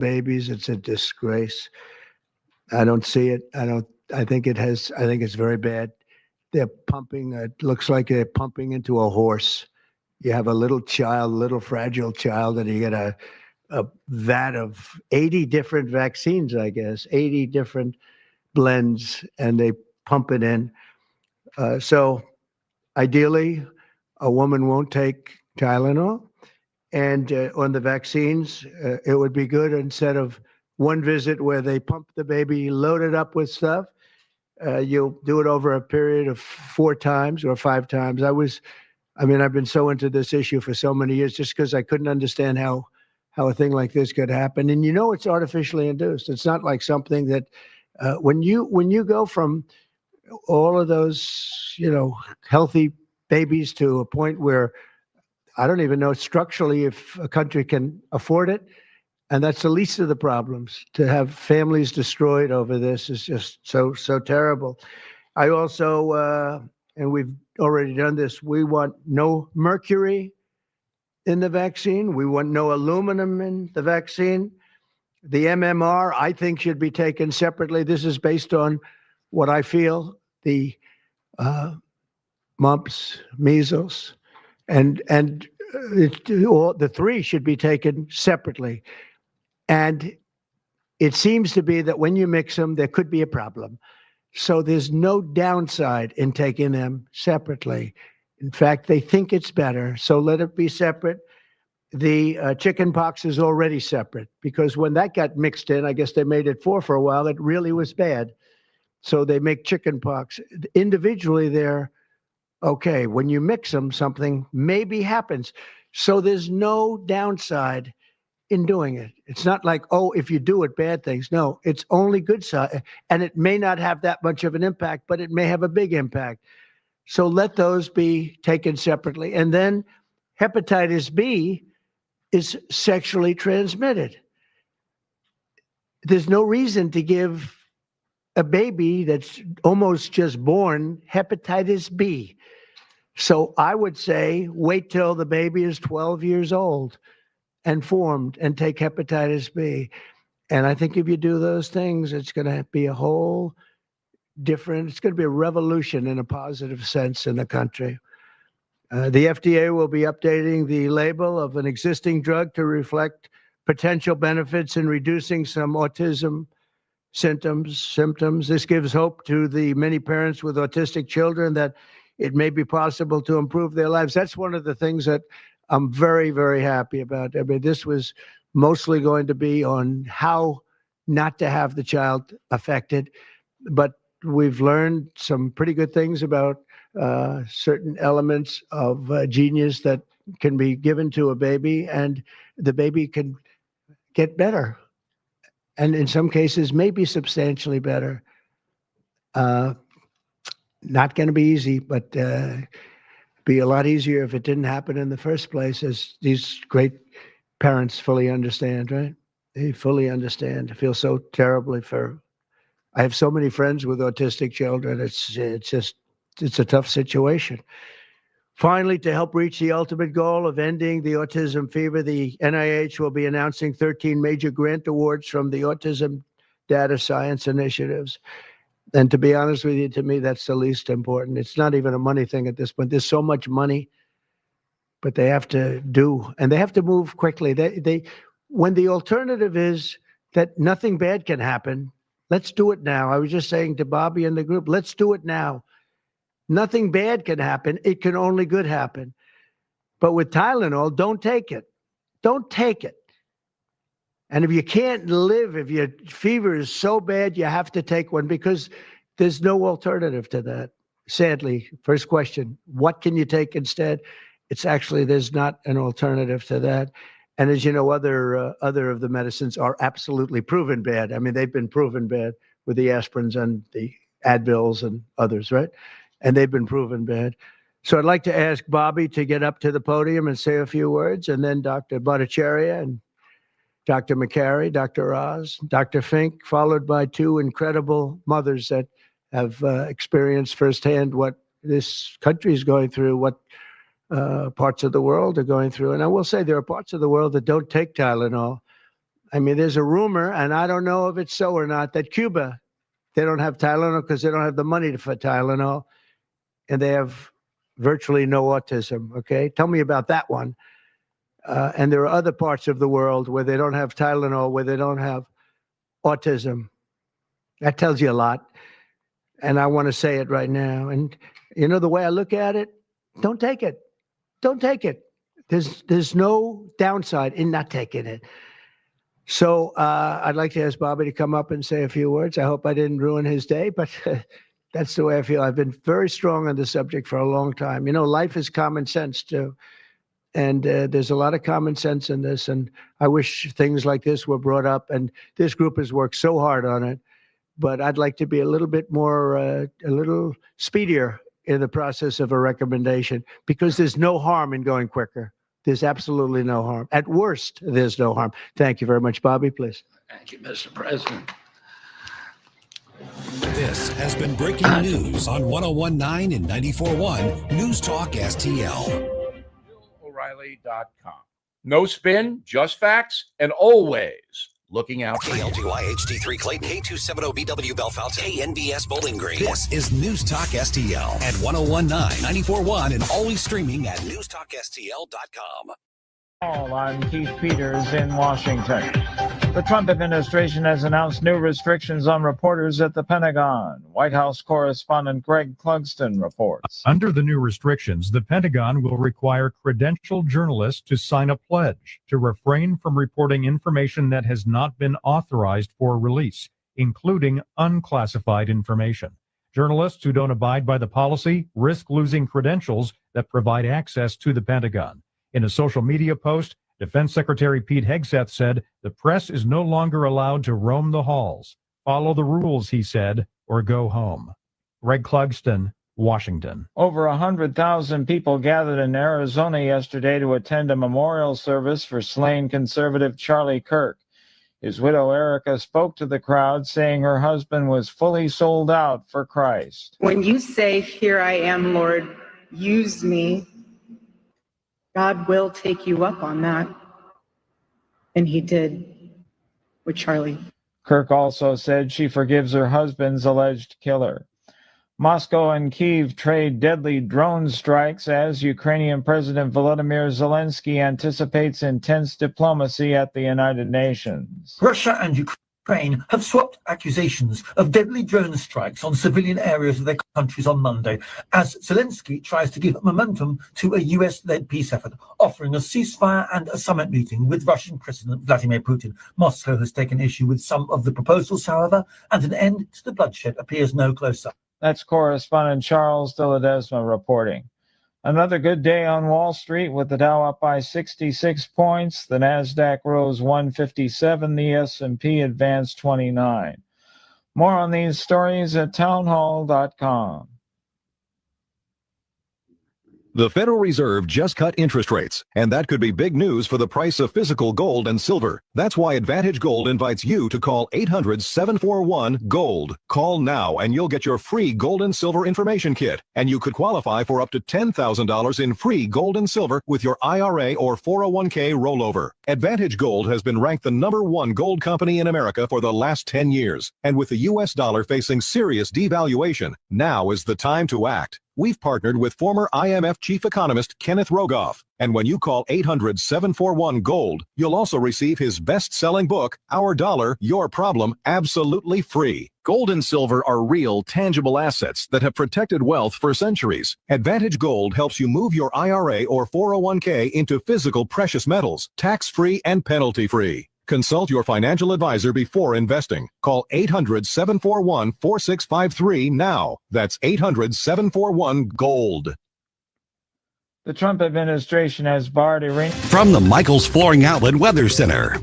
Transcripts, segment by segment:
babies. It's a disgrace. I don't see it. I don't. I think it has. I think it's very bad. They're pumping. It looks like they're pumping into a horse. You have a little child, little fragile child, and you get a vat of 80 different vaccines. I guess 80 different blends, and they pump it in. So ideally, a woman won't take Tylenol. And on the vaccines, it would be good instead of one visit where they pump the baby, load it up with stuff. You'll do it over a period of 4 times or 5 times. I mean, I've been so into this issue for so many years just because I couldn't understand how a thing like this could happen. And you know, it's artificially induced. It's not like something that when you go from all of those, healthy babies to a point where I don't even know structurally if a country can afford it. And that's the least of the problems. To have families destroyed over this is just so terrible. I also, and we've already done this, we want no mercury in the vaccine. We want no aluminum in the vaccine. The MMR, I think, should be taken separately. This is based on what I feel the uh, mumps, measles, and all the three should be taken separately. And it seems to be that when you mix them, there could be a problem. So there's no downside in taking them separately. In fact, they think it's better. So let it be separate. The chicken pox is already separate because when that got mixed in, I guess they made it four for a while. It really was bad. So they make chicken pox. Individually, they're okay. When you mix them, something maybe happens. So there's no downside in doing it. It's not like, oh, if you do it, bad things. No, it's only good side. And it may not have that much of an impact, but it may have a big impact. So let those be taken separately. And then hepatitis B is sexually transmitted. There's no reason to give a baby that's almost just born hepatitis B. So I would say wait till the baby is 12 years old and formed and take hepatitis B. And I think if you do those things, it's going to be a whole different, it's going to be a revolution in a positive sense in the country. The FDA will be updating the label of an existing drug to reflect potential benefits in reducing some autism symptoms. This gives hope to the many parents with autistic children that it may be possible to improve their lives. That's one of the things that I'm very, very happy about. I mean, this was mostly going to be on how not to have the child affected, but we've learned some pretty good things about certain elements of genius that can be given to a baby, and the baby can get better, and in some cases, maybe substantially better. Uh, Not going to be easy, but be a lot easier if it didn't happen in the first place, as these great parents fully understand, right? They fully understand. I feel so terribly for. I have so many friends with autistic children. It's a tough situation. Finally, to help reach the ultimate goal of ending the autism fever, the NIH will be announcing 13 major grant awards from the Autism Data Science Initiatives. And to be honest with you, to me, that's the least important. It's not even a money thing at this point. There's so much money, but they have to do, and they have to move quickly. When the alternative is that nothing bad can happen, let's do it now. I was just saying to Bobby and the group, let's do it now. Nothing bad can happen. It can only good happen. But with Tylenol, don't take it. Don't take it. And if you can't live, if your fever is so bad, you have to take one because there's no alternative to that. Sadly, first question, what can you take instead? It's actually, there's not an alternative to that. And as you know, other of the medicines are absolutely proven bad. I mean, they've been proven bad with the aspirins and the Advils and others, right? And they've been proven bad. So I'd like to ask Bobby to get up to the podium and say a few words, and then Dr. Bhattacharya and Dr. McCary, Dr. Oz, Dr. Fink, followed by two incredible mothers that have experienced firsthand what this country is going through, what parts of the world are going through. And I will say there are parts of the world that don't take Tylenol. I mean, there's a rumor, and I don't know if it's so or not, that Cuba, they don't have Tylenol because they don't have the money for Tylenol, and they have virtually no autism. Okay, tell me about that one. And there are other parts of the world where they don't have Tylenol, where they don't have autism. That tells you a lot. And I want to say it right now. And you know, the way I look at it, don't take it. Don't take it. There's no downside in not taking it. So I'd like to ask Bobby to come up and say a few words. I hope I didn't ruin his day, but that's the way I feel. I've been very strong on the subject for a long time. You know, life is common sense too. And there's a lot of common sense in this. And I wish things like this were brought up. And this group has worked so hard on it. But I'd like to be a little bit more, a little speedier in the process of a recommendation, because there's no harm in going quicker. There's absolutely no harm. At worst, there's no harm. Thank you very much, Bobby, please. Thank you, Mr. President. This has been breaking news on 101.9 and 94.1 News Talk STL. BillO'Reilly.com. No spin, just facts, and always looking out for you. KLTY HD3 Clayton, K270BW Bellefonte, KNBS Bowling Green. This is News Talk STL at 101.9, 94.1, and always streaming at newstalkstl.com. I'm Keith Peters in Washington. The Trump administration has announced new restrictions on reporters at the Pentagon. White House correspondent Greg Clugston reports. Under the new restrictions, the Pentagon will require credentialed journalists to sign a pledge to refrain from reporting information that has not been authorized for release, including unclassified information. Journalists who don't abide by the policy risk losing credentials that provide access to the Pentagon. In a social media post, Defense Secretary Pete Hegseth said the press is no longer allowed to roam the halls. Follow the rules, he said, or go home. Greg Clugston, Washington. Over 100,000 people gathered in Arizona yesterday to attend a memorial service for slain conservative Charlie Kirk. His widow, Erica, spoke to the crowd, saying her husband was fully sold out for Christ. When you say, "Here I am, Lord, use me," God will take you up on that. And he did with Charlie. Kirk also said she forgives her husband's alleged killer. Moscow and Kyiv trade deadly drone strikes as Ukrainian President Volodymyr Zelensky anticipates intense diplomacy at the United Nations. Russia and Ukraine have swapped accusations of deadly drone strikes on civilian areas of their countries on Monday, as Zelensky tries to give momentum to a US-led peace effort, offering a ceasefire and a summit meeting with Russian President Vladimir Putin. Moscow has taken issue with some of the proposals, however, and an end to the bloodshed appears no closer. That's correspondent Charles de Ledesma reporting. Another good day on Wall Street with the Dow up by 66 points. The Nasdaq rose 157. The S&P advanced 29. More on these stories at townhall.com. The Federal Reserve just cut interest rates, and that could be big news for the price of physical gold and silver. That's why Advantage Gold invites you to call 800-741-GOLD. Call now and you'll get your free gold and silver information kit, and you could qualify for up to $10,000 in free gold and silver with your IRA or 401k rollover. Advantage Gold has been ranked the #1 gold company in America for the last 10 years, and with the U.S. dollar facing serious devaluation, now is the time to act. We've partnered with former IMF chief economist Kenneth Rogoff, and when you call 800-741-GOLD, you'll also receive his best-selling book, Our Dollar, Your Problem, absolutely free. Gold and silver are real, tangible assets that have protected wealth for centuries. Advantage Gold helps you move your IRA or 401k into physical precious metals, tax-free and penalty-free. Consult your financial advisor before investing. Call 800-741-4653 now. That's 800-741-GOLD. The Trump administration has barred Iran. From the Michaels Flooring Outlet Weather Center.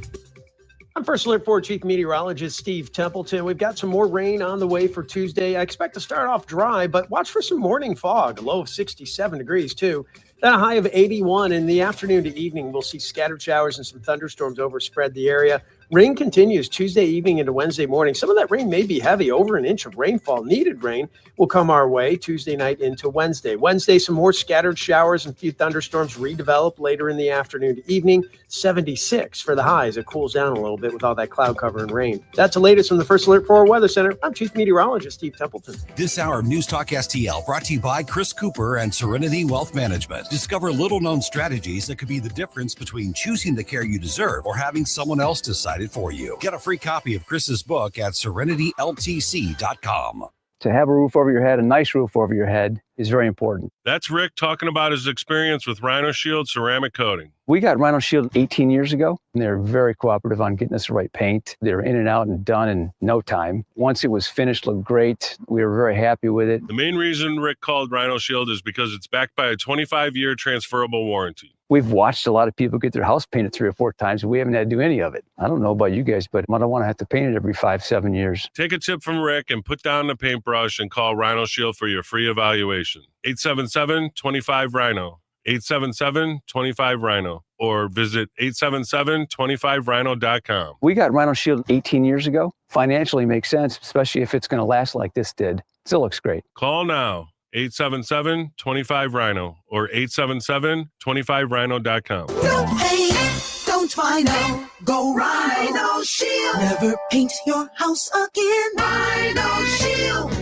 I'm First Alert 4 Chief Meteorologist Steve Templeton. We've got some more rain on the way for Tuesday. I expect to start off dry, but watch for some morning fog, a low of 67 degrees too. Then a high of 81. In the afternoon to evening, we'll see scattered showers and some thunderstorms overspread the area. Rain continues Tuesday evening into Wednesday morning. Some of that rain may be heavy. Over an inch of rainfall, needed rain, will come our way Tuesday night into Wednesday. Wednesday, some more scattered showers and a few thunderstorms redevelop later in the afternoon to evening. 76 for the highs. It cools down a little bit with all that cloud cover and rain. That's the latest from the First Alert 4 Weather Center. I'm Chief Meteorologist Steve Templeton. This hour of News Talk STL brought to you by Chris Cooper and Serenity Wealth Management. Discover little-known strategies that could be the difference between choosing the care you deserve or having someone else decide it for you. Get a free copy of Chris's book at serenityltc.com. To have a roof over your head, a nice roof over your head, is very important. That's Rick talking about his experience with Rhino Shield ceramic coating. We got Rhino Shield 18 years ago, and they're very cooperative on getting us the right paint. They're in and out and done in no time. Once it was finished, looked great. We were very happy with it. The main reason Rick called Rhino Shield is because it's backed by a 25-year transferable warranty. We've watched a lot of people get their house painted 3 or 4 times, and we haven't had to do any of it. I don't know about you guys, but I don't want to have to paint it every 5-7 years. Take a tip from Rick and put down the paintbrush and call Rhino Shield for your free evaluation. 877-25-RHINO. 877-25-RHINO. Or visit 877-25rhino.com. We got Rhino Shield 18 years ago. Financially makes sense, especially if it's going to last like this did. Still looks great. Call now. 877-25-RHINO or 877-25rhino.com. Don't paint, don't Rhino, go Rhino Shield. Never paint your house again. Rhino Shield.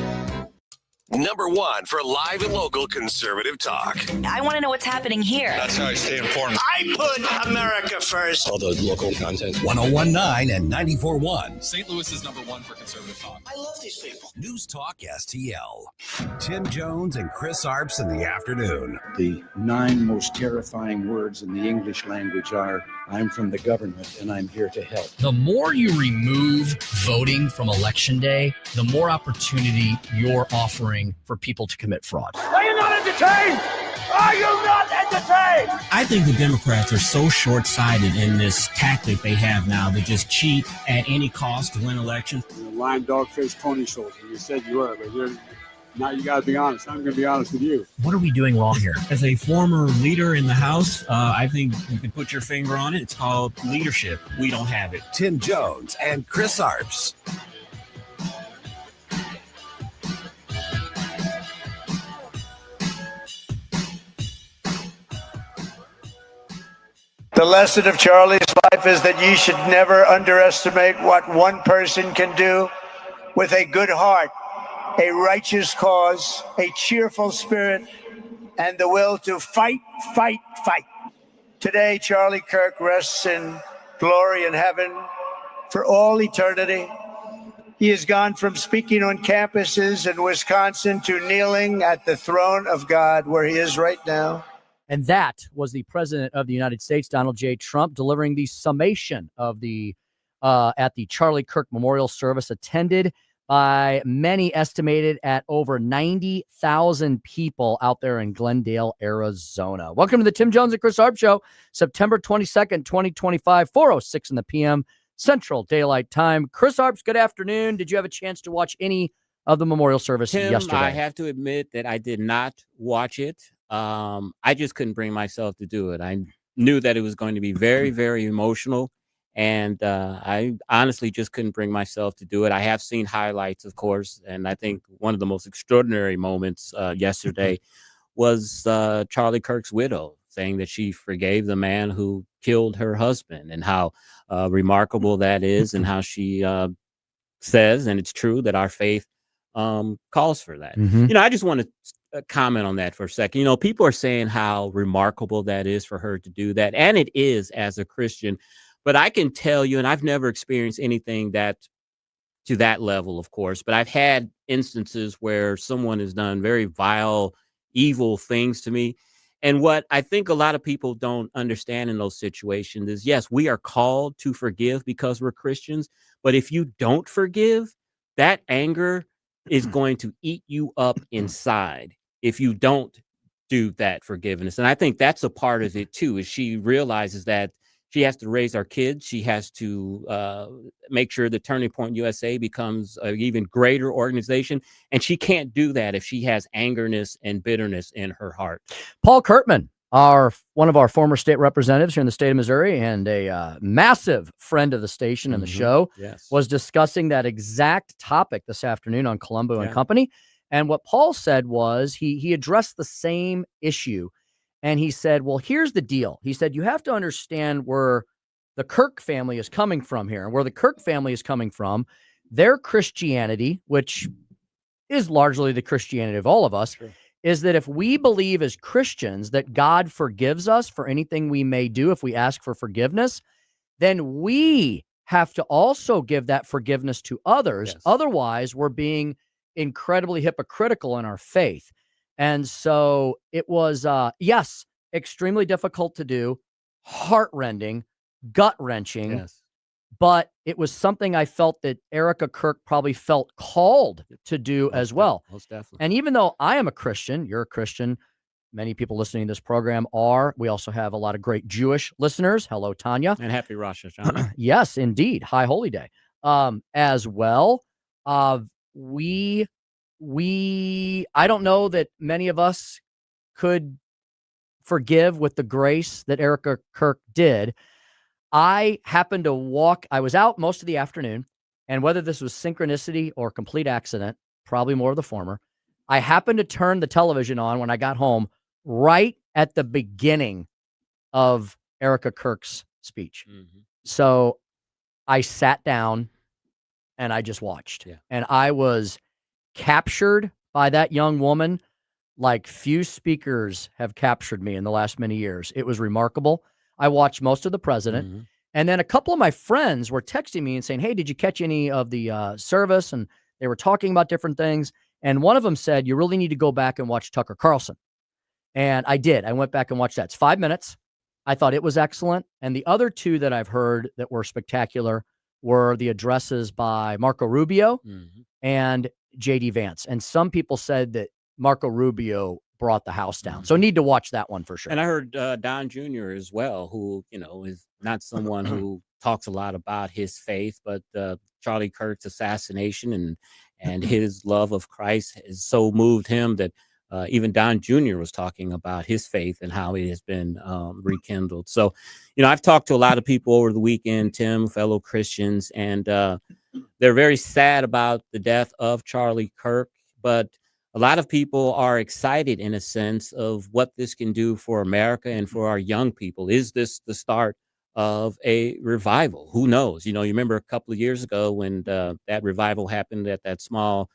Number one for live and local conservative talk. I want to know what's happening here. That's how I stay informed. I put America first. All the local content. 1019 and 94.1. St. Louis is number one for conservative talk. I love these people. News Talk STL. Tim Jones and Chris Arps in the afternoon. The 9 most terrifying words in the English language are, I'm from the government and I'm here to help. The more you remove voting from Election Day, the more opportunity you're offering for people to commit fraud. Are you not entertained? Are you not entertained? I think the Democrats are so short-sighted in this tactic they have now to just cheat at any cost to win elections. You're a lying dog-faced pony shoulder. You said you were, but now you got to be honest. I'm going to be honest with you. What are we doing wrong here? As a former leader in the House, I think you can put your finger on it. It's called leadership. We don't have it. Tim Jones and Chris Arps. The lesson of Charlie's life is that you should never underestimate what one person can do with a good heart, a righteous cause, a cheerful spirit, and the will to fight, fight, fight. Today, Charlie Kirk rests in glory in heaven for all eternity. He has gone from speaking on campuses in Wisconsin to kneeling at the throne of God, where he is right now. And that was the President of the United States, Donald J. Trump, delivering the summation of the at the Charlie Kirk Memorial Service, attended by many, estimated at over 90,000 people out there in Glendale, Arizona. Welcome to the Tim Jones and Chris Arp Show, September 22nd, 2025, 4:06 in the p.m. Central Daylight Time. Chris Arps, good afternoon. Did you have a chance to watch any of the memorial service yesterday? I have to admit that I did not watch it. I just couldn't bring myself to do it. I knew that it was going to be very, very emotional, and I honestly just couldn't bring myself to do it. I have seen highlights, of course, and I think one of the most extraordinary moments yesterday was Charlie Kirk's widow saying that she forgave the man who killed her husband, and how remarkable that is, and how she says, and it's true, that our faith calls for that. Mm-hmm. I just want to comment on that for a second. People are saying how remarkable that is for her to do that, and it is as a Christian. But I can tell you, and I've never experienced anything that to that level, of course, but I've had instances where someone has done very vile, evil things to me. And what I think a lot of people don't understand in those situations is, yes, we are called to forgive because we're Christians. But if you don't forgive, that anger is going to eat you up inside if you don't do that forgiveness. And I think that's a part of it, too, is she realizes that she has to raise our kids. She has to make sure that Turning Point USA becomes an even greater organization. And she can't do that if she has angerness and bitterness in her heart. Paul Kurtman one of our former state representatives here in the state of Missouri and a massive friend of the station and the show Yes. was discussing that exact topic this afternoon on Columbo and Yeah. Company. And what Paul said was he addressed the same issue. And he said, well, here's the deal. He said, you have to understand where the Kirk family is coming from here. And where the Kirk family is coming from, their Christianity, which is largely the Christianity of all of us, is that if we believe as Christians that God forgives us for anything we may do if we ask for forgiveness, then we have to also give that forgiveness to others. Yes. Otherwise, we're being incredibly hypocritical in our faith. And so it was, yes, extremely difficult to do, heart-rending, gut-wrenching, Yes. but it was something I felt that Erica Kirk probably felt called to do as well. Most definitely. And even though I am a Christian, you're a Christian, many people listening to this program are. We also have a lot of great Jewish listeners. Hello, Tanya. And happy Rosh Hashanah. Yes, indeed. High Holy Day. As well. I don't know that many of us could forgive with the grace that Erica Kirk did. I happened to walk. I was out most of the afternoon, and whether this was synchronicity or complete accident, probably more of the former, I happened to turn the television on when I got home right at the beginning of Erica Kirk's speech. So I sat down and I just watched. And I was captured by that young woman like few speakers have captured me in the last many years. It was remarkable. I watched most of the president. And then a couple of my friends were texting me and saying, hey, did you catch any of the service? And they were talking about different things. And one of them said, you really need to go back and watch Tucker Carlson. And I did. I went back and watched that. It's 5 minutes. I thought it was excellent. And the other two that I've heard that were spectacular were the addresses by Marco Rubio and J.D. Vance. And some people said that Marco Rubio brought the house down. So need to watch that one for sure. And I heard Don Jr. as well, who, is not someone who talks a lot about his faith, but Charlie Kirk's assassination and his love of Christ has so moved him that even Don Jr. was talking about his faith and how it has been rekindled. So, I've talked to a lot of people over the weekend, Tim, fellow Christians, and they're very sad about the death of Charlie Kirk, but a lot of people are excited in a sense of what this can do for America and for our young people. Is this the start of a revival? Who knows? You remember a couple of years ago when that revival happened at that small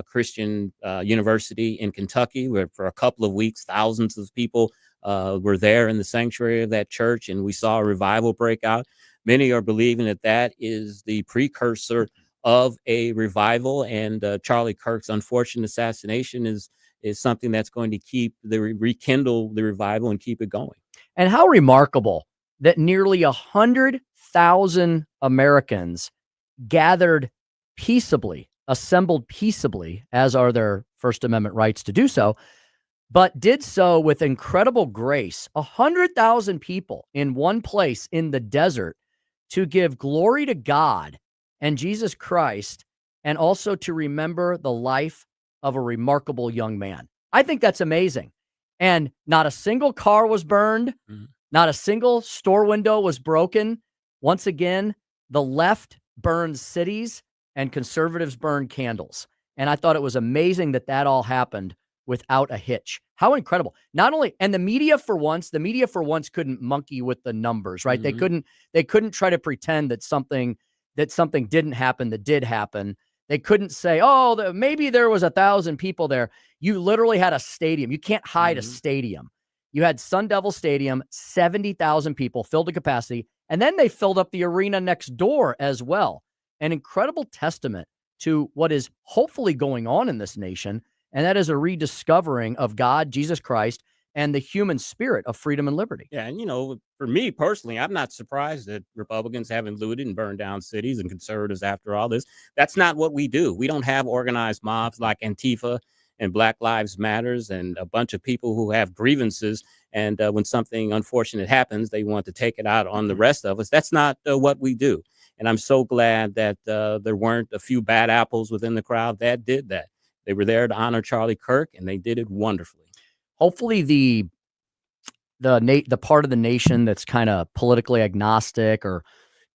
Christian university in Kentucky, where for a couple of weeks, thousands of people were there in the sanctuary of that church, and we saw a revival break out. Many are believing that that is the precursor of a revival, and Charlie Kirk's unfortunate assassination is something that's going to rekindle the revival and keep it going. And how remarkable that nearly 100,000 Americans gathered peaceably, assembled peaceably, as are their First Amendment rights to do so, but did so with incredible grace. 100,000 people in one place in the desert to give glory to God and Jesus Christ, and also to remember the life of a remarkable young man. I think that's amazing. And not a single car was burned. Not a single store window was broken. Once again, the left burned cities and conservatives burned candles. And I thought it was amazing that that all happened without a hitch. How incredible. Not only, and the media for once couldn't monkey with the numbers, right? They couldn't try to pretend that something didn't happen that did happen. They couldn't say, oh, maybe there was 1,000 people there. You literally had a stadium. You can't hide a stadium. You had Sun Devil Stadium, 70,000 people filled to capacity. And then they filled up the arena next door as well. An incredible testament to what is hopefully going on in this nation. And that is a rediscovering of God, Jesus Christ, and the human spirit of freedom and liberty. Yeah. And, for me personally, I'm not surprised that Republicans haven't looted and burned down cities and conservatives after all this. That's not what we do. We don't have organized mobs like Antifa and Black Lives Matters and a bunch of people who have grievances. And when something unfortunate happens, they want to take it out on the rest of us. That's not what we do. And I'm so glad that there weren't a few bad apples within the crowd that did that. They were there to honor Charlie Kirk, and they did it wonderfully. Hopefully the the part of the nation that's kind of politically agnostic or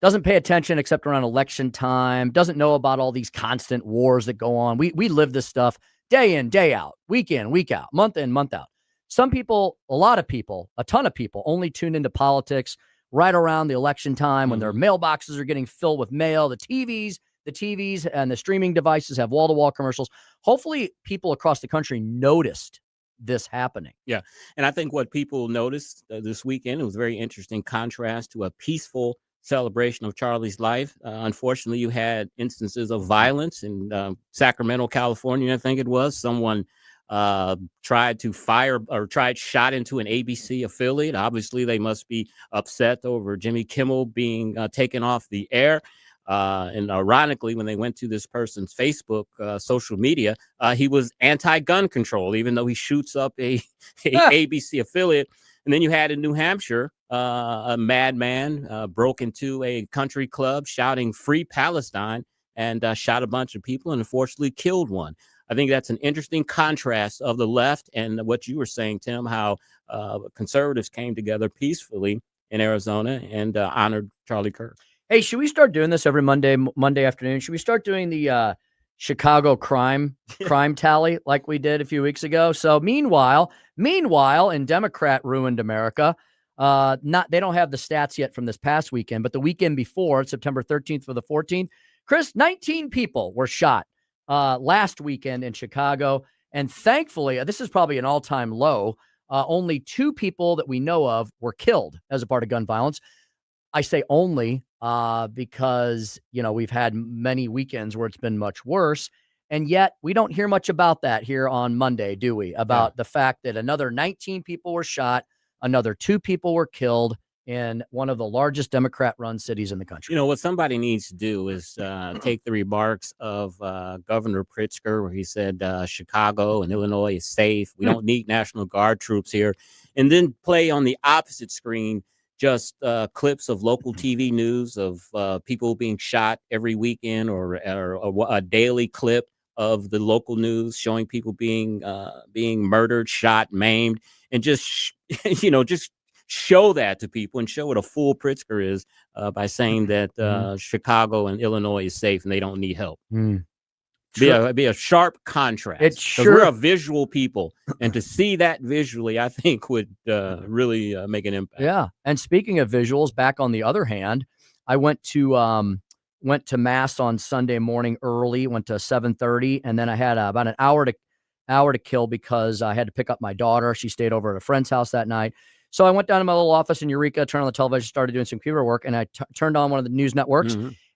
doesn't pay attention except around election time, doesn't know about all these constant wars that go on. We live this stuff day in, day out, week in, week out, month in, month out. Some people, a lot of people, a ton of people only tune into politics right around the election time when their mailboxes are getting filled with mail, the TVs and the streaming devices have wall-to-wall commercials. Hopefully people across the country noticed this happening. Yeah. And I think what people noticed this weekend, it was a very interesting contrast to a peaceful celebration of Charlie's life. Unfortunately, you had instances of violence in Sacramento, California, I think it was. Someone tried shot into an ABC affiliate. Obviously, they must be upset over Jimmy Kimmel being taken off the air. And ironically, when they went to this person's Facebook social media, he was anti-gun control, even though he shoots up a ABC affiliate. And then you had in New Hampshire, a madman broke into a country club shouting "Free Palestine" and shot a bunch of people and unfortunately killed one. I think that's an interesting contrast of the left and what you were saying, Tim, how conservatives came together peacefully in Arizona and honored Charlie Kirk. Hey, should we start doing this every Monday afternoon? Should we start doing the Chicago crime tally like we did a few weeks ago? So meanwhile, in Democrat ruined America, they don't have the stats yet from this past weekend, but the weekend before, September 13th for the 14th, Chris, 19 people were shot last weekend in Chicago. And thankfully, this is probably an all-time low. Only 2 people that we know of were killed as a part of gun violence. I say only because, we've had many weekends where it's been much worse. And yet we don't hear much about that here on Monday, do we? About the fact that another 19 people were shot, another 2 people were killed in one of the largest Democrat-run cities in the country. What somebody needs to do is take the remarks of Governor Pritzker, where he said Chicago and Illinois is safe. We don't need National Guard troops here. And then play on the opposite screen just clips of local TV news of people being shot every weekend or a daily clip of the local news showing people being murdered, shot, maimed, and just, just show that to people and show what a fool Pritzker is by saying that Chicago and Illinois is safe and they don't need help. Be a sharp contrast. It's sure. We're a visual people, and to see that visually, I think would really make an impact. Yeah. And speaking of visuals, back on the other hand, I went to mass on Sunday morning early. Went to 7:30, and then I had about an hour to kill because I had to pick up my daughter. She stayed over at a friend's house that night. So I went down to my little office in Eureka, turned on the television, started doing some computer work, and I turned on one of the news networks.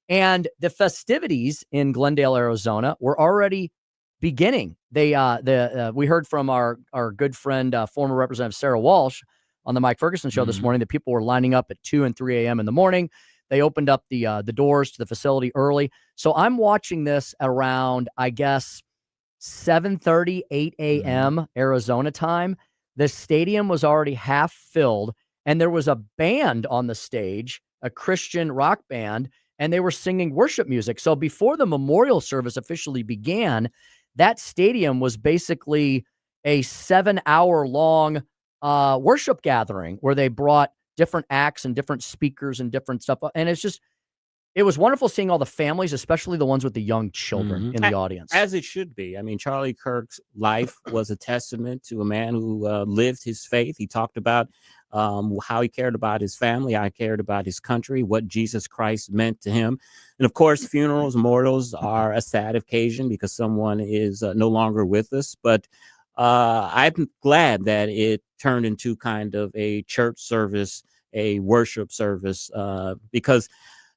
And the festivities in Glendale, Arizona were already beginning. We heard from our good friend, former Representative Sarah Walsh on the Mike Ferguson show this morning that people were lining up at 2 and 3 a.m. in the morning. They opened up the doors to the facility early. So I'm watching this around, I guess, 7:30, 8 a.m. Arizona time. The stadium was already half filled, and there was a band on the stage, a Christian rock band, and they were singing worship music. So before the memorial service officially began, that stadium was basically a 7-hour-long worship gathering where they brought different acts and different speakers and different stuff. And it was wonderful seeing all the families, especially the ones with the young children in the audience. As it should be. I mean, Charlie Kirk's life was a testament to a man who lived his faith. He talked about how he cared about his family, how he cared about his country, what Jesus Christ meant to him. And of course, funerals, memorials are a sad occasion because someone is no longer with us. But I'm glad that it turned into kind of a church service, a worship service, because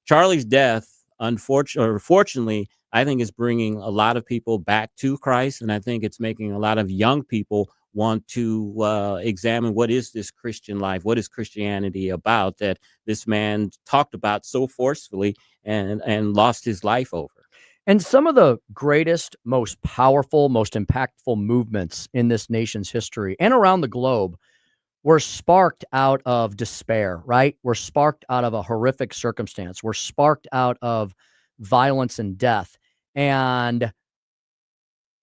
Charlie's death, fortunately, I think is bringing a lot of people back to Christ. And I think it's making a lot of young people want to examine what is this Christian life? What is Christianity about that this man talked about so forcefully and lost his life over? And some of the greatest, most powerful, most impactful movements in this nation's history and around the globe were sparked out of despair, right? Were sparked out of a horrific circumstance. Were sparked out of violence and death. And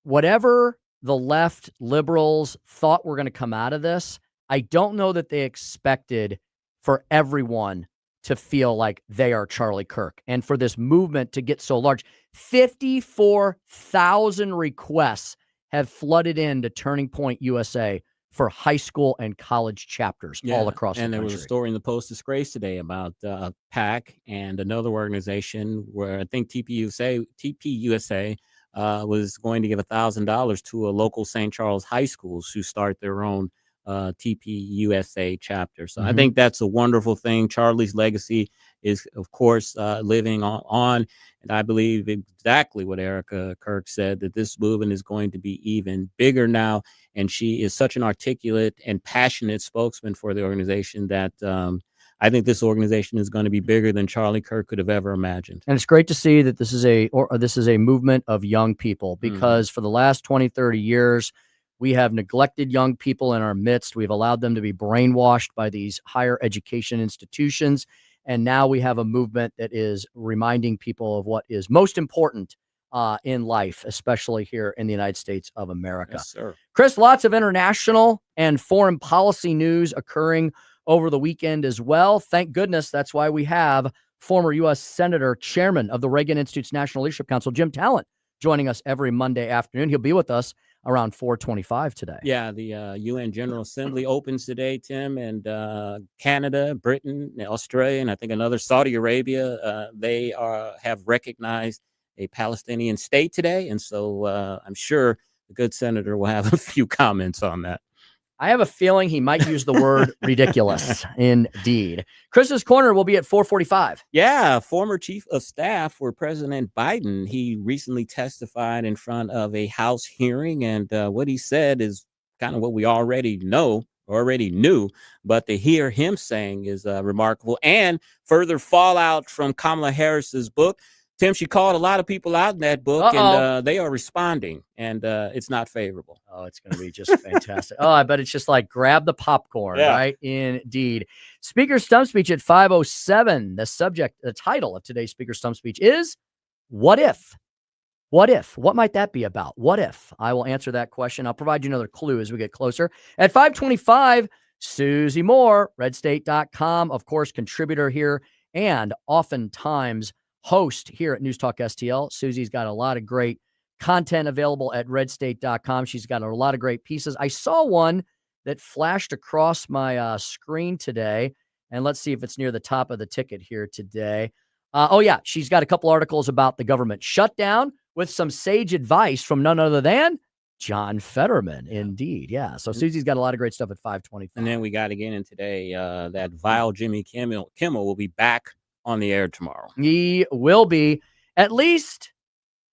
whatever the left liberals thought were going to come out of this, I don't know that they expected for everyone to feel like they are Charlie Kirk and for this movement to get so large. 54,000 requests have flooded into Turning Point USA for high school and college chapters all across the country. And there was a story in the Post Disgrace today about PAC and another organization where I think TPUSA was going to give $1,000 to a local St. Charles high schools to start their own TPUSA chapter. So I think that's a wonderful thing. Charlie's legacy is, of course, living on. And I believe exactly what Erica Kirk said, that this movement is going to be even bigger now. And she is such an articulate and passionate spokesman for the organization that I think this organization is going to be bigger than Charlie Kirk could have ever imagined. And it's great to see that this is a movement of young people, because for the last 20, 30 years, we have neglected young people in our midst. We've allowed them to be brainwashed by these higher education institutions. And now we have a movement that is reminding people of what is most important in life, especially here in the United States of America. Yes, sir. Chris, lots of international and foreign policy news occurring over the weekend as well. Thank goodness. That's why we have former U.S. Senator, Chairman of the Reagan Institute's National Leadership Council, Jim Talent, joining us every Monday afternoon. He'll be with us around 4:25 today. Yeah, the UN General Assembly opens today, Tim, and Canada, Britain, Australia, and I think another Saudi Arabia, they have recognized a Palestinian state today. And so I'm sure the good senator will have a few comments on that. I have a feeling he might use the word ridiculous. Indeed. Chris's Corner will be at 4:45. Yeah, former chief of staff for President Biden. He recently testified in front of a House hearing, and what he said is kind of what we already knew, but to hear him saying is remarkable. And further fallout from Kamala Harris's book. Tim, she called a lot of people out in that book, and they are responding, and it's not favorable. Oh, it's going to be just fantastic. Oh, I bet it's just like grab the popcorn, right? Indeed. Speaker Stump Speech at 5:07. The title of today's Speaker Stump Speech is What If? What if? What might that be about? What if? I will answer that question. I'll provide you another clue as we get closer. At 5:25, Susie Moore, redstate.com, of course, contributor here and oftentimes host here at News Talk STL. Susie's got a lot of great content available at redstate.com. She's got a lot of great pieces. I saw one that flashed across my screen today, and let's see if it's near the top of the ticket here today. She's got a couple articles about the government shutdown with some sage advice from none other than John Fetterman. Indeed. Yeah. So Susie's got a lot of great stuff at 5:25. And then we got to get in today that vile Jimmy Kimmel will be back on the air tomorrow. He will be, at least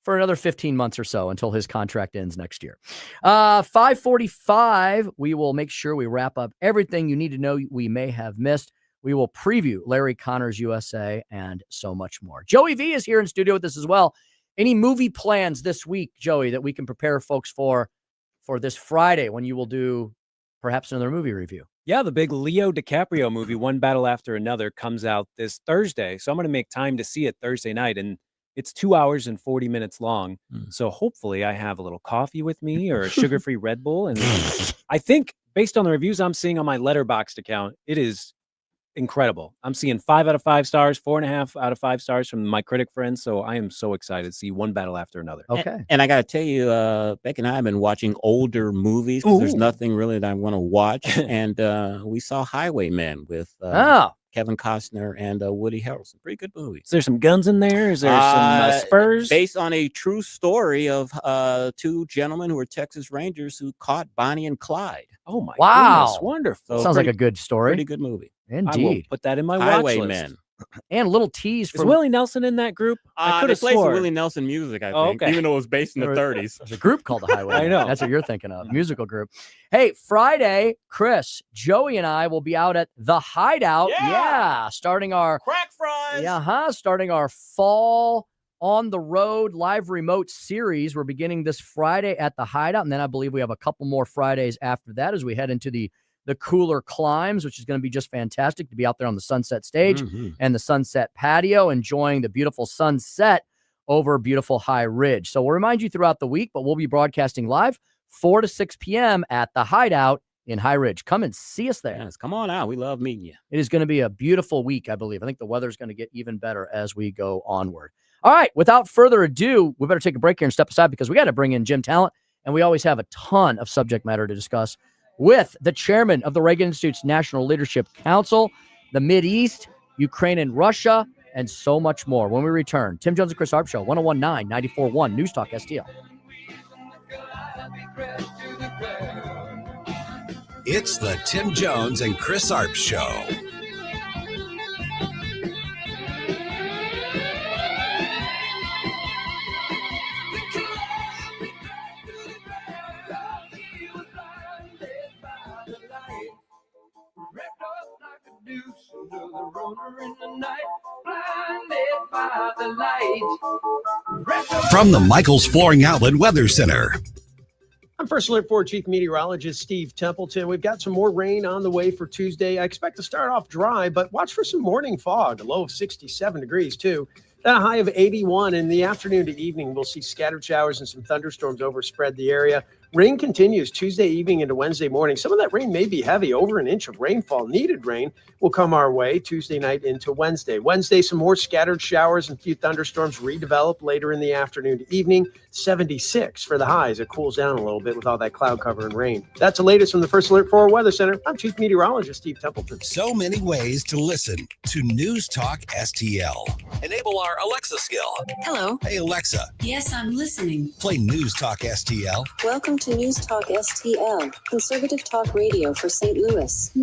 for another 15 months or so, until his contract ends next year. 5:45, we will make sure we wrap up everything you need to know we may have missed. We will preview Larry Connor's USA and so much more. Joey V is here in studio with us as well. Any movie plans this week, Joey, that we can prepare folks for this Friday when you will do perhaps another movie review? Yeah, the big Leo DiCaprio movie, One Battle After Another, comes out this Thursday. So I'm going to make time to see it Thursday night. And it's 2 hours and 40 minutes long. So hopefully I have a little coffee with me or a sugar-free Red Bull. And I think based on the reviews I'm seeing on my Letterboxd account, it is incredible. I'm seeing 5 out of 5 stars, 4.5 out of 5 stars from my critic friends. So I am so excited to see One Battle After Another. Okay. And I got to tell you, Beck and I have been watching older movies because there's nothing really that I want to watch. And we saw Highwaymen with Kevin Costner and Woody Harrelson. Pretty good movie. Is there some guns in there? Is there some spurs? Based on a true story of 2 gentlemen who were Texas Rangers who caught Bonnie and Clyde. Oh my Wow. goodness, wonderful. Sounds like a good story. Pretty good movie. Indeed. I will put that in my watch list. Highwaymen. And a little tease Is for Willie Nelson in that group? I could They have played some sworn. Willie Nelson music, I think, Oh, okay. even though it was based in the 30s. There's a group called the Highway. I know. That's what you're thinking of. Musical group. Hey, Friday, Chris, Joey, and I will be out at the Hideout. Yeah. Starting our crack fries. Starting our fall on the road live remote series. We're beginning this Friday at the Hideout. And then I believe we have a couple more Fridays after that as we head into the cooler climbs, which is going to be just fantastic to be out there on the Sunset Stage and the Sunset Patio, enjoying the beautiful sunset over beautiful High Ridge. So we'll remind you throughout the week, but we'll be broadcasting live 4 to 6 p.m. at the Hideout in High Ridge. Come and see us there. Yes, come on out. We love meeting you. It is going to be a beautiful week, I believe. I think the weather's going to get even better as we go onward. All right, without further ado, we better take a break here and step aside because we got to bring in Jim Talent, and we always have a ton of subject matter to discuss with the chairman of the Reagan Institute's National Leadership Council, the Mideast, Ukraine and Russia, and so much more. When we return, Tim Jones and Chris Arps Show, 101.9, 94.1 News Talk STL. It's the Tim Jones and Chris Arps Show. From the Michaels Flooring Outlet Weather Center. I'm First Alert 4 Chief Meteorologist Steve Templeton. We've got some more rain on the way for Tuesday. I expect to start off dry, but watch for some morning fog, a low of 67 degrees too. Then a high of 81. In the afternoon to evening, we'll see scattered showers and some thunderstorms overspread the area. Rain continues Tuesday evening into Wednesday morning. Some of that rain may be heavy, over an inch of rainfall. Needed rain will come our way Tuesday night into Wednesday. Wednesday, some more scattered showers and a few thunderstorms redevelop later in the afternoon to evening. 76 for the highs. It cools down a little bit with all that cloud cover and rain. That's the latest from the First Alert 4 Weather Center. I'm Chief Meteorologist Steve Templeton. So many ways to listen to News Talk STL. Enable our Alexa skill. Hello. Hey, Alexa. Yes, I'm listening. Play News Talk STL. Welcome to News Talk STL, conservative talk radio for St. Louis.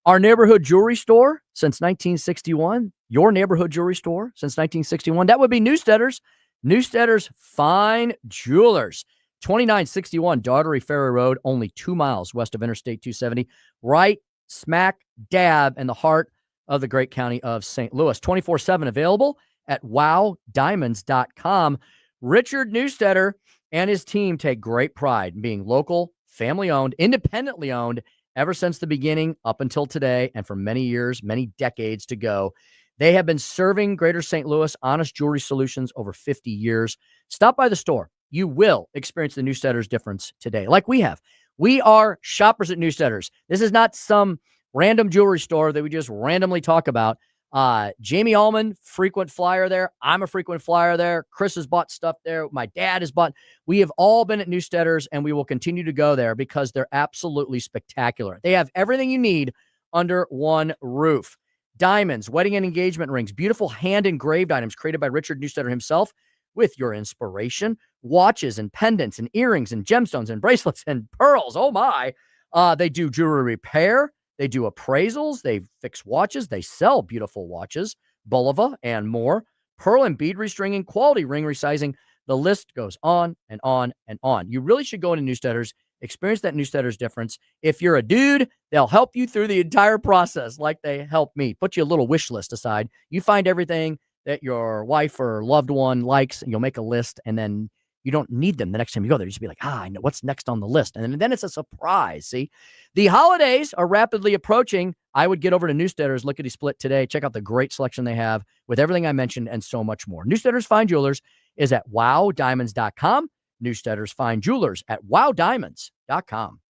Our neighborhood jewelry store since 1961. Your neighborhood jewelry store since 1961. That would be Newsteaders. Newsteaders Fine Jewelers. 2961 Daughtery Ferry Road, only 2 miles west of Interstate 270. Right smack dab in the heart of the great county of St. Louis. 24/7 available at wowdiamonds.com. Richard Newsteader and his team take great pride in being local, family-owned, independently owned ever since the beginning up until today, and for many years, many decades to go. They have been serving Greater St. Louis honest jewelry solutions over 50 years. Stop by the store. You will experience the Newsteaders difference today, like we have. We are shoppers at Newsteaders. This is not some random jewelry store that we just randomly talk about. Jamie Allman, frequent flyer there. I'm a frequent flyer there. Chris has bought stuff there. My dad has bought. We have all been at Newsteaders, and we will continue to go there because they're absolutely spectacular. They have everything you need under one roof. Diamonds, wedding and engagement rings, beautiful hand-engraved items created by Richard Newsteader himself with your inspiration. Watches and pendants and earrings and gemstones and bracelets and pearls. Oh, my. They do jewelry repair. They do appraisals. They fix watches. They sell beautiful watches, Bulova, and more. Pearl and bead restringing, quality ring resizing. The list goes on and on and on. You really should go into Newsteaders, experience that Newsteaders difference. If you're a dude, they'll help you through the entire process like they helped me. Put you a little wish list aside. You find everything that your wife or loved one likes, and you'll make a list, and then you don't need them the next time you go there. You just be like, I know what's next on the list. And then it's a surprise, see? The holidays are rapidly approaching. I would get over to Newsteaders Lickety Split today. Check out the great selection they have with everything I mentioned and so much more. Newsteaders Fine Jewelers is at wowdiamonds.com. Newsteaders Fine Jewelers at wowdiamonds.com.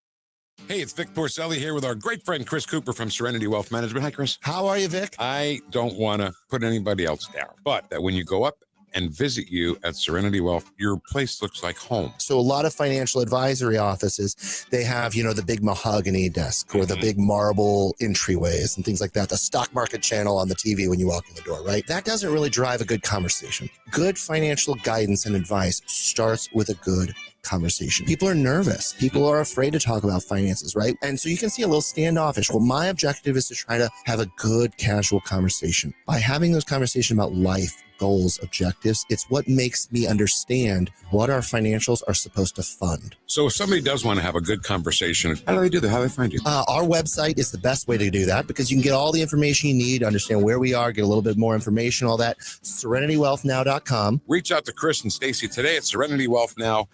Hey, it's Vic Porcelli here with our great friend Chris Cooper from Serenity Wealth Management. Hi, Chris. How are you, Vic? I don't want to put anybody else down, but that when you go up and visit you at Serenity Wealth, your place looks like home. So a lot of financial advisory offices, they have, the big mahogany desk or the big marble entryways and things like that. The stock market channel on the TV when you walk in the door, right? That doesn't really drive a good conversation. Good financial guidance and advice starts with a good conversation. People are nervous. People are afraid to talk about finances, right? And so you can see a little standoffish. Well, my objective is to try to have a good, casual conversation. By having those conversations about life, goals, objectives, it's what makes me understand what our financials are supposed to fund. So if somebody does want to have a good conversation, how do they do that? How do they find you? Our website is the best way to do that because you can get all the information you need, understand where we are, get a little bit more information, all that. SerenityWealthNow.com. Reach out to Chris and Stacy today at SerenityWealthNow.com.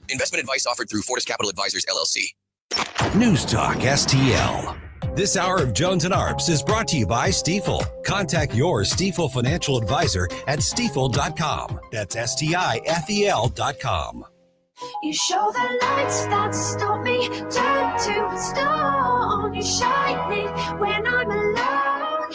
Investment advice offered through Fortis Capital Advisors, LLC. News Talk STL. This hour of Jones and Arps is brought to you by Stifel. Contact your Stifel financial advisor at stifel.com. That's STIFEL.com. You show the lights that stop me, turn to stone. You shine me when I'm alone.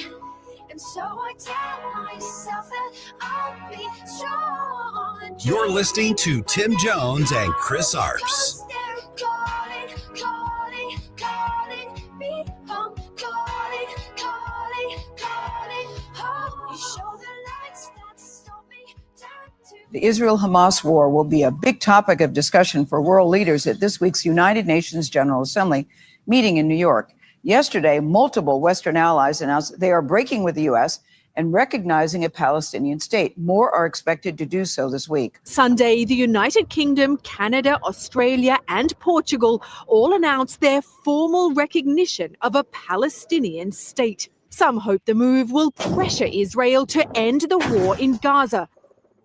And so I tell myself that I'll be strong. You're listening to Tim Jones and Chris Arps. 'Cause they're calling, calling, calling me home. Calling, calling, calling home. You show the lights that stop me, turn to The Israel-Hamas war will be a big topic of discussion for world leaders at this week's United Nations General Assembly meeting in New York. Yesterday, multiple Western allies announced they are breaking with the U.S. and recognizing a Palestinian state. More are expected to do so this week. Sunday, the United Kingdom, Canada, Australia, and Portugal all announced their formal recognition of a Palestinian state. Some hope the move will pressure Israel to end the war in Gaza.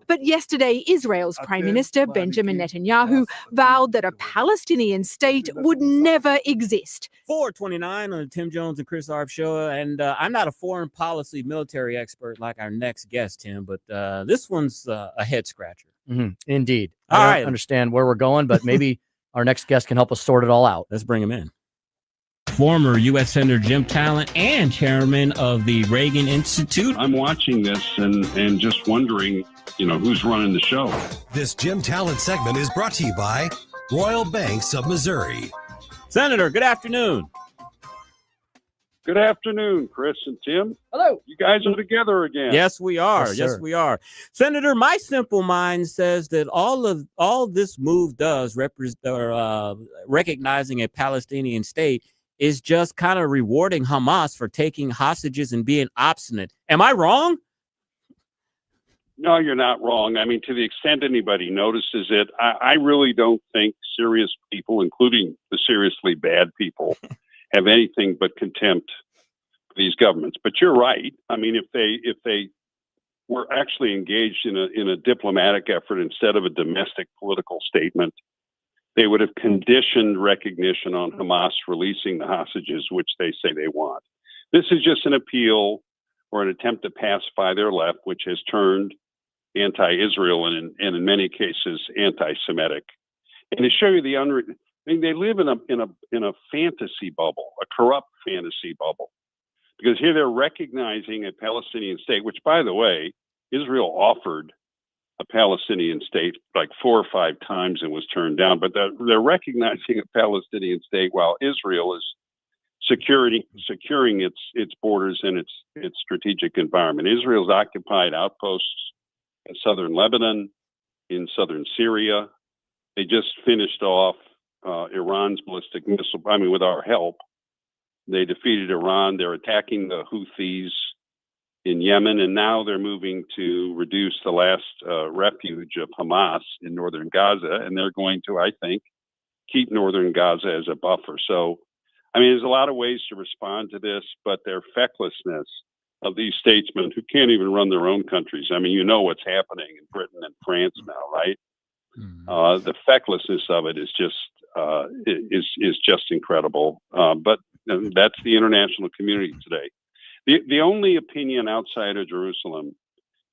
But yesterday, Israel's Prime Minister Benjamin Netanyahu vowed that a Palestinian state would never exist. 429 on the Tim Jones and Chris Arps show. And I'm not a foreign policy military expert like our next guest, Tim, but this one's a head scratcher. Indeed. All I right. don't understand where we're going, but maybe our next guest can help us sort it all out. Let's bring him in. Former U.S. Senator Jim Talent and chairman of the Reagan Institute. I'm watching this and just wondering, who's running the show. This Jim Talent segment is brought to you by Royal Banks of Missouri. Senator, good afternoon. Good afternoon, Chris and Tim. Hello. You guys are together again. Yes, we are. Yes, Yes, sir. we are. Senator, my simple mind says that all this move does recognizing a Palestinian state is just kind of rewarding Hamas for taking hostages and being obstinate. Am I wrong? No, you're not wrong. I mean, to the extent anybody notices it, I really don't think serious people, including the seriously bad people, have anything but contempt for these governments. But you're right. I mean, if they were actually engaged in a diplomatic effort instead of a domestic political statement, they would have conditioned recognition on Hamas releasing the hostages, which they say they want. This is just an appeal or an attempt to pacify their left, which has turned anti-Israel and in many cases anti-Semitic. And to show you they live in a fantasy bubble, a corrupt fantasy bubble, because here they're recognizing a Palestinian state, which, by the way, Israel offered a Palestinian state like 4 or 5 times and was turned down. But they're recognizing a Palestinian state while Israel is securing its borders and its strategic environment. Israel's occupied outposts in southern Lebanon, in southern Syria. They just finished off Iran's ballistic missile. I mean, with our help, they defeated Iran. They're attacking the Houthis in Yemen, and now they're moving to reduce the last refuge of Hamas in northern Gaza, and they're going to, I think, keep northern Gaza as a buffer. So, I mean, there's a lot of ways to respond to this, but their fecklessness of these statesmen who can't even run their own countries. I mean, you know what's happening in Britain and France now, right? The fecklessness of it is just incredible. But that's the international community today. The only opinion outside of Jerusalem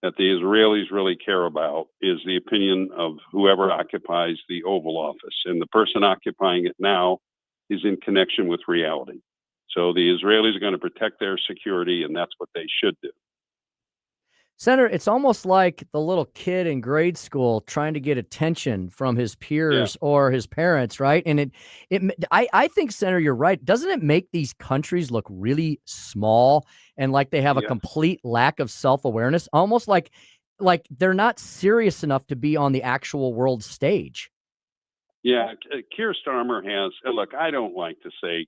that the Israelis really care about is the opinion of whoever occupies the Oval Office. And the person occupying it now is in connection with reality. So the Israelis are going to protect their security, and that's what they should do. Senator, it's almost like the little kid in grade school trying to get attention from his peers or his parents, right? And I think, Senator, you're right. Doesn't it make these countries look really small and like they have a complete lack of self-awareness? Almost like they're not serious enough to be on the actual world stage. Yeah, Keir Starmer has. Look, I don't like to say.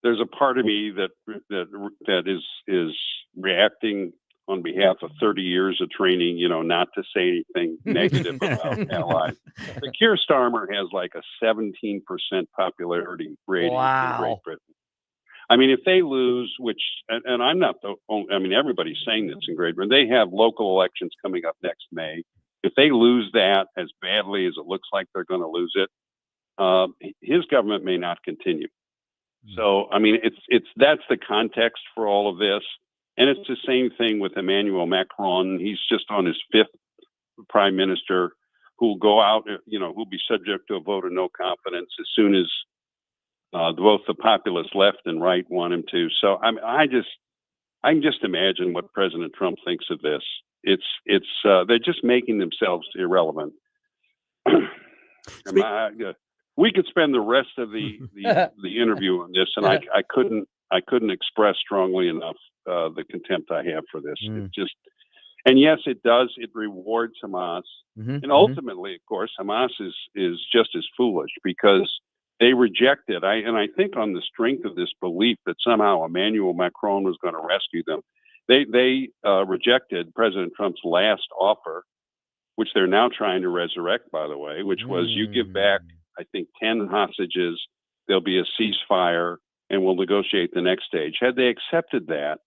There's a part of me that is reacting on behalf of 30 years of training, not to say anything negative about allies. But Keir Starmer has like a 17% popularity rating in Great Britain. I mean, if they lose, and I'm not the only, I mean, everybody's saying this in Great Britain, they have local elections coming up next May. If they lose that as badly as it looks like they're going to lose it, his government may not continue. So, I mean, that's the context for all of this. And it's the same thing with Emmanuel Macron. He's just on his 5th prime minister. who'll go out, who'll be subject to a vote of no confidence as soon as both the populist left and right want him to. So I can just imagine what President Trump thinks of this. They're just making themselves irrelevant. We could spend the rest of the interview on this, and I couldn't express strongly enough the contempt I have for this. It just, and yes, it does. It rewards Hamas, and ultimately, of course, Hamas is just as foolish because they rejected. I think on the strength of this belief that somehow Emmanuel Macron was going to rescue them, they rejected President Trump's last offer, which they're now trying to resurrect, by the way, which was you give back, I think, 10 hostages, there'll be a ceasefire, and we'll negotiate the next stage. Had they accepted that,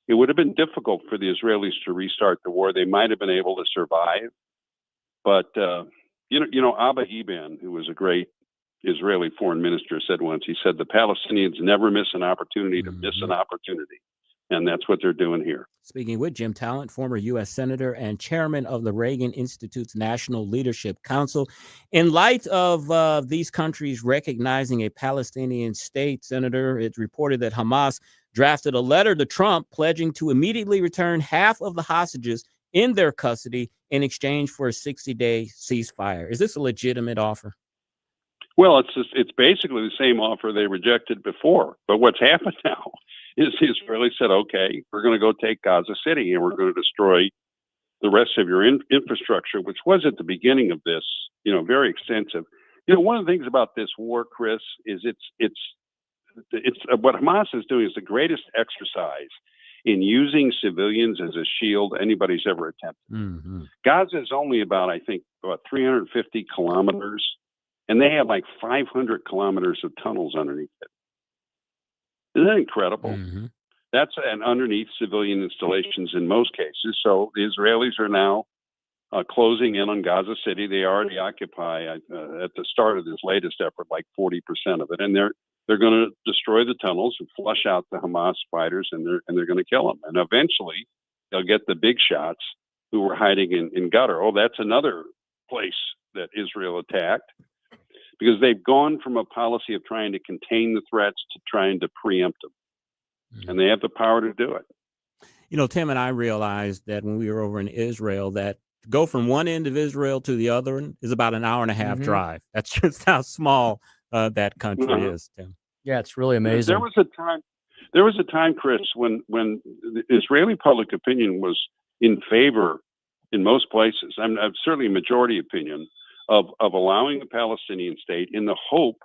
it would have been difficult for the Israelis to restart the war. They might have been able to survive. But, Abba Eban, who was a great Israeli foreign minister, said once, he said, the Palestinians never miss an opportunity to miss an opportunity. And that's what they're doing here. Speaking with Jim Talent, former U.S. Senator and chairman of the Reagan Institute's National Leadership Council. In light of these countries recognizing a Palestinian state, Senator, it's reported that Hamas drafted a letter to Trump pledging to immediately return half of the hostages in their custody in exchange for a 60-day ceasefire. Is this a legitimate offer? Well, it's basically the same offer they rejected before. But what's happened now is the Israelis said, okay, we're going to go take Gaza City and we're going to destroy the rest of your infrastructure, which was at the beginning of this, very extensive. One of the things about this war, Chris, is it's what Hamas is doing is the greatest exercise in using civilians as a shield anybody's ever attempted. Gaza is only about 350 kilometers, and they have like 500 kilometers of tunnels underneath it. Isn't that incredible? That's underneath civilian installations in most cases. So the Israelis are now closing in on Gaza City. They already occupy at the start of this latest effort like 40% of it, and they're going to destroy the tunnels and flush out the Hamas fighters, and they're going to kill them. And eventually, they'll get the big shots who were hiding in Qatar. Oh, that's another place that Israel attacked, because they've gone from a policy of trying to contain the threats to trying to preempt them. And they have the power to do it. Tim and I realized that when we were over in Israel, that to go from one end of Israel to the other is about an hour and a half drive. That's just how small that country is, Tim. Yeah, it's really amazing. There was a time, Chris, when the Israeli public opinion was in favor in most places. I'm certainly majority opinion of allowing a Palestinian state in the hope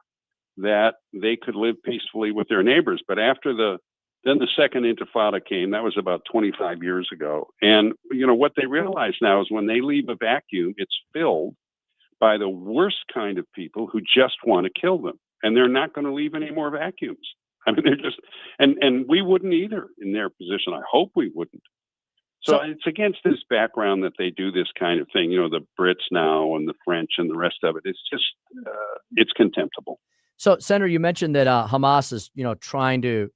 that they could live peacefully with their neighbors. But after then the second intifada came, that was about 25 years ago. And, what they realize now is when they leave a vacuum, it's filled by the worst kind of people who just want to kill them. And they're not going to leave any more vacuums. I mean, they're just, and we wouldn't either in their position. I hope we wouldn't. So it's against this background that they do this kind of thing. The Brits now and the French and the rest of it. It's just, it's contemptible. So, Senator, you mentioned that Hamas is, trying to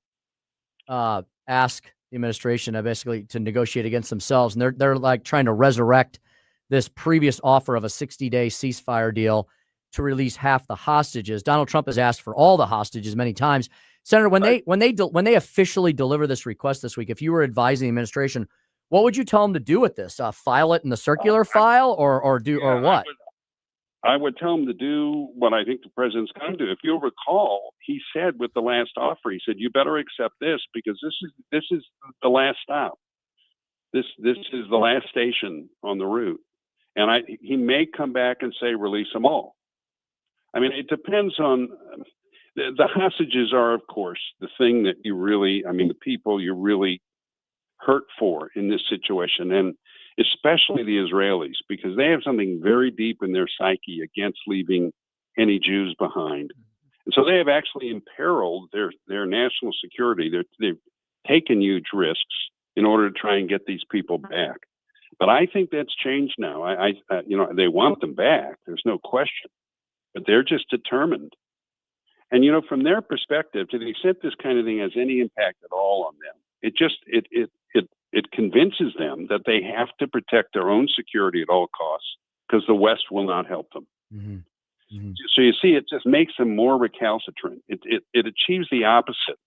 ask the administration basically to negotiate against themselves, and they're like trying to resurrect this previous offer of a 60-day ceasefire deal to release half the hostages. Donald Trump has asked for all the hostages many times. Senator, when they officially deliver this request this week, if you were advising the administration, what would you tell them to do with this? File it in the circular file, or what? I would tell him to do what I think the president's going to do. If you'll recall, he said with the last offer, he said, "You better accept this because this is the last stop. This is the last station on the route." And he may come back and say, "Release them all." I mean, it depends on the hostages are, of course, the thing that the people you really hurt for in this situation, and especially the Israelis, because they have something very deep in their psyche against leaving any Jews behind. And so they have actually imperiled their national security. They've taken huge risks in order to try and get these people back. But I think that's changed now. They want them back. There's no question. But they're just determined. And, from their perspective, to the extent this kind of thing has any impact at all on them, it convinces them that they have to protect their own security at all costs, because the West will not help them. Mm-hmm. So you see, it just makes them more recalcitrant. It achieves the opposite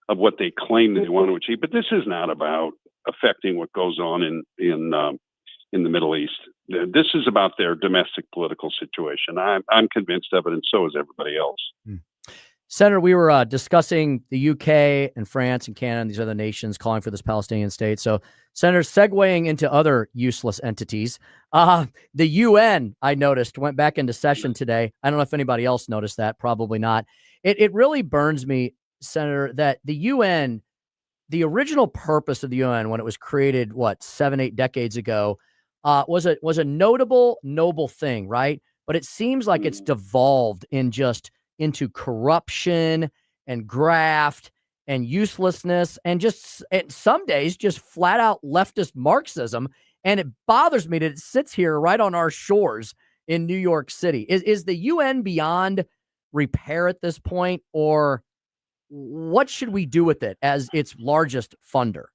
of what they claim they want to achieve. But this is not about affecting what goes on in the Middle East. This is about their domestic political situation. I'm convinced of it, and so is everybody else. Senator, we were discussing the UK and France and Canada and these other nations calling for this Palestinian state. So, Senator, segueing into other useless entities, the UN, I noticed, went back into session today. I don't know if anybody else noticed that. Probably not. It really burns me, Senator, that the UN, the original purpose of the UN when it was created, 7-8 decades ago, was a noble thing, right? But it seems like it's devolved into corruption and graft and uselessness and just some days just flat out leftist Marxism. And it bothers me that it sits here right on our shores in New York City. Is the UN beyond repair at this point, or what should we do with it as its largest funder?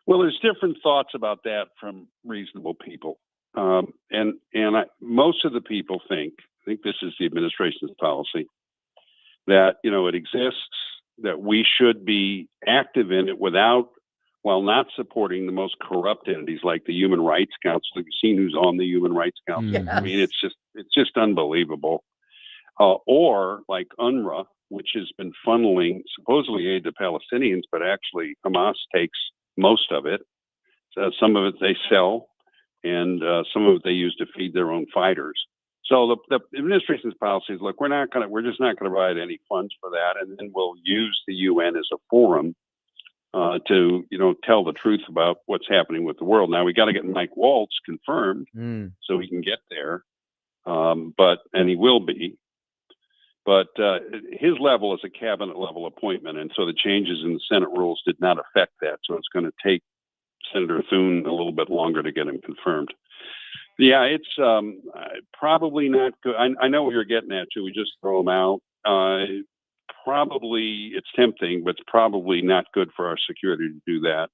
Well, there's different thoughts about that from reasonable people. Most of the people think this is the administration's policy, that, it exists, that we should be active in it while not supporting the most corrupt entities like the Human Rights Council. Have you seen who's on the Human Rights Council? Yes. I mean, it's just unbelievable. Or like UNRWA, which has been funneling supposedly aid to Palestinians, but actually Hamas takes most of it. Some of it they sell, and some of it they use to feed their own fighters. So the administration's policy is, look, we're just not going to provide any funds for that, and then we'll use the UN as a forum to tell the truth about what's happening with the world. Now we got to get Mike Waltz confirmed so he can get there, and he will be. But his level is a cabinet level appointment, and so the changes in the Senate rules did not affect that. So it's going to take Senator Thune a little bit longer to get him confirmed. Yeah, it's probably not good. I know what you're getting at, too. We just throw them out. Probably it's tempting, but it's probably not good for our security to do that.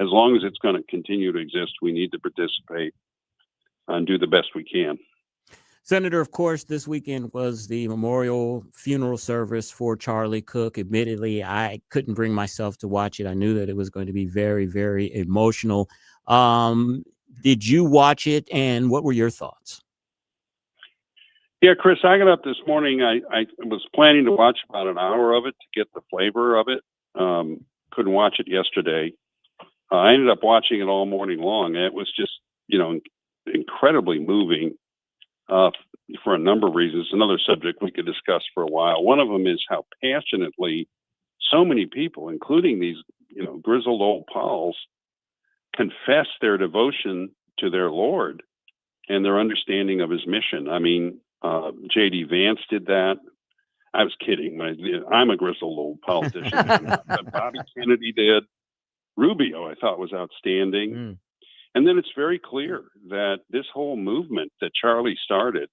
As long as it's going to continue to exist, we need to participate and do the best we can. Senator, of course, this weekend was the memorial funeral service for Charlie Cook. Admittedly, I couldn't bring myself to watch it. I knew that it was going to be very, very emotional. Did you watch it, and what were your thoughts? Yeah, Chris, I got up this morning. I was planning to watch about an hour of it to get the flavor of it. Couldn't watch it yesterday. I ended up watching it all morning long. It was just, incredibly moving for a number of reasons. Another subject we could discuss for a while. One of them is how passionately so many people, including these, grizzled old pals, confess their devotion to their Lord and their understanding of his mission. I mean, J.D. Vance did that. I was kidding. I'm a grizzled old politician. But Bobby Kennedy did. Rubio, I thought, was outstanding. And then it's very clear that this whole movement that Charlie started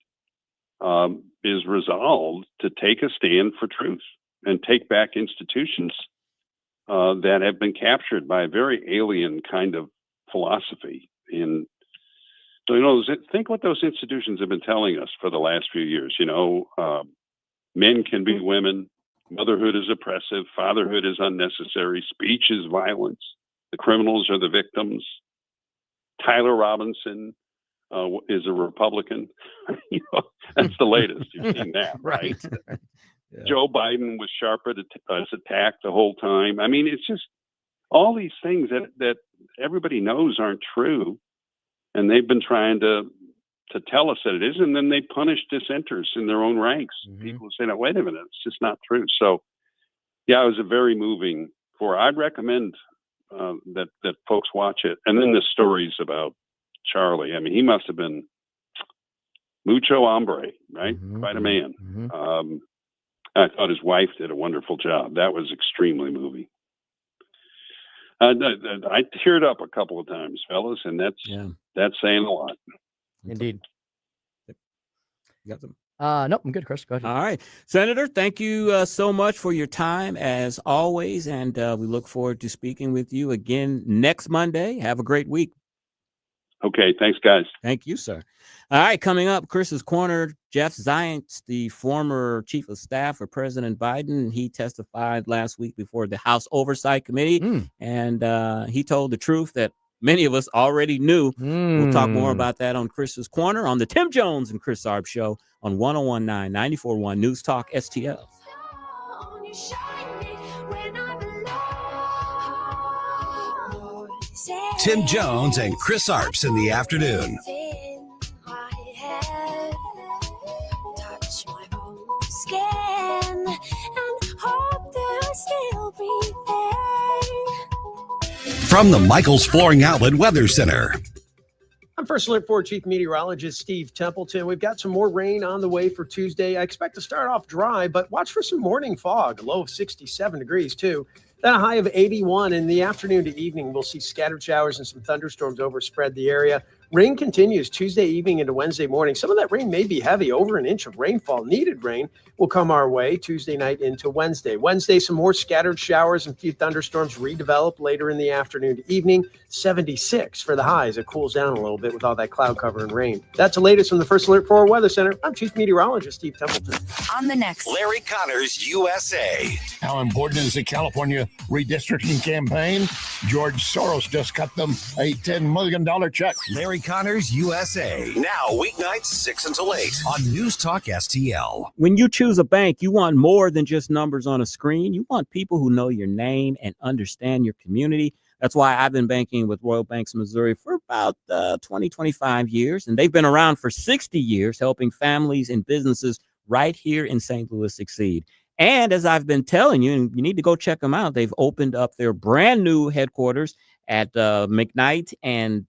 is resolved to take a stand for truth and take back institutions that have been captured by a very alien kind of philosophy. And so, think what those institutions have been telling us for the last few years. Men can be women, motherhood is oppressive, fatherhood is unnecessary, speech is violence, the criminals are the victims. Tyler Robinson is a Republican. That's the latest. You've seen that, right? Yeah. Joe Biden was sharp as attack the whole time. I mean, it's just all these things that everybody knows aren't true, and they've been trying to tell us that it is, and then they punish dissenters in their own ranks. People who say, "No, wait a minute, it's just not true." So, yeah, it was a very moving. I'd recommend that folks watch it, and then the stories about Charlie. I mean, he must have been mucho hombre, right? Quite a man. I thought his wife did a wonderful job. That was extremely moving. I teared up a couple of times, fellas, and that's saying a lot. Indeed. You got them? Nope, I'm good, Chris. Go ahead. All right. Senator, thank you so much for your time, as always, and we look forward to speaking with you again next Monday. Have a great week. Okay, thanks, guys. Thank you, sir. All right, coming up, Chris's Corner, Jeff Zients, the former chief of staff for President Biden. He testified last week before the House Oversight Committee, and he told the truth that many of us already knew. We'll talk more about that on Chris's Corner on the Tim Jones and Chris Arps Show on 101.9, 94.1 News Talk STL. Tim Jones and Chris Arps in the afternoon. Touch my own skin and hope that I still breathe there. From the Michaels Flooring Outlet Weather Center. I'm First Alert 4 Chief Meteorologist Steve Templeton. We've got some more rain on the way for Tuesday. I expect to start off dry, but watch for some morning fog, a low of 67 degrees too. Then a high of 81. In the afternoon to evening, we'll see scattered showers and some thunderstorms overspread the area. Rain continues Tuesday evening into Wednesday morning. Some of that rain may be heavy. Over an inch of rainfall, needed rain, will come our way Tuesday night into Wednesday. Wednesday, some more scattered showers and few thunderstorms redevelop later in the afternoon to evening. 76 for the highs. It cools down a little bit with all that cloud cover and rain. That's the latest from the First Alert 4 Weather Center. I'm Chief Meteorologist Steve Templeton. On the next Larry Connors, USA. How important is the California redistricting campaign? George Soros just cut them a $10 million check. Larry Connors, USA. Now, weeknights 6 until 8 on News Talk STL. When you choose a bank, you want more than just numbers on a screen. You want people who know your name and understand your community. That's why I've been banking with Royal Banks of Missouri for about 25 years, and they've been around for 60 years helping families and businesses right here in St. Louis succeed. And as I've been telling you, and you need to go check them out, they've opened up their brand new headquarters at McKnight and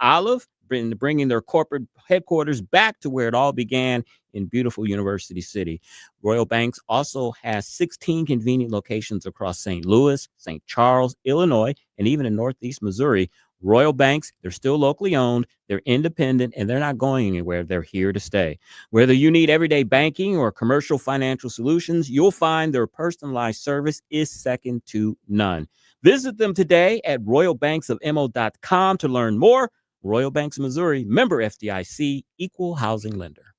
Olive, bringing their corporate headquarters back to where it all began in beautiful University City. Royal Banks also has 16 convenient locations across St. Louis, St. Charles, Illinois, and even in Northeast Missouri. Royal Banks, they're still locally owned, they're independent, and they're not going anywhere. They're here to stay. Whether you need everyday banking or commercial financial solutions, you'll find their personalized service is second to none. Visit them today at royalbanksofmo.com to learn more. Royal Banks, Missouri, member FDIC, equal housing lender.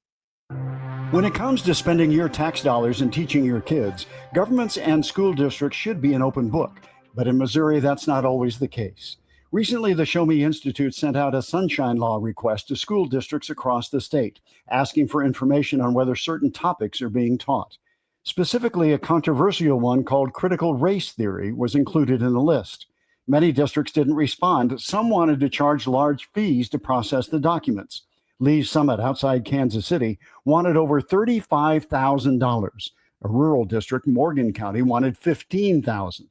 When it comes to spending your tax dollars and teaching your kids, governments and school districts should be an open book. But in Missouri, that's not always the case. Recently, the Show Me Institute sent out a sunshine law request to school districts across the state, asking for information on whether certain topics are being taught. Specifically, a controversial one called critical race theory was included in the list. Many districts didn't respond. Some wanted to charge large fees to process the documents. Lee's Summit outside Kansas City wanted over $35,000. A rural district, Morgan County, wanted $15,000.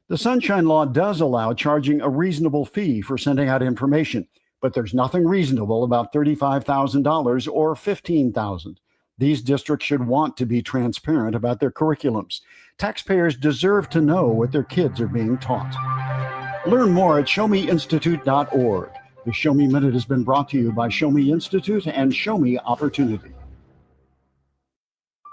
The Sunshine Law does allow charging a reasonable fee for sending out information, but there's nothing reasonable about $35,000 or $15,000. These districts should want to be transparent about their curriculums. Taxpayers deserve to know what their kids are being taught. Learn more at showmeinstitute.org. The Show Me Minute has been brought to you by Show Me Institute and Show Me Opportunity.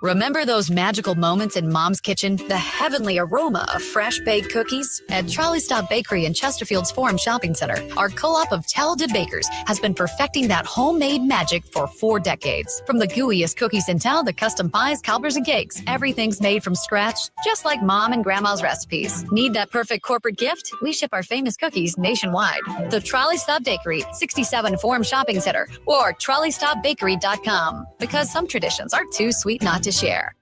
Remember those magical moments in Mom's kitchen? The heavenly aroma of fresh baked cookies? At Trolley Stop Bakery in Chesterfield's Forum Shopping Center, our co-op of talented bakers has been perfecting that homemade magic for 4 decades. From the gooeyest cookies in town to custom pies, cobbers, and cakes, everything's made from scratch, just like Mom and Grandma's recipes. Need that perfect corporate gift? We ship our famous cookies nationwide. The Trolley Stop Bakery, 67 Forum Shopping Center, or TrolleyStopBakery.com. Because some traditions are too sweet not to share.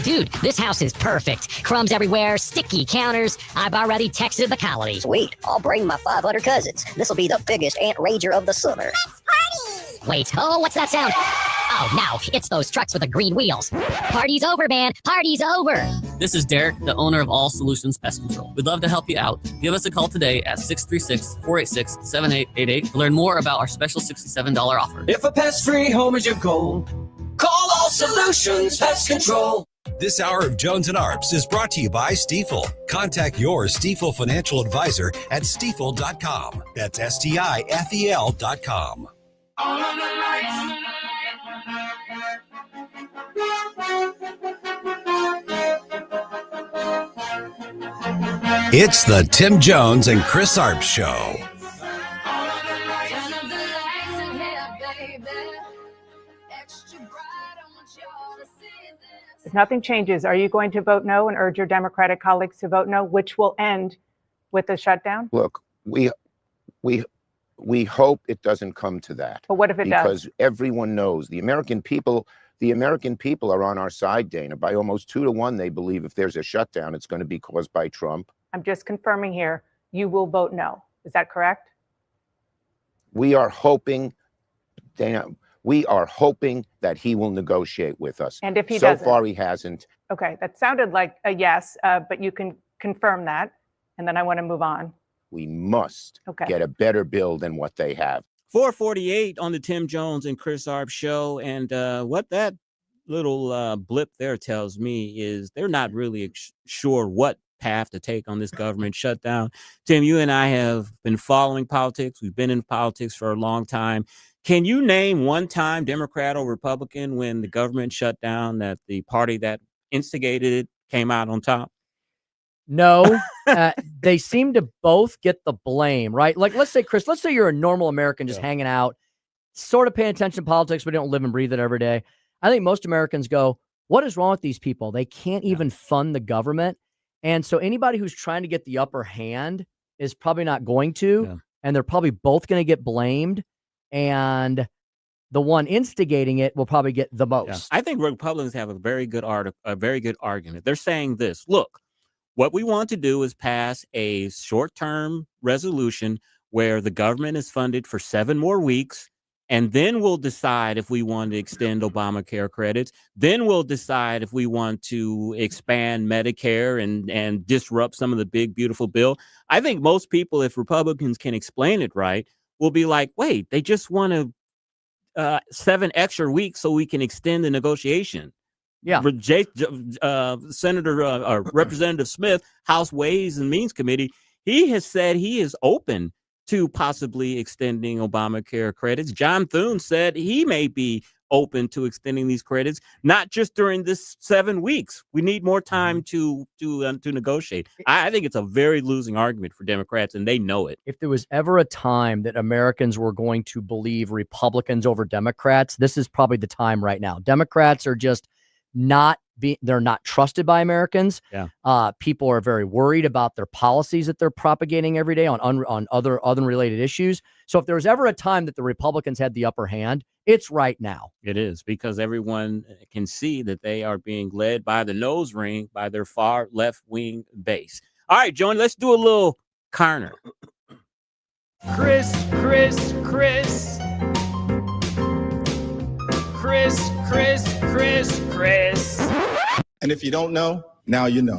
Dude, this house is perfect. Crumbs everywhere, sticky counters. I've already texted the colony. Sweet. I'll bring my 500 cousins. This'll be the biggest ant rager of the summer. Let's party! Wait, what's that sound? Oh, no, it's those trucks with the green wheels. Party's over, man. Party's over. This is Derek, the owner of All Solutions Pest Control. We'd love to help you out. Give us a call today at 636-486-7888 to learn more about our special $67 offer. If a pest-free home is your goal, call All Solutions Pest Control. This hour of Jones and Arps is brought to you by Stifel. Contact your Stifel financial advisor at stifel.com. That's STIFEL.com. All of the lights. It's the Tim Jones and Chris Arps Show. baby. Extra bright, I want y'all to see this. If nothing changes, are you going to vote no and urge your Democratic colleagues to vote no, which will end with the shutdown? Look, we hope it doesn't come to that. But what if it does? Because everyone knows the American people are on our side, Dana. By almost 2-1, they believe if there's a shutdown, it's going to be caused by Trump. I'm just confirming here, you will vote no. Is that correct? We are hoping, Dana, that he will negotiate with us. And if he so doesn't? far, he hasn't. Okay, that sounded like a yes, but you can confirm that. And then I want to move on. We must Okay. get a better bill than what they have. 448 on the Tim Jones and Chris Arps show. And what that little blip there tells me is they're not really sure what path to take on this government shutdown. Tim, you and I have been following politics. We've been in politics for a long time. Can you name one time, Democrat or Republican, when the government shut down, that the party that instigated it came out on top? No, they seem to both get the blame, right? Like, let's say, Chris, let's say you're a normal American just hanging out, sort of paying attention to politics, but don't live and breathe it every day. I think most Americans go, what is wrong with these people? They can't even fund the government. And so anybody who's trying to get the upper hand is probably not going to, and they're probably both going to get blamed. And the one instigating it will probably get the most. I think Republicans have a very good argument. They're saying this, look, what we want to do is pass a short-term resolution where the government is funded for 7 more weeks, and then we'll decide if we want to extend Obamacare credits. Then we'll decide if we want to expand Medicare and disrupt some of the big, beautiful bill. I think most people, if Republicans can explain it right, will be like, wait, they just want 7 extra weeks so we can extend the negotiation. Yeah. Senator or Representative Smith, House Ways and Means Committee, he has said he is open to possibly extending Obamacare credits. John Thune said he may be open to extending these credits, not just during this 7 weeks. We need more time to negotiate. I think it's a very losing argument for Democrats, and they know it. If there was ever a time that Americans were going to believe Republicans over Democrats, this is probably the time right now. Democrats are just they're not trusted by Americans. Yeah. People are very worried about their policies that they're propagating every day on other unrelated issues. So if there was ever a time that the Republicans had the upper hand, it's right now. It is, because everyone can see that they are being led by the nose ring by their far left wing base. All right, Joan, let's do a little Carner. Chris. And if you don't know, now you know.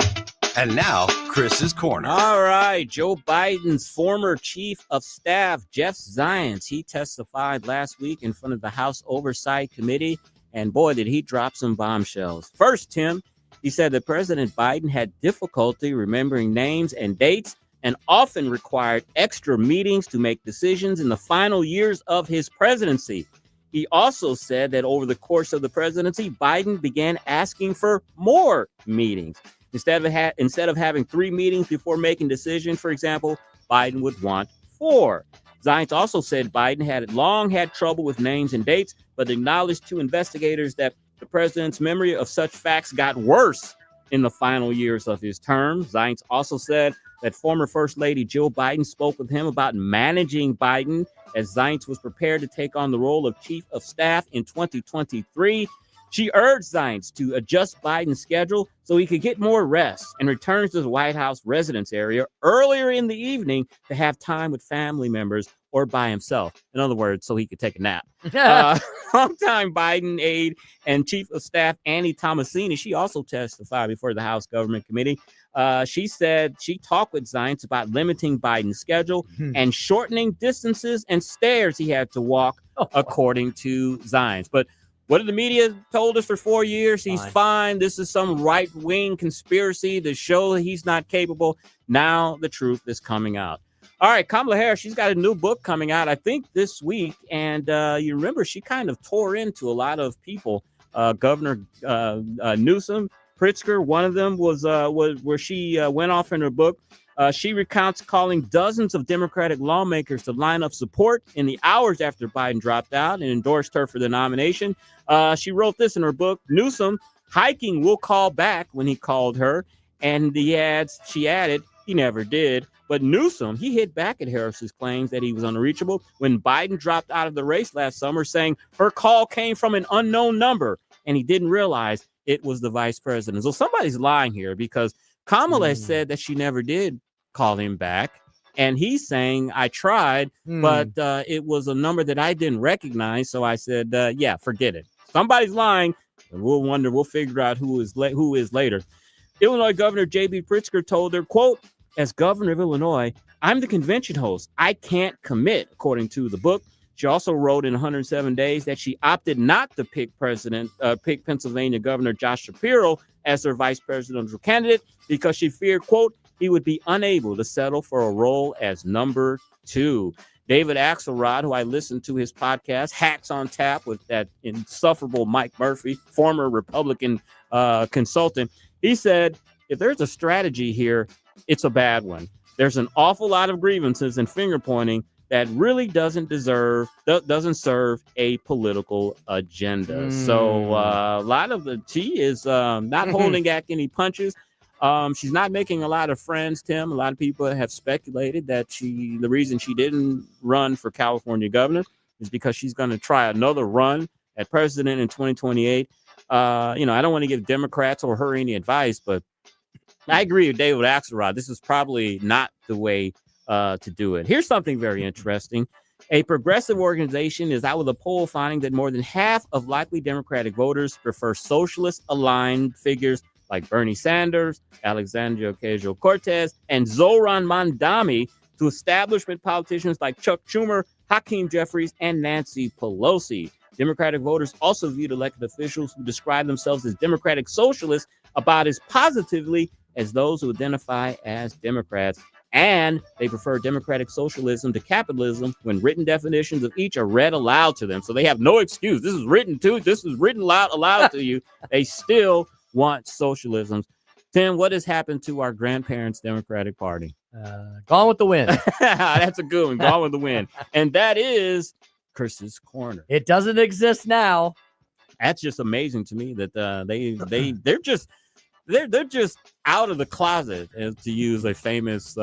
And now, Chris's Corner. All right, Joe Biden's former chief of staff, Jeff Zients, he testified last week in front of the House Oversight Committee, and boy, did he drop some bombshells. First, Tim, he said that President Biden had difficulty remembering names and dates and often required extra meetings to make decisions in the final years of his presidency. He also said that over the course of the presidency, Biden began asking for more meetings. Instead of having 3 meetings before making decisions, for example, Biden would want 4. Zients also said Biden had long had trouble with names and dates, but acknowledged to investigators that the president's memory of such facts got worse in the final years of his term. Zients also said that former First Lady Jill Biden spoke with him about managing Biden as Zients was prepared to take on the role of chief of staff in 2023. She urged Zients to adjust Biden's schedule so he could get more rest and return to the White House residence area earlier in the evening to have time with family members or by himself. In other words, so he could take a nap. Longtime Biden aide and chief of staff Annie Tomasini, she also testified before the House Government Committee. She said she talked with Zients about limiting Biden's schedule and shortening distances and stairs he had to walk, according to Zients. But what did the media told us for 4 years? He's fine. This is some right-wing conspiracy to show that he's not capable. Now the truth is coming out. All right, Kamala Harris, she's got a new book coming out, I think, this week. And you remember she kind of tore into a lot of people. Governor Newsom, Pritzker, one of them was where she went off in her book She recounts calling dozens of Democratic lawmakers to line up support in the hours after Biden dropped out and endorsed her for the nomination. She wrote this in her book, Newsom, hiking will call back when he called her. And she added, he never did. But Newsom, he hit back at Harris's claims that he was unreachable when Biden dropped out of the race last summer, saying her call came from an unknown number and he didn't realize it was the vice president. So somebody's lying here because Kamala said that she never did call him back. And he's saying, I tried, but it was a number that I didn't recognize. So I said, yeah, forget it. Somebody's lying. And we'll figure out who is later. Illinois Governor J.B. Pritzker told her, quote, as governor of Illinois, I'm the convention host. I can't commit, according to the book. She also wrote in 107 days that she opted not to pick Pennsylvania Governor Josh Shapiro as her vice presidential candidate because she feared, quote, he would be unable to settle for a role as number 2. David Axelrod, who I listened to his podcast, Hacks on Tap, with that insufferable Mike Murphy, former Republican consultant, he said, if there's a strategy here, it's a bad one. There's an awful lot of grievances and finger pointing that really doesn't serve a political agenda. So a lot of she is not holding back any punches. She's not making a lot of friends, Tim. A lot of people have speculated that the reason she didn't run for California governor is because she's going to try another run at president in 2028. I don't want to give Democrats or her any advice, but I agree with David Axelrod. This is probably not the way to do it. Here's something very interesting. A progressive organization is out with a poll finding that more than half of likely Democratic voters prefer socialist-aligned figures like Bernie Sanders, Alexandria Ocasio-Cortez, and Zohran Mamdani to establishment politicians like Chuck Schumer, Hakeem Jeffries, and Nancy Pelosi. Democratic voters also viewed elected officials who describe themselves as Democratic socialists about as positively as those who identify as Democrats. And they prefer democratic socialism to capitalism when written definitions of each are read aloud to them. So they have no excuse. This is written aloud to you. They still want socialism. Tim, what has happened to our grandparents' Democratic Party? Gone with the wind. That's a good one. Gone with the wind. And that is Chris's Corner. It doesn't exist now. That's just amazing to me that they're just out of the closet, to use a famous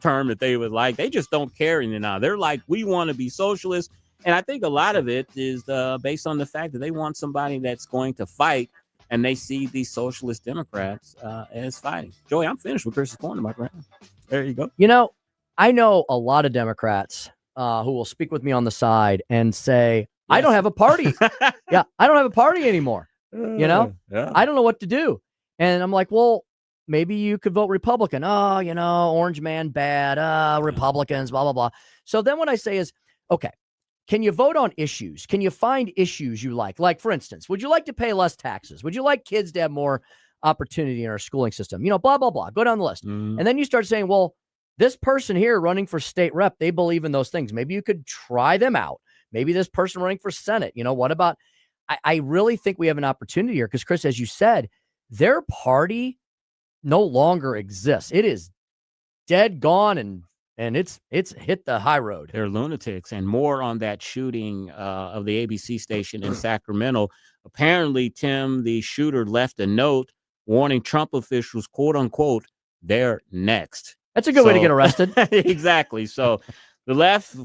term that they would like. They just don't care anymore. They're like, we want to be socialists. And I think a lot of it is based on the fact that they want somebody that's going to fight, and they see these socialist Democrats as fighting. Joey, I'm finished with Chris's Corner, my friend. There you go. I know a lot of Democrats who will speak with me on the side and say, yes. I don't have a party. Yeah, I don't have a party anymore. Yeah. I don't know what to do. And I'm like, well, maybe you could vote Republican. Oh, orange man bad. Republicans, blah, blah, blah. So then what I say is, okay, can you vote on issues? Can you find issues you like? Like, for instance, would you like to pay less taxes? Would you like kids to have more opportunity in our schooling system? Blah, blah, blah. Go down the list. And then you start saying, well, this person here running for state rep, they believe in those things. Maybe you could try them out. Maybe this person running for Senate. What about, I really think we have an opportunity here because, Chris, as you said, their party no longer exists. It is dead, gone, and it's hit the high road. They're lunatics. And more on that shooting of the ABC station in Sacramento. Apparently, Tim, the shooter, left a note warning Trump officials, quote unquote, they're next. That's a good way to get arrested. Exactly. So the left,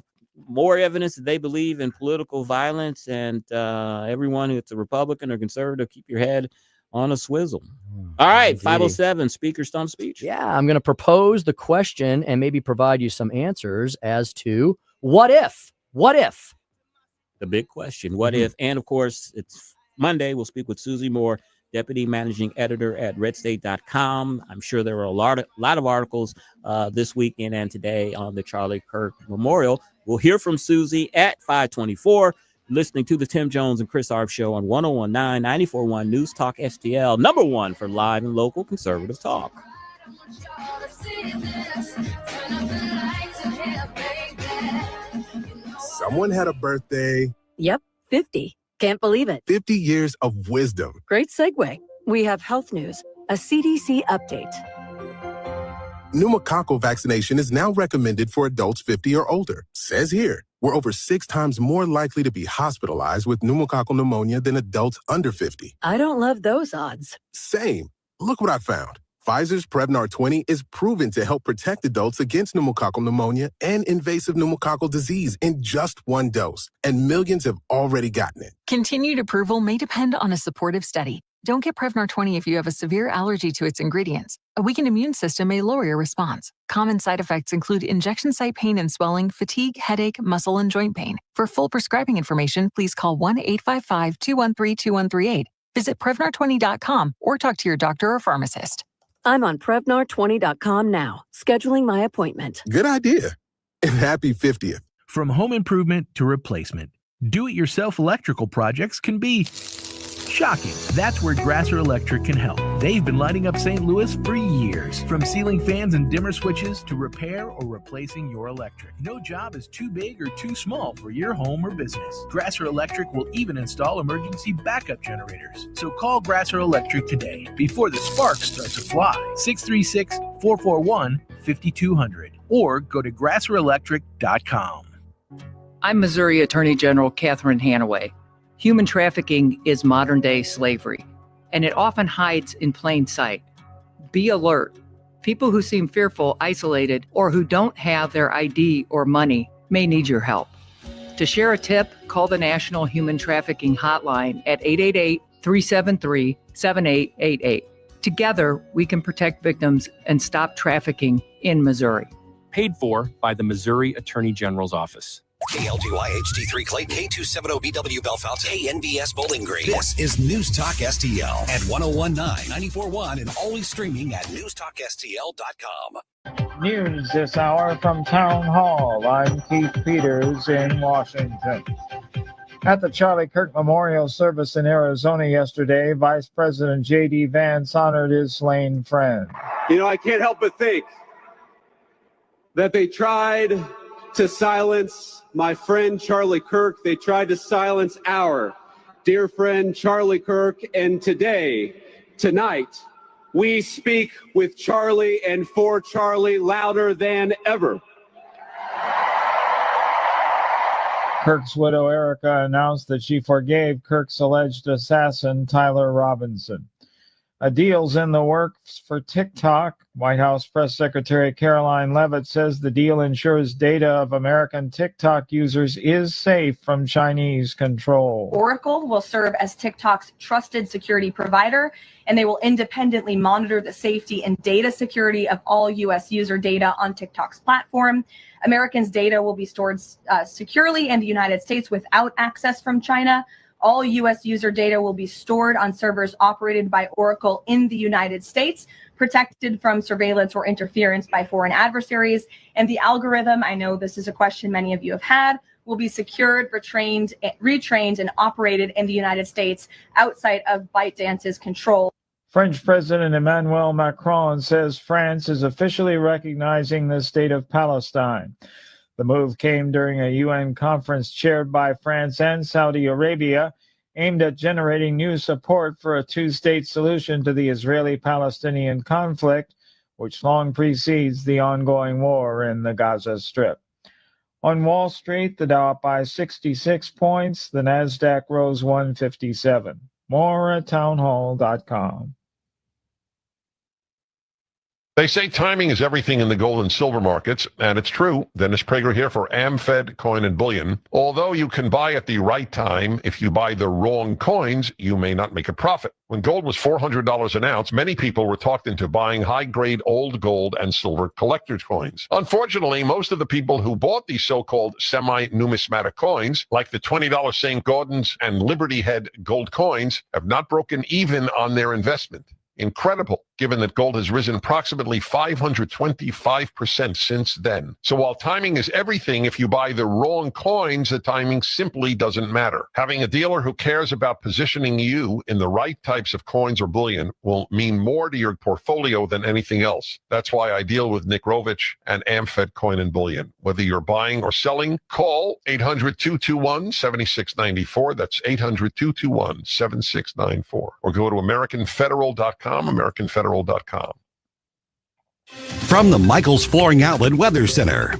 more evidence that they believe in political violence, and everyone that's a Republican or conservative, keep your head on a swizzle. All right, indeed. 507, Speaker Stump Speech. Yeah, I'm going to propose the question and maybe provide you some answers as to what if? What if? The big question, what if? And, of course, it's Monday. We'll speak with Susie Moore, Deputy Managing Editor at redstate.com. I'm sure there were a lot of articles this weekend and today on the Charlie Kirk Memorial. We'll hear from Susie at 524. Listening to the Tim Jones and Chris Arps Show on 101.9, 94.1 News Talk STL, number one for live and local conservative talk. Someone had a birthday. Yep, 50. Can't believe it. 50 years of wisdom. Great segue. We have health news, a CDC update. Pneumococcal vaccination is now recommended for adults 50 or older. Says here, we're over 6 times more likely to be hospitalized with pneumococcal pneumonia than adults under 50. I don't love those odds. Same. Look what I found. Pfizer's Prevnar 20 is proven to help protect adults against pneumococcal pneumonia and invasive pneumococcal disease in just 1 dose. And millions have already gotten it. Continued approval may depend on a supportive study. Don't get Prevnar 20 if you have a severe allergy to its ingredients. A weakened immune system may lower your response. Common side effects include injection site pain and swelling, fatigue, headache, muscle, and joint pain. For full prescribing information, please call 1-855-213-2138. Visit Prevnar20.com or talk to your doctor or pharmacist. I'm on Prevnar20.com now, scheduling my appointment. Good idea. And happy 50th. From home improvement to replacement, do-it-yourself electrical projects can be shocking. That's where Grasser Electric can help. They've been lighting up St. Louis for years. From ceiling fans and dimmer switches to repair or replacing your electric. No job is too big or too small for your home or business. Grasser Electric will even install emergency backup generators. So call Grasser Electric today before the sparks start to fly. 636-441-5200 or go to grasserelectric.com. I'm Missouri Attorney General Catherine Hanaway. Human trafficking is modern-day slavery, and it often hides in plain sight. Be alert. People who seem fearful, isolated, or who don't have their ID or money may need your help. To share a tip, call the National Human Trafficking Hotline at 888-373-7888. Together, we can protect victims and stop trafficking in Missouri. Paid for by the Missouri Attorney General's Office. KLGY HD3 Clayton, K270BW Belfast, KNBS Bowling Green. This is News Talk STL at 1019, 94.1, and always streaming at newstalkstl.com. News this hour from Town Hall. I'm Keith Peters in Washington. At the Charlie Kirk Memorial Service in Arizona yesterday, Vice President J.D. Vance honored his slain friend. You know, I can't help but think that they tried to silence my friend Charlie Kirk. They tried to silence our dear friend Charlie Kirk. And tonight, we speak with Charlie and for Charlie louder than ever. Kirk's widow, Erica, announced that she forgave Kirk's alleged assassin, Tyler Robinson. A deal's in the works for TikTok. White House Press Secretary Caroline Leavitt says the deal ensures data of American TikTok users is safe from Chinese control. Oracle will serve as TikTok's trusted security provider, and they will independently monitor the safety and data security of all U.S. user data on TikTok's platform. Americans' data will be stored securely in the United States without access from China. All U.S. user data will be stored on servers operated by Oracle in the United States, protected from surveillance or interference by foreign adversaries. And the algorithm, I know this is a question many of you have had, will be secured, retrained, and operated in the United States outside of ByteDance's control. French President Emmanuel Macron says France is officially recognizing the state of Palestine. The move came during a UN conference chaired by France and Saudi Arabia, aimed at generating new support for a two-state solution to the Israeli-Palestinian conflict, which long precedes the ongoing war in the Gaza Strip. On Wall Street, the Dow up by 66 points, the Nasdaq rose 157. More at townhall.com. They say timing is everything in the gold and silver markets, and it's true. Dennis Prager here for AmFed Coin and Bullion. Although you can buy at the right time, if you buy the wrong coins, you may not make a profit. When gold was $400 an ounce, many people were talked into buying high-grade old gold and silver collector's coins. Unfortunately, most of the people who bought these so-called semi-numismatic coins, like the $20 St. Gordon's and Liberty Head gold coins, have not broken even on their investment. Incredible, given that gold has risen approximately 525% since then. So while timing is everything, if you buy the wrong coins, the timing simply doesn't matter. Having a dealer who cares about positioning you in the right types of coins or bullion will mean more to your portfolio than anything else. That's why I deal with Nick Rovich and AmFed Coin and Bullion. Whether you're buying or selling, call 800-221-7694. That's 800-221-7694. Or go to AmericanFederal.com, AmericanFederal.com. From the Michaels Flooring Outlet Weather Center.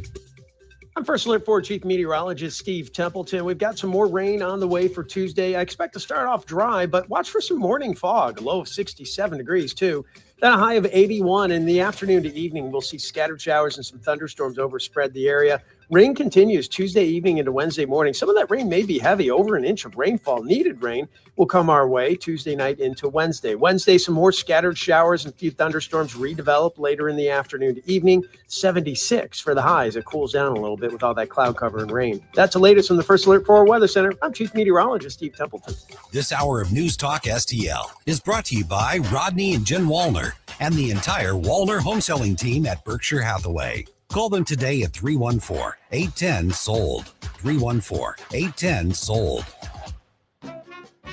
I'm First Alert 4 Chief Meteorologist Steve Templeton. We've got some more rain on the way for Tuesday. I expect to start off dry, but watch for some morning fog, a low of 67 degrees too. Then a high of 81. In the afternoon to evening, we'll see scattered showers and some thunderstorms overspread the area. Rain continues Tuesday evening into Wednesday morning. Some of that rain may be heavy. Over an inch of rainfall, needed rain, will come our way Tuesday night into Wednesday. Wednesday, some more scattered showers and a few thunderstorms redevelop later in the afternoon to evening. 76 for the highs. It cools down a little bit with all that cloud cover and rain. That's the latest from the First Alert 4 Weather Center. I'm Chief Meteorologist Steve Templeton. This hour of News Talk STL is brought to you by Rodney and Jen Wallner and the entire Wallner home selling team at Berkshire Hathaway. Call them today at 314-810-SOLD. 314-810-SOLD.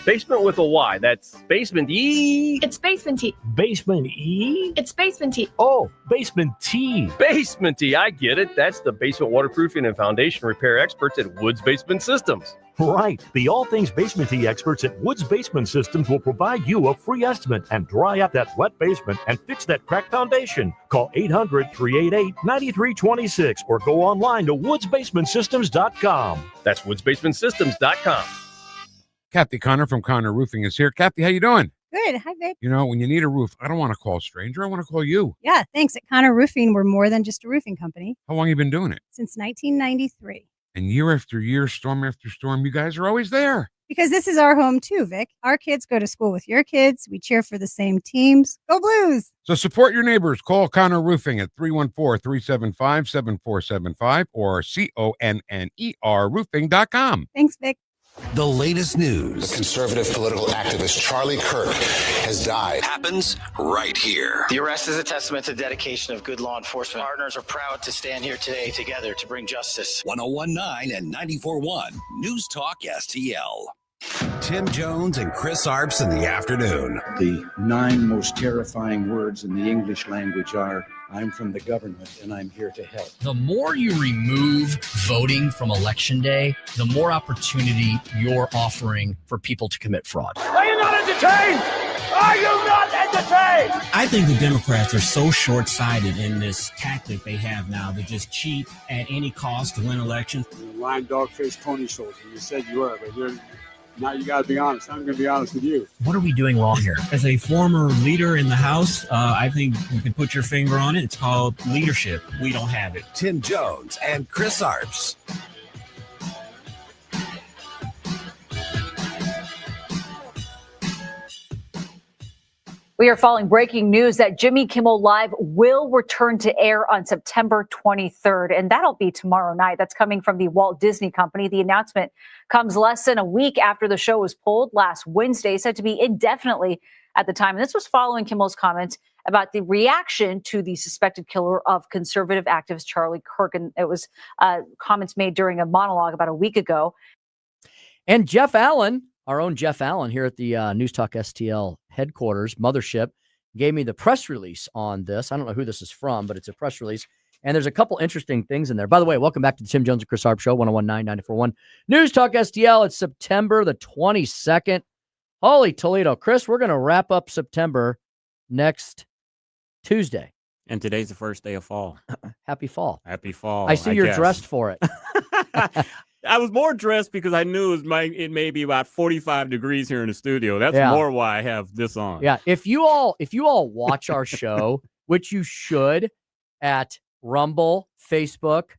Basement with a Y. That's Basement E. It's Basement T. Basement E? It's Basement T. Oh, Basement T. Basement T. I get it. That's the basement waterproofing and foundation repair experts at Woods Basement Systems. Right. The All Things Basement T experts at Woods Basement Systems will provide you a free estimate and dry out that wet basement and fix that cracked foundation. Call 800-388-9326 or go online to woodsbasementsystems.com. That's woodsbasementsystems.com. Kathy Connor from Connor Roofing is here. Kathy, how you doing? Good. Hi, Vic. You know, when you need a roof, I don't want to call a stranger. I want to call you. Yeah, thanks. At Connor Roofing, we're more than just a roofing company. How long have you been doing it? Since 1993. And year after year, storm after storm, you guys are always there. Because this is our home too, Vic. Our kids go to school with your kids. We cheer for the same teams. Go Blues! So support your neighbors. Call Connor Roofing at 314-375-7475 or CONNER roofing.com. Thanks, Vic. The latest news. The conservative political activist Charlie Kirk has died. Happens right here. The arrest is a testament to the dedication of good law enforcement. Partners are proud to stand here today together to bring justice. 101.9 and 94.1 News Talk STL. Tim Jones and Chris Arps in the afternoon. The 9 most terrifying words in the English language are, I'm from the government and I'm here to help. The more you remove voting from Election Day, the more opportunity you're offering for people to commit fraud. Are you not entertained? Are you not entertained? I think the Democrats are so short-sighted in this tactic they have now to just cheat at any cost to win elections. Lying dog-faced pony soldier. You said you were, but now you got to be honest. I'm going to be honest with you. What are we doing wrong here? As a former leader in the House, I think you can put your finger on it. It's called leadership. We don't have it. Tim Jones and Chris Arps. We are following breaking news that Jimmy Kimmel Live will return to air on September 23rd, and that'll be tomorrow night. That's coming from the Walt Disney Company. The announcement comes less than a week after the show was pulled last Wednesday, said to be indefinitely at the time. And this was following Kimmel's comments about the reaction to the suspected killer of conservative activist Charlie Kirk. And it was comments made during a monologue about a week ago. And Jeff Allen, our own Jeff Allen here at the News Talk STL headquarters, mothership, gave me the press release on this. I don't know who this is from, but it's a press release. And there's a couple interesting things in there. By the way, welcome back to the Tim Jones and Chris Arp Show, 101.9 News Talk STL. It's September the 22nd. Holy Toledo. Chris, we're going to wrap up September next Tuesday. And today's the first day of fall. Happy fall. Happy fall. I see you're dressed for it. I was more dressed because I knew it may be about 45 degrees here in the studio. That's more why I have this on. Yeah. If you all watch our show, which you should, at Rumble, Facebook,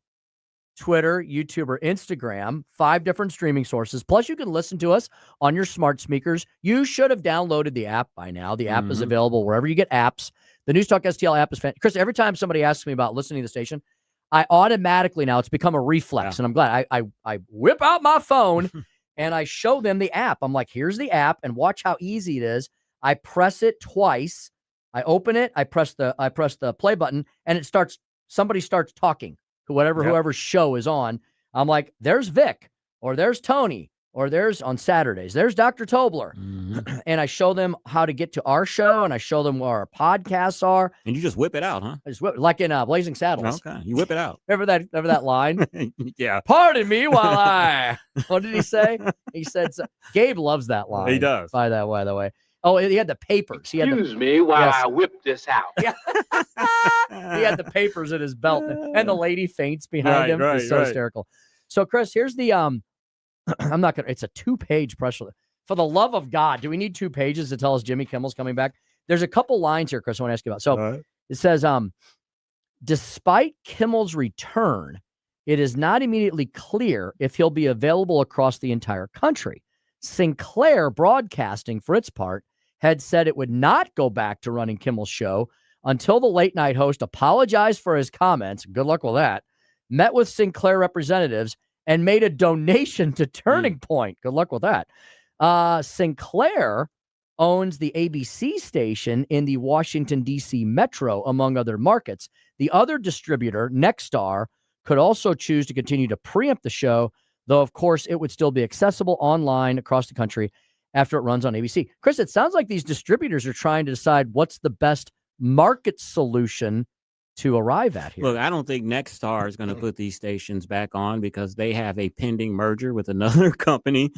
Twitter, YouTube, or Instagram, 5 different streaming sources. Plus, you can listen to us on your smart speakers. You should have downloaded the app by now. The app is available wherever you get apps. The News Talk STL app is fantastic. Chris, every time somebody asks me about listening to the station, I automatically now, it's become a reflex, and I'm glad. I whip out my phone and I show them the app. I'm like, here's the app, and watch how easy it is. I press it twice. I open it. I press the play button, and somebody starts talking. Whoever's show is on. I'm like, there's Vic, or there's Tony, or there's on Saturdays, there's Dr. Tobler. And I show them how to get to our show, and I show them where our podcasts are. And you just whip it out, huh? I just whip it, like in Blazing Saddles. Okay, you whip it out. Remember that line? Yeah. Pardon me while what did he say? He said, Gabe loves that line. He does. By the way. Oh, he had the papers. He had Excuse me while yes. I whip this out. Yeah. He had the papers in his belt, and the lady faints behind him. It's so hysterical. So, Chris, here's the I'm not gonna. It's a 2-page press release. For the love of God, do we need 2 pages to tell us Jimmy Kimmel's coming back? There's a couple lines here, Chris, I want to ask you about. So it says, despite Kimmel's return, it is not immediately clear if he'll be available across the entire country. Sinclair Broadcasting, for its part, had said it would not go back to running Kimmel's show until the late night host apologized for his comments. Good luck with that. Met with Sinclair representatives and made a donation to Turning Point. Good luck with that. Sinclair owns the ABC station in the Washington, D.C. metro, among other markets. The other distributor, Nexstar, could also choose to continue to preempt the show, though, of course, it would still be accessible online across the country after it runs on ABC. Chris, it sounds like these distributors are trying to decide what's the best market solution to arrive at here. Look, I don't think Nexstar is going to put these stations back on because they have a pending merger with another company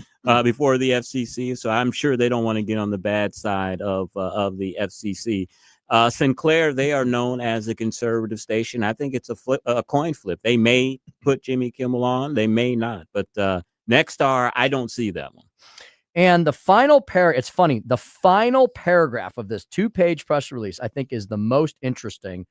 before the FCC. So I'm sure they don't want to get on the bad side of the FCC. Sinclair, they are known as a conservative station. I think it's a coin flip. They may put Jimmy Kimmel on, they may not. But Nexstar, I don't see that one. And the final it's funny, the final paragraph of this 2-page press release, I think, is the most interesting.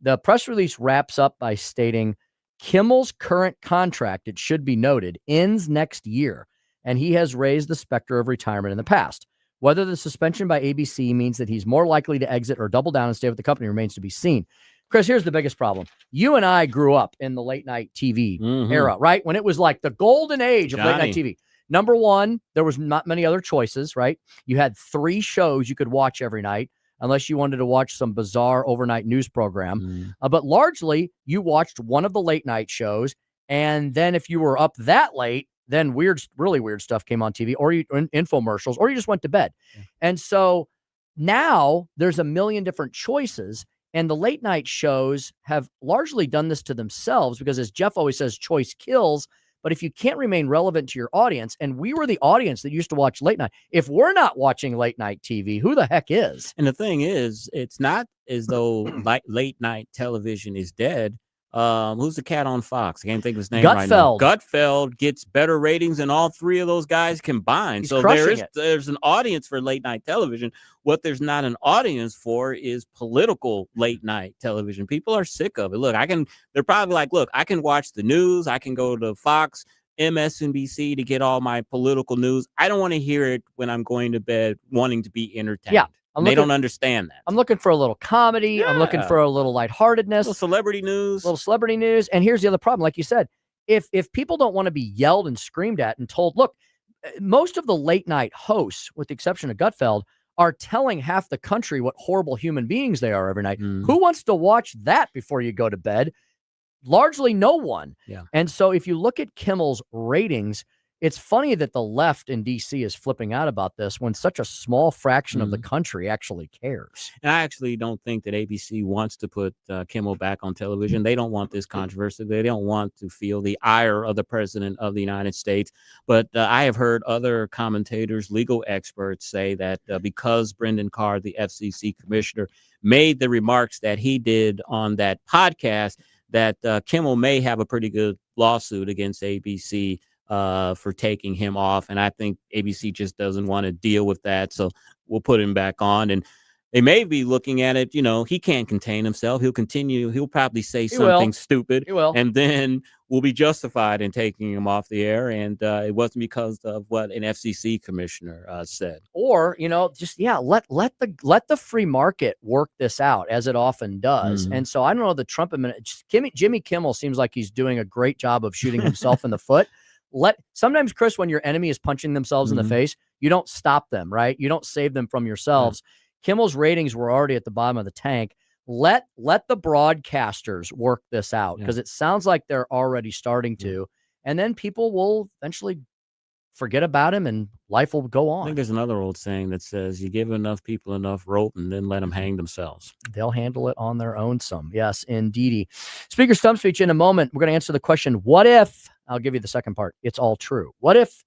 The press release wraps up by stating Kimmel's current contract, it should be noted, ends next year, and he has raised the specter of retirement in the past. Whether the suspension by ABC means that he's more likely to exit or double down and stay with the company remains to be seen. Chris, here's the biggest problem. You and I grew up in the late night TV era, right? When it was like the golden age of late night TV. Number one, there was not many other choices, right? You had 3 shows you could watch every night, unless you wanted to watch some bizarre overnight news program. But largely, you watched one of the late night shows. And then if you were up that late, then really weird stuff came on TV, or infomercials, or you just went to bed. And so now there's a million different choices. And the late night shows have largely done this to themselves because, as Jeff always says, choice kills. But if you can't remain relevant to your audience, and we were the audience that used to watch late night, if we're not watching late night TV, who the heck is? And the thing is, it's not as though late night television is dead. Who's the cat on Fox? I can't think of his name right now. Gutfeld gets better ratings than all 3 of those guys combined. So there's an audience for late night television. What there's not an audience for is political late night television. People are sick of it. Look, they're probably like, look, I can watch the news. I can go to Fox, MSNBC to get all my political news. I don't want to hear it when I'm going to bed wanting to be entertained. Yeah. They don't understand that. I'm looking for a little comedy. Yeah. I'm looking for a little lightheartedness. Little celebrity news. And here's the other problem. Like you said, if people don't want to be yelled and screamed at and told, look, most of the late night hosts, with the exception of Gutfeld, are telling half the country what horrible human beings they are every night. Who wants to watch that before you go to bed? Largely no one. Yeah. And so if you look at Kimmel's ratings, it's funny that the left in D.C. is flipping out about this when such a small fraction of the country actually cares. And I actually don't think that ABC wants to put Kimmel back on television. They don't want this controversy. They don't want to feel the ire of the president of the United States. But I have heard other commentators, legal experts say that because Brendan Carr, the FCC commissioner, made the remarks that he did on that podcast, that Kimmel may have a pretty good lawsuit against ABC for taking him off. And I think ABC just doesn't want to deal with that. So we'll put him back on. And they may be looking at it, he can't contain himself. He'll probably say something stupid. He will. And then we'll be justified in taking him off the air. And it wasn't because of what an FCC commissioner said. Or, just, let the free market work this out, as it often does. And so I don't know, the Trump administration, Jimmy Kimmel seems like he's doing a great job of shooting himself in the foot. Sometimes, Chris, when your enemy is punching themselves in the face, you don't stop them, right? You don't save them from yourselves. Kimmel's ratings were already at the bottom of the tank. Let the broadcasters work this out, because it sounds like they're already starting to. And then people will eventually forget about him and life will go on. I think there's another old saying that says, you give enough people enough rope and then let them hang themselves. They'll handle it on their own some. Yes, indeedy. Speaker Stump Speech in a moment. We're going to answer the question, what if, I'll give you the second part, it's all true. What if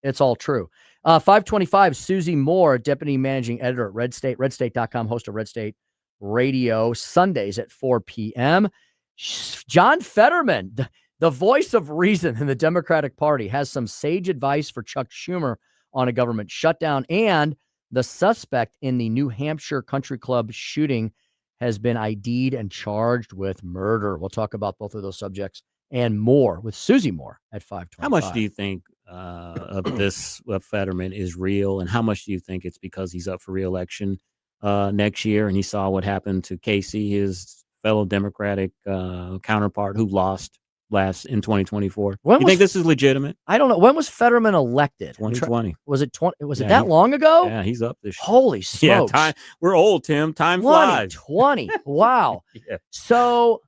It's all true. 525, Susie Moore, deputy managing editor at Red State, redstate.com, host of Red State Radio, Sundays at 4 p.m. John Fetterman, the voice of reason in the Democratic Party, has some sage advice for Chuck Schumer on a government shutdown. And the suspect in the New Hampshire country club shooting has been ID'd and charged with murder. We'll talk about both of those subjects and more with Susie Moore at 525. How much do you think of this Fetterman is real, and how much do you think it's because he's up for re-election next year and he saw what happened to Casey, his fellow Democratic counterpart who lost in 2024? You think this is legitimate? I don't know. When was Fetterman elected? 2020. Was it 20? Was it that long ago? Yeah, he's up this year. Holy smokes. Yeah, we're old, Tim. Time flies. 2020. Wow. Yeah. So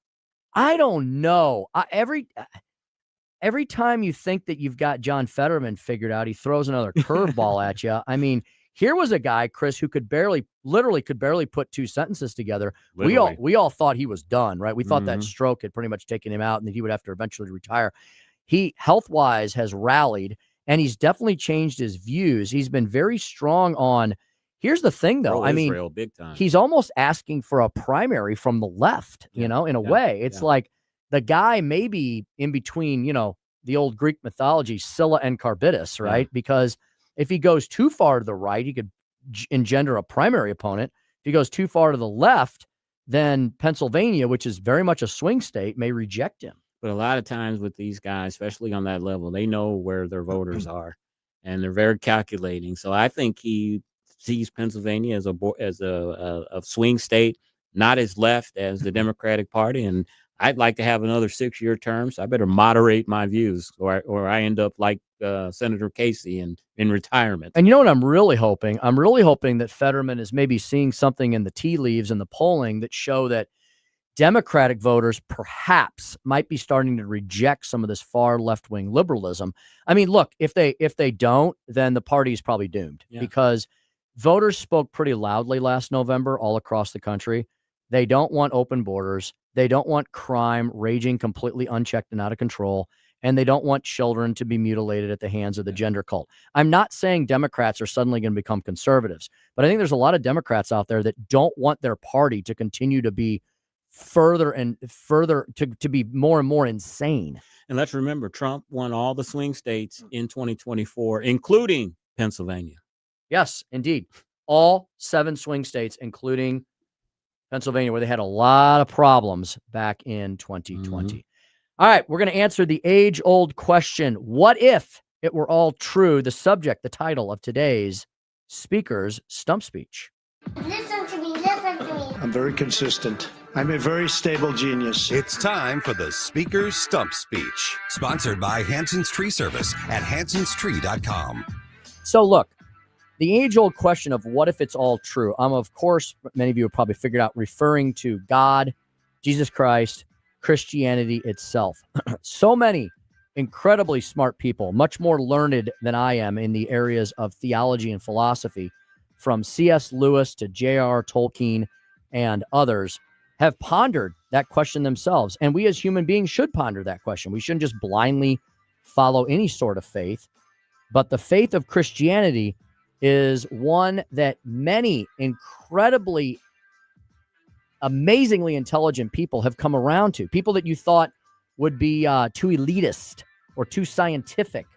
I don't know. Every time you think that you've got John Fetterman figured out, he throws another curveball at you. I mean, here was a guy, Chris, who could barely put two sentences together. Literally. We all thought he was done, right? We thought that stroke had pretty much taken him out and that he would have to eventually retire. He, health-wise, has rallied, and he's definitely changed his views. He's been very strong on. Here's the thing, though. Israel, big time. He's almost asking for a primary from the left. In a way, it's like the guy may be in between. The old Greek mythology, Scylla and Charybdis, right? Because if he goes too far to the right, he could engender a primary opponent. If he goes too far to the left, then Pennsylvania, which is very much a swing state, may reject him. But a lot of times with these guys, especially on that level, they know where their voters are, and they're very calculating. So I think he sees Pennsylvania as a swing state, not as left as the Democratic Party. And I'd like to have another 6-year term, so I better moderate my views, or I end up like Senator Casey in retirement. And you know what I'm really hoping? I'm really hoping that Fetterman is maybe seeing something in the tea leaves and the polling that show that Democratic voters perhaps might be starting to reject some of this far left-wing liberalism. I mean, look, if they don't, then the party is probably doomed because voters spoke pretty loudly last November all across the country. They don't want open borders. They don't want crime raging completely unchecked and out of control. And they don't want children to be mutilated at the hands of the gender cult. I'm not saying Democrats are suddenly going to become conservatives, but I think there's a lot of Democrats out there that don't want their party to continue to be further and further to be more and more insane. And let's remember, Trump won all the swing states in 2024, including Pennsylvania. Yes, indeed. All 7 swing states, including Pennsylvania, where they had a lot of problems back in 2020. All right, we're going to answer the age-old question, what if it were all true? The subject, the title of today's Speaker's Stump Speech. Listen to me, listen to me. I'm very consistent. I'm a very stable genius. It's time for the Speaker's Stump Speech, sponsored by Hanson's Tree Service at hansonstree.com. So look, the age-old question of what if it's all true? Of course, many of you have probably figured out, referring to God, Jesus Christ, Christianity itself. So many incredibly smart people, much more learned than I am in the areas of theology and philosophy, from C.S. Lewis to J.R. Tolkien and others, have pondered that question themselves. And we as human beings should ponder that question. We shouldn't just blindly follow any sort of faith. But the faith of Christianity is one that many incredibly, amazingly intelligent people have come around to. People that you thought would be too elitist or too scientific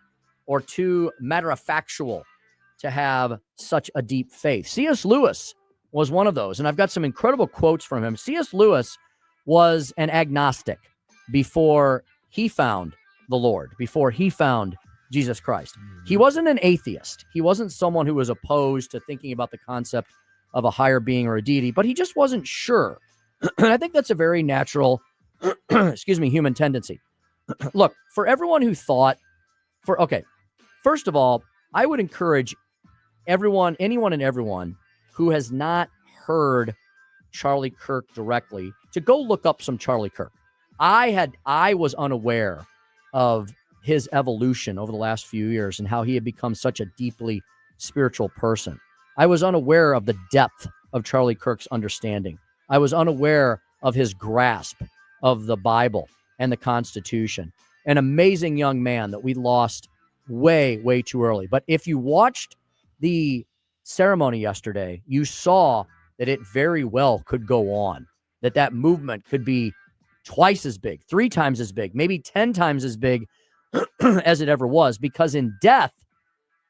or too matter-of-factual to have such a deep faith. C.S. Lewis was one of those, and I've got some incredible quotes from him. C.S. Lewis was an agnostic before he found the Lord, before he found Jesus Christ. He wasn't an atheist. He wasn't someone who was opposed to thinking about the concept of a higher being or a deity, but he just wasn't sure. And I think that's a very natural, human tendency. Look, for everyone who thought, first of all, I would encourage anyone and everyone who has not heard Charlie Kirk directly to go look up some Charlie Kirk. I was unaware of his evolution over the last few years and how he had become such a deeply spiritual person. I was unaware of the depth of Charlie Kirk's understanding. I was unaware of his grasp of the Bible and the Constitution. An amazing young man that we lost way, way too early. But if you watched the ceremony yesterday, you saw that it very well could go on, that movement could be twice as big, 3 times as big, maybe 10 times as big as it ever was, because in death,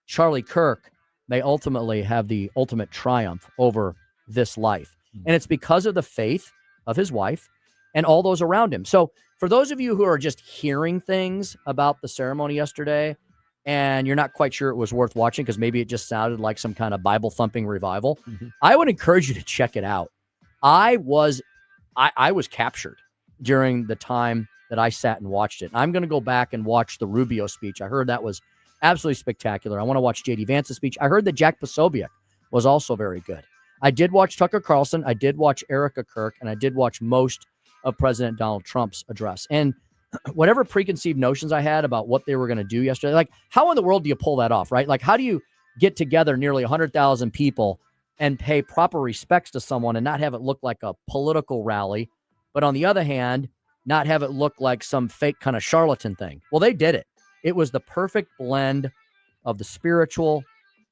Charlie Kirk may ultimately have the ultimate triumph over this life. And it's because of the faith of his wife and all those around him. So for those of you who are just hearing things about the ceremony yesterday and you're not quite sure it was worth watching because maybe it just sounded like some kind of Bible thumping revival, I would encourage you to check it out. I was captured during the time that I sat and watched it. I'm going to go back and watch the Rubio speech. I heard that was absolutely spectacular. I want to watch J.D. Vance's speech. I heard that Jack Posobiec was also very good. I did watch Tucker Carlson. I did watch Erica Kirk, and I did watch most of President Donald Trump's address. And whatever preconceived notions I had about what they were going to do yesterday, like how in the world do you pull that off, right? Like how do you get together nearly 100,000 people and pay proper respects to someone and not have it look like a political rally, but on the other hand, not have it look like some fake kind of charlatan thing? Well, they did it. It was the perfect blend of the spiritual,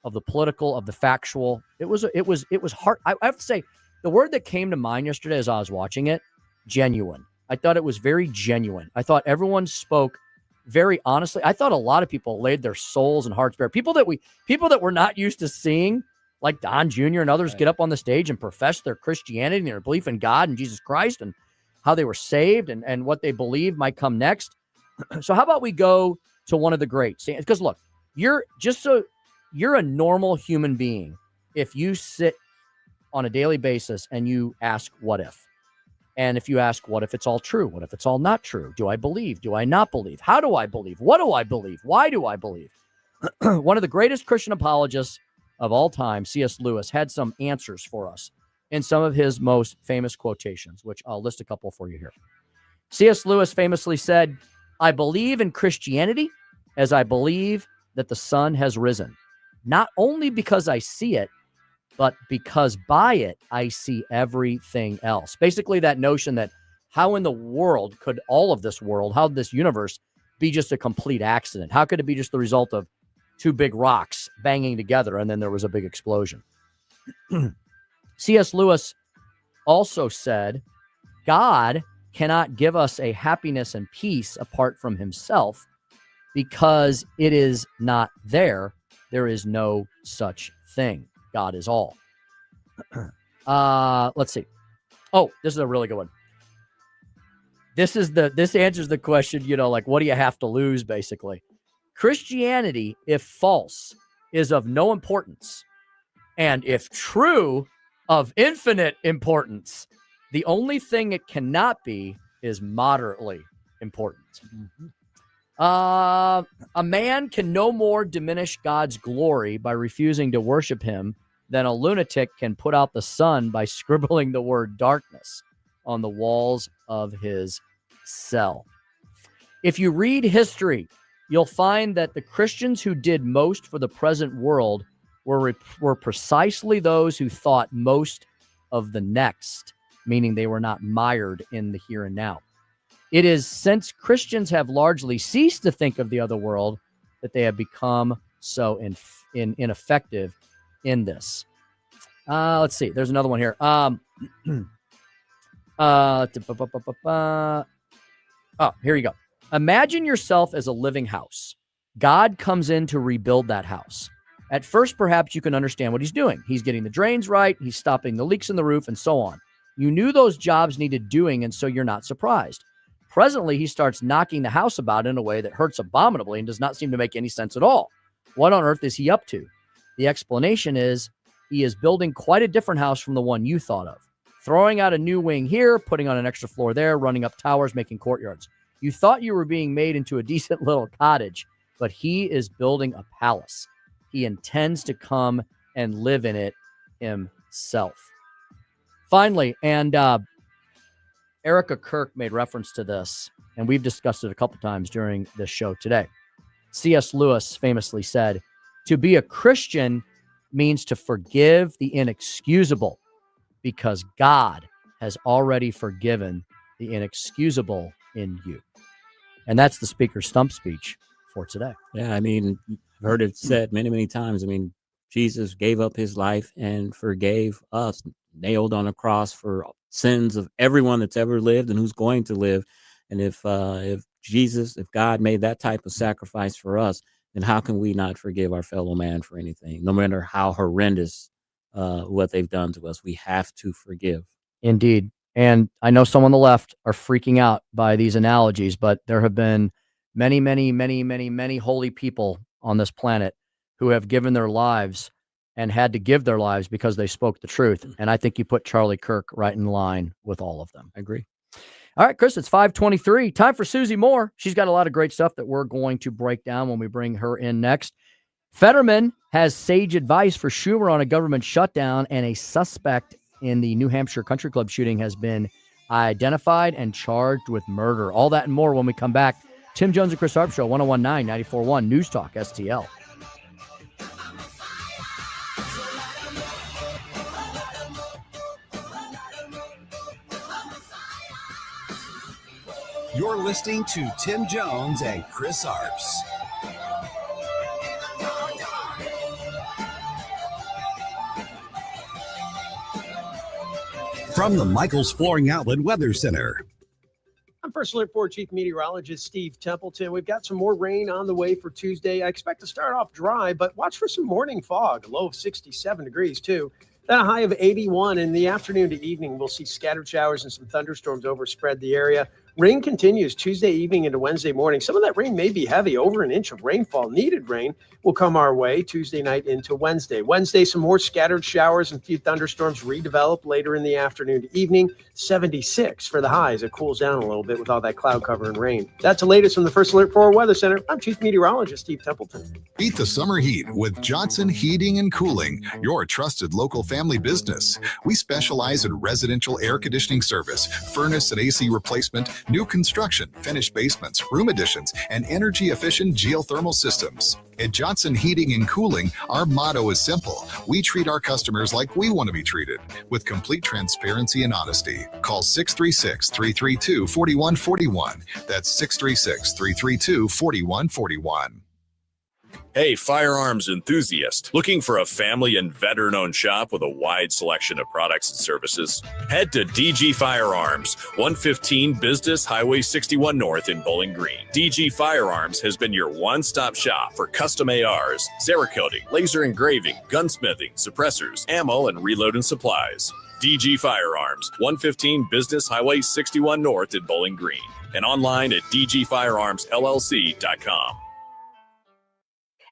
of the political, of the factual. It was hard. I have to say, the word that came to mind yesterday as I was watching it, genuine. I thought it was very genuine. I thought everyone spoke very honestly. I thought a lot of people laid their souls and hearts bare. People that we're not used to seeing, like Don Jr. and others, get up on the stage and profess their Christianity and their belief in God and Jesus Christ and how they were saved and what they believe might come next. So how about we go to one of the greats? Because look, you're a normal human being if you sit on a daily basis and you ask what if. And if you ask, what if it's all true? What if it's all not true? Do I believe? Do I not believe? How do I believe? What do I believe? Why do I believe? One of the greatest Christian apologists of all time, C.S. Lewis, had some answers for us in some of his most famous quotations, which I'll list a couple for you here. C.S. Lewis famously said, "I believe in Christianity as I believe that the sun has risen, not only because I see it, but because by it, I see everything else." Basically, that notion that how in the world could all of this world, how this universe be just a complete accident? How could it be just the result of 2 big rocks banging together and then there was a big explosion? C.S. Lewis also said, God cannot give us a happiness and peace apart from himself because it is not there. There is no such thing. God is all. Let's see. Oh, this is a really good one. This answers the question, like, what do you have to lose, basically? Christianity, if false, is of no importance. And if true, of infinite importance. The only thing it cannot be is moderately important. A man can no more diminish God's glory by refusing to worship him than a lunatic can put out the sun by scribbling the word darkness on the walls of his cell. If you read history, you'll find that the Christians who did most for the present world were precisely those who thought most of the next, meaning they were not mired in the here and now. It is since Christians have largely ceased to think of the other world that they have become so ineffective in this. Let's see. There's another one here. Here you go. Imagine yourself as a living house. God comes in to rebuild that house. At first, perhaps you can understand what he's doing. He's getting the drains right. He's stopping the leaks in the roof and so on. You knew those jobs needed doing, and so you're not surprised. Presently, he starts knocking the house about in a way that hurts abominably and does not seem to make any sense at all. What on earth is he up to? The explanation is he is building quite a different house from the one you thought of. Throwing out a new wing here, putting on an extra floor there, running up towers, making courtyards. You thought you were being made into a decent little cottage, but he is building a palace. He intends to come and live in it himself. Finally, and Erica Kirk made reference to this, and we've discussed it a couple times during this show today. C.S. Lewis famously said, "To be a Christian means to forgive the inexcusable because God has already forgiven the inexcusable in you." And that's the Speaker's Stump speech for today. Yeah, I mean, I've heard it said many, many times. I mean, Jesus gave up his life and forgave us, nailed on a cross for sins of everyone that's ever lived and who's going to live. And if God made that type of sacrifice for us, then how can we not forgive our fellow man for anything, no matter how horrendous what they've done to us? We have to forgive. Indeed. And I know some on the left are freaking out by these analogies, but there have been many, many, many, many, many holy people on this planet who have given their lives and had to give their lives because they spoke the truth. And I think you put Charlie Kirk right in line with all of them. I agree. All right, Chris, it's 5:23. Time for Susie Moore. She's got a lot of great stuff that we're going to break down when we bring her in next. Fetterman has sage advice for Schumer on a government shutdown, and a suspect in the New Hampshire Country Club shooting has been identified and charged with murder. All that and more when we come back. Tim Jones and Chris Arps Show, 1019, 94.1 News Talk, STL. You're listening to Tim Jones and Chris Arps. From the Michaels Flooring Outlet Weather Center. I'm First Alert 4 Chief Meteorologist Steve Templeton. We've got some more rain on the way for Tuesday. I expect to start off dry, but watch for some morning fog, a low of 67 degrees too. Then a high of 81. In the afternoon to evening, we'll see scattered showers and some thunderstorms overspread the area. Rain continues Tuesday evening into Wednesday morning. Some of that rain may be heavy. Over an inch of rainfall, needed rain, will come our way Tuesday night into Wednesday. Wednesday, some more scattered showers and a few thunderstorms redevelop later in the afternoon to evening. 76 for the highs. It cools down a little bit with all that cloud cover and rain. That's the latest from the First Alert 4 Weather Center. I'm Chief Meteorologist Steve Templeton. Beat the summer heat with Johnson Heating and Cooling, your trusted local family business. We specialize in residential air conditioning service, furnace and AC replacement, new construction, finished basements, room additions, and energy-efficient geothermal systems. At Johnson Heating and Cooling, our motto is simple. We treat our customers like we want to be treated, with complete transparency and honesty. Call 636-332-4141. That's 636-332-4141. Hey, firearms enthusiast, looking for a family and veteran-owned shop with a wide selection of products and services? Head to DG Firearms, 115 Business Highway 61 North in Bowling Green. DG Firearms has been your one-stop shop for custom ARs, Cerakoting, laser engraving, gunsmithing, suppressors, ammo, and reloading supplies. DG Firearms, 115 Business Highway 61 North in Bowling Green, and online at dgfirearmsllc.com.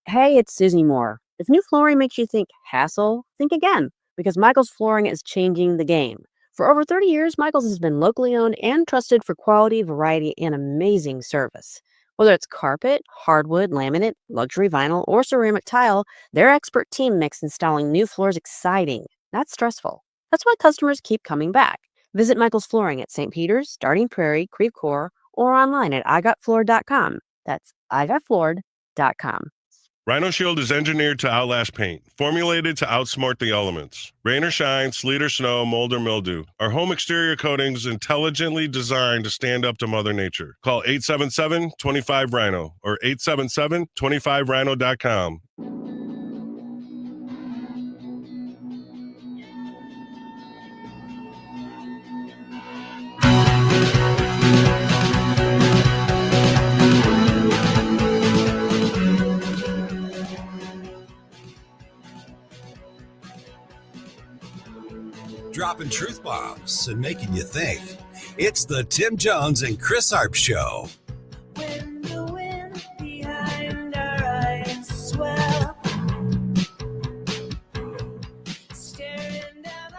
Hey, it's Susie Moore. If new flooring makes you think hassle, think again, because Michaels Flooring is changing the game. For over 30 years, Michaels has been locally owned and trusted for quality, variety, and amazing service. Whether it's carpet, hardwood, laminate, luxury vinyl, or ceramic tile, their expert team makes installing new floors exciting, not stressful. That's why customers keep coming back. Visit Michaels Flooring at St. Peter's, Starting Prairie, Creve Coeur, or online at igotfloored.com. That's igotfloored.com. Rhino Shield is engineered to outlast paint, formulated to outsmart the elements. Rain or shine, sleet or snow, mold or mildew. Our home exterior coatings intelligently designed to stand up to Mother Nature. Call 877-25-RHINO or 877-25rhino.com. Dropping truth bombs and making you think. It's the Tim Jones and Chris Arps Show. When the wind behind our eyes swell.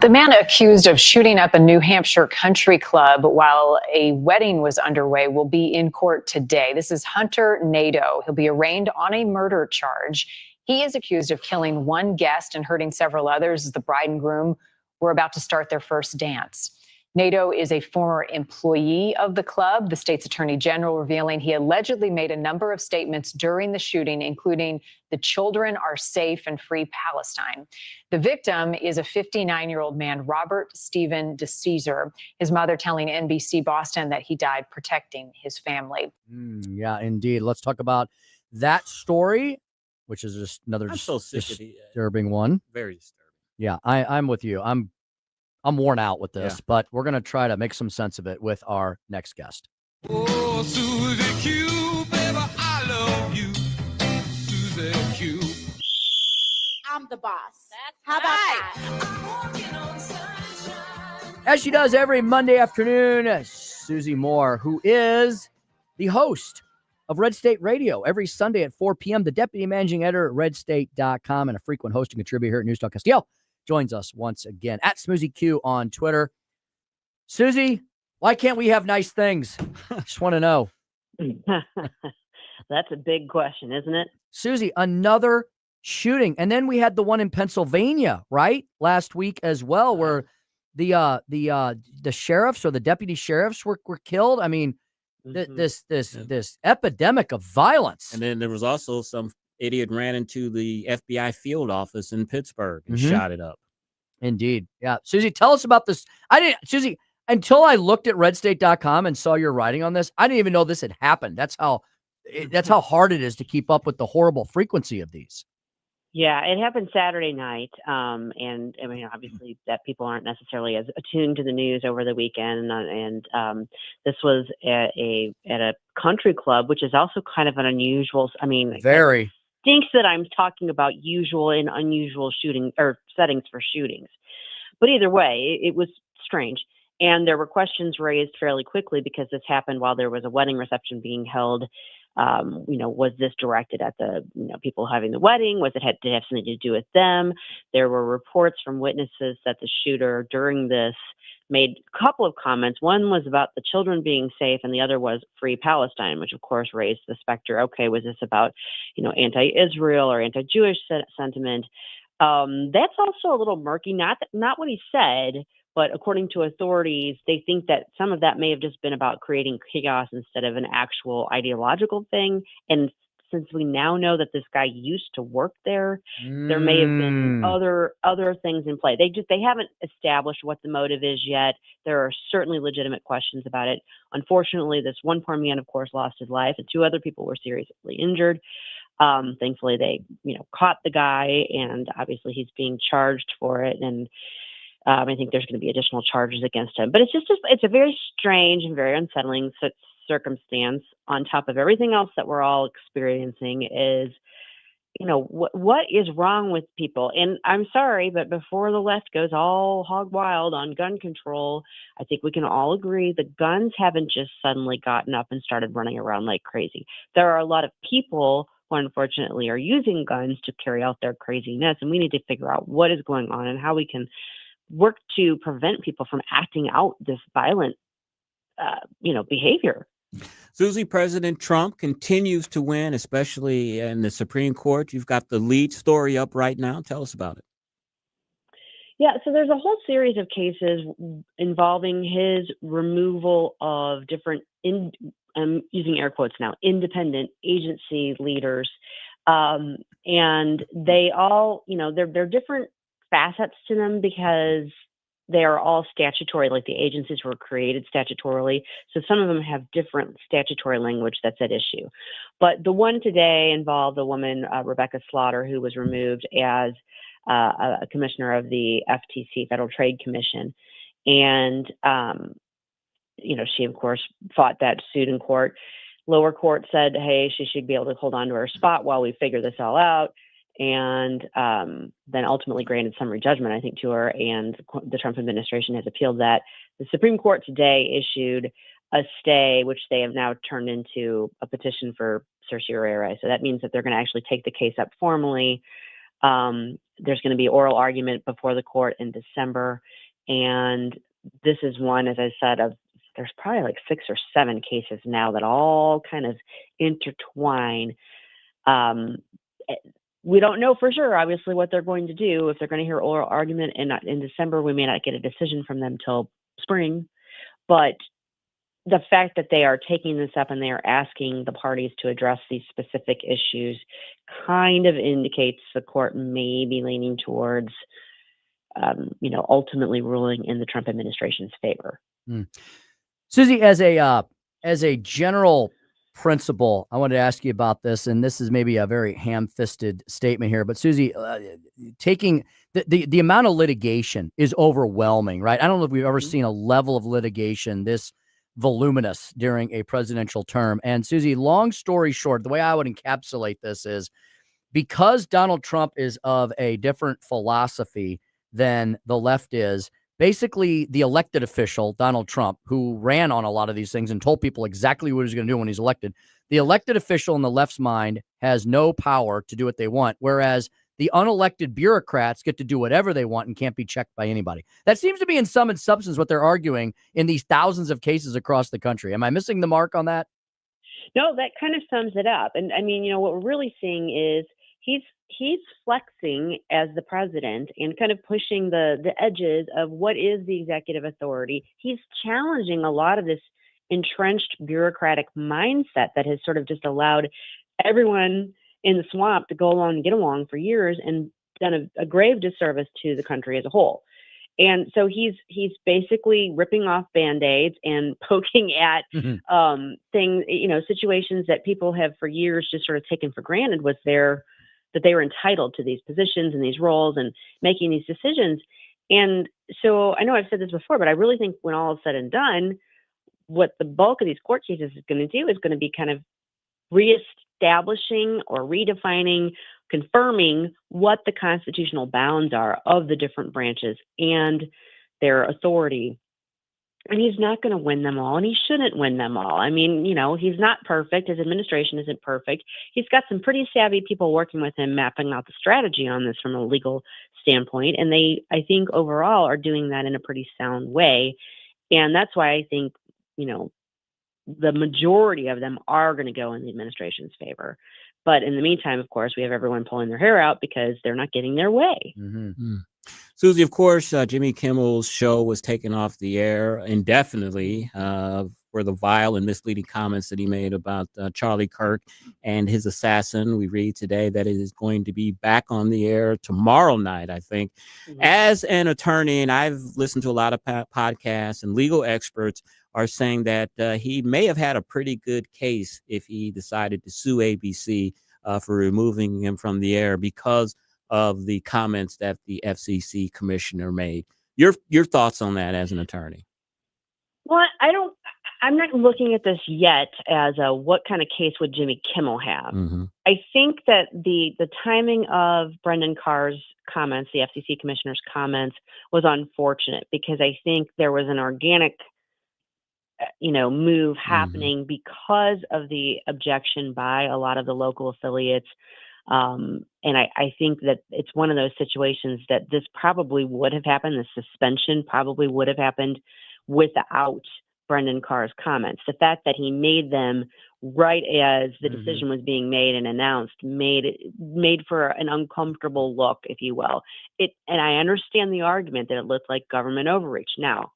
The man accused of shooting up a New Hampshire country club while a wedding was underway will be in court today. This is Hunter Nadeau. He'll be arraigned on a murder charge. He is accused of killing one guest and hurting several others as the bride and groom were about to start their first dance. Nadeau is a former employee of the club, the state's attorney general revealing he allegedly made a number of statements during the shooting, including "the children are safe and free Palestine." The victim is a 59-year-old man, Robert Stephen DeCesar, his mother telling NBC Boston that he died protecting his family. Yeah, indeed. Let's talk about that story, which is just another I'm so sick of the disturbing one. Very disturbing. Yeah, I'm with you. I'm worn out with this, Yeah. but we're going to try to make some sense of it with our next guest. Oh, Susie Q, baby, I love you. Susie Q. I'm the boss. How about that? As she does every Monday afternoon, Susie Moore, who is the host of Red State Radio every Sunday at 4 p.m., the deputy managing editor at redstate.com and a frequent host and contributor here at News Talk Castillo, joins us once again at Smoozy Q on Twitter. Susie, why can't we have nice things? Just want to know. That's a big question, isn't it? Susie, another shooting. And then we had the one in Pennsylvania, right? Last week as well, where the sheriffs or the deputy sheriffs were killed. I mean, this epidemic of violence. And then there was also some idiot ran into the FBI field office in Pittsburgh and shot it up. Indeed. Yeah. Susie, tell us about this. Susie, until I looked at redstate.com and saw your writing on this, I didn't even know this had happened. That's how hard it is to keep up with the horrible frequency of these. Yeah, it happened Saturday night. And I mean, obviously that people aren't necessarily as attuned to the news over the weekend. And this was at a country club, which is also kind of an unusual, I mean, very. It stinks that I'm talking about usual and unusual shooting or settings for shootings. But either way, it was strange. And there were questions raised fairly quickly because this happened while there was a wedding reception being held. Was this directed at the people having the wedding? Did it have something to do with them? There were reports from witnesses that the shooter during this made a couple of comments. One was about the children being safe, and the other was free Palestine, which of course raised the specter. Okay, was this about anti-Israel or anti-Jewish sentiment? That's also a little murky. Not what he said. But according to authorities, they think that some of that may have just been about creating chaos instead of an actual ideological thing. And since we now know that this guy used to work there, there may have been other things in play. They haven't established what the motive is yet. There are certainly legitimate questions about it. Unfortunately, this one poor man, of course, lost his life, and 2 other people were seriously injured. Thankfully, they caught the guy, and obviously he's being charged for it. And I think there's going to be additional charges against him. But it's a very strange and very unsettling circumstance on top of everything else that we're all experiencing is, what is wrong with people? And I'm sorry, but before the left goes all hog wild on gun control, I think we can all agree the guns haven't just suddenly gotten up and started running around like crazy. There are a lot of people who unfortunately are using guns to carry out their craziness. And we need to figure out what is going on and how we can work to prevent people from acting out this violent, behavior. Susie, President Trump continues to win, especially in the Supreme Court. You've got the lead story up right now. Tell us about it. Yeah, so there's a whole series of cases involving his removal of different, I'm using air quotes now, independent agency leaders. And they all, they're different facets to them because they are all statutory, like the agencies were created statutorily. So some of them have different statutory language that's at issue. But the one today involved the woman, Rebecca Slaughter, who was removed as a commissioner of the FTC, Federal Trade Commission. And, she, of course, fought that suit in court. Lower court said, hey, she should be able to hold on to her spot while we figure this all out. And then ultimately granted summary judgment, I think, to her, and the Trump administration has appealed that. The Supreme Court today issued a stay, which they have now turned into a petition for certiorari. So that means that they're going to actually take the case up formally. There's going to be oral argument before the court in December. And this is one, as I said, there's probably like 6 or 7 cases now that all kind of intertwine. We don't know for sure, obviously, what they're going to do. If they're going to hear oral argument in December, we may not get a decision from them till spring. But the fact that they are taking this up and they are asking the parties to address these specific issues kind of indicates the court may be leaning towards, ultimately ruling in the Trump administration's favor. Susie, as a general principle. I wanted to ask you about this, and this is maybe a very ham-fisted statement here, but Susie, taking the amount of litigation is overwhelming, right? I don't know if we've ever seen a level of litigation this voluminous during a presidential term. And Susie, long story short, the way I would encapsulate this is because Donald Trump is of a different philosophy than the left is, basically the elected official, Donald Trump, who ran on a lot of these things and told people exactly what he's going to do when he's elected, the elected official in the left's mind has no power to do what they want, whereas the unelected bureaucrats get to do whatever they want and can't be checked by anybody. That seems to be in sum and substance what they're arguing in these thousands of cases across the country. Am I missing the mark on that? No, that kind of sums it up. And I mean, what we're really seeing is he's flexing as the president and kind of pushing the edges of what is the executive authority. He's challenging a lot of this entrenched bureaucratic mindset that has sort of just allowed everyone in the swamp to go along and get along for years and done a grave disservice to the country as a whole. And so he's basically ripping off Band-Aids and poking at things, situations that people have for years just sort of taken for granted that they were entitled to these positions and these roles and making these decisions. And so I know I've said this before, but I really think when all is said and done, what the bulk of these court cases is going to do is going to be kind of reestablishing or redefining, confirming what the constitutional bounds are of the different branches and their authority. And he's not going to win them all, and he shouldn't win them all. I mean, he's not perfect. His administration isn't perfect. He's got some pretty savvy people working with him, mapping out the strategy on this from a legal standpoint. And they, I think, overall are doing that in a pretty sound way. And that's why I think, the majority of them are going to go in the administration's favor. But in the meantime, of course, we have everyone pulling their hair out because they're not getting their way. Mm-hmm. Susie, of course, Jimmy Kimmel's show was taken off the air indefinitely for the vile and misleading comments that he made about Charlie Kirk and his assassin. We read today that it is going to be back on the air tomorrow night, I think. Mm-hmm. As an attorney, and I've listened to a lot of podcasts, and legal experts are saying that he may have had a pretty good case if he decided to sue ABC for removing him from the air because of the comments that the FCC commissioner made. Your thoughts on that as an attorney? Well, I'm not looking at this yet as what kind of case would Jimmy Kimmel have. Mm-hmm. I think that the timing of Brendan Carr's comments, the FCC commissioner's comments, was unfortunate because I think there was an organic move happening because of the objection by a lot of the local affiliates. And I think that it's one of those situations that this probably would have happened. The suspension probably would have happened without Brendan Carr's comments. The fact that he made them right as the decision was being made and announced made for an uncomfortable look, if you will. And I understand the argument that it looked like government overreach. Now,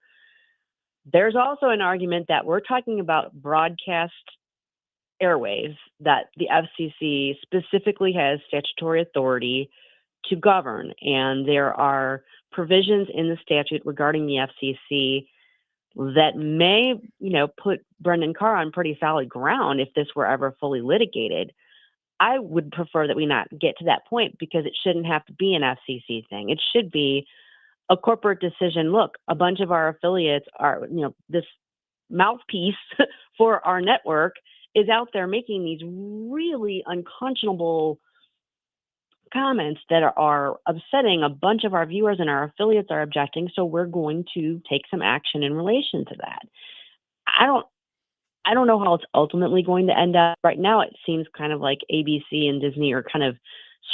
there's also an argument that we're talking about broadcast airwaves that the FCC specifically has statutory authority to govern. And there are provisions in the statute regarding the FCC that may, put Brendan Carr on pretty solid ground if this were ever fully litigated. I would prefer that we not get to that point because it shouldn't have to be an FCC thing. It should be a corporate decision. Look, a bunch of our affiliates are, this mouthpiece for our network is out there making these really unconscionable comments that are upsetting a bunch of our viewers, and our affiliates are objecting. So we're going to take some action in relation to that. I don't know how it's ultimately going to end up. Right now, it seems kind of like ABC and Disney are kind of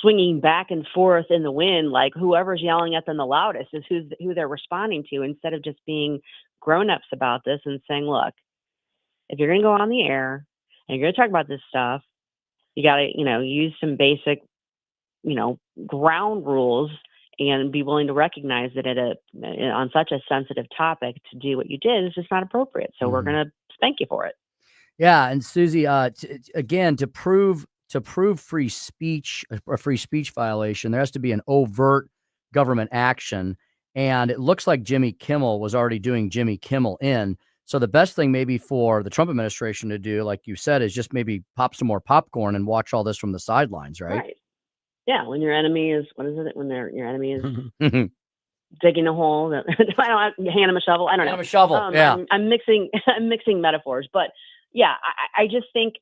swinging back and forth in the wind, like whoever's yelling at them the loudest is who they're responding to, instead of just being grown-ups about this and saying, look, if you're going to go on the air and you're going to talk about this stuff, you got to, use some basic, ground rules and be willing to recognize that on such a sensitive topic to do what you did is just not appropriate. So we're going to spank you for it. Yeah. And Susie, again, to prove free speech, a free speech violation, there has to be an overt government action. And it looks like Jimmy Kimmel was already doing Jimmy Kimmel in. So the best thing maybe for the Trump administration to do, like you said, is just maybe pop some more popcorn and watch all this from the sidelines, right? Right. Yeah. When your enemy is, what is it? When your enemy is digging a hole. I don't hand him a shovel. I don't know. Hand him a shovel. Yeah. I'm mixing metaphors, but yeah, I just think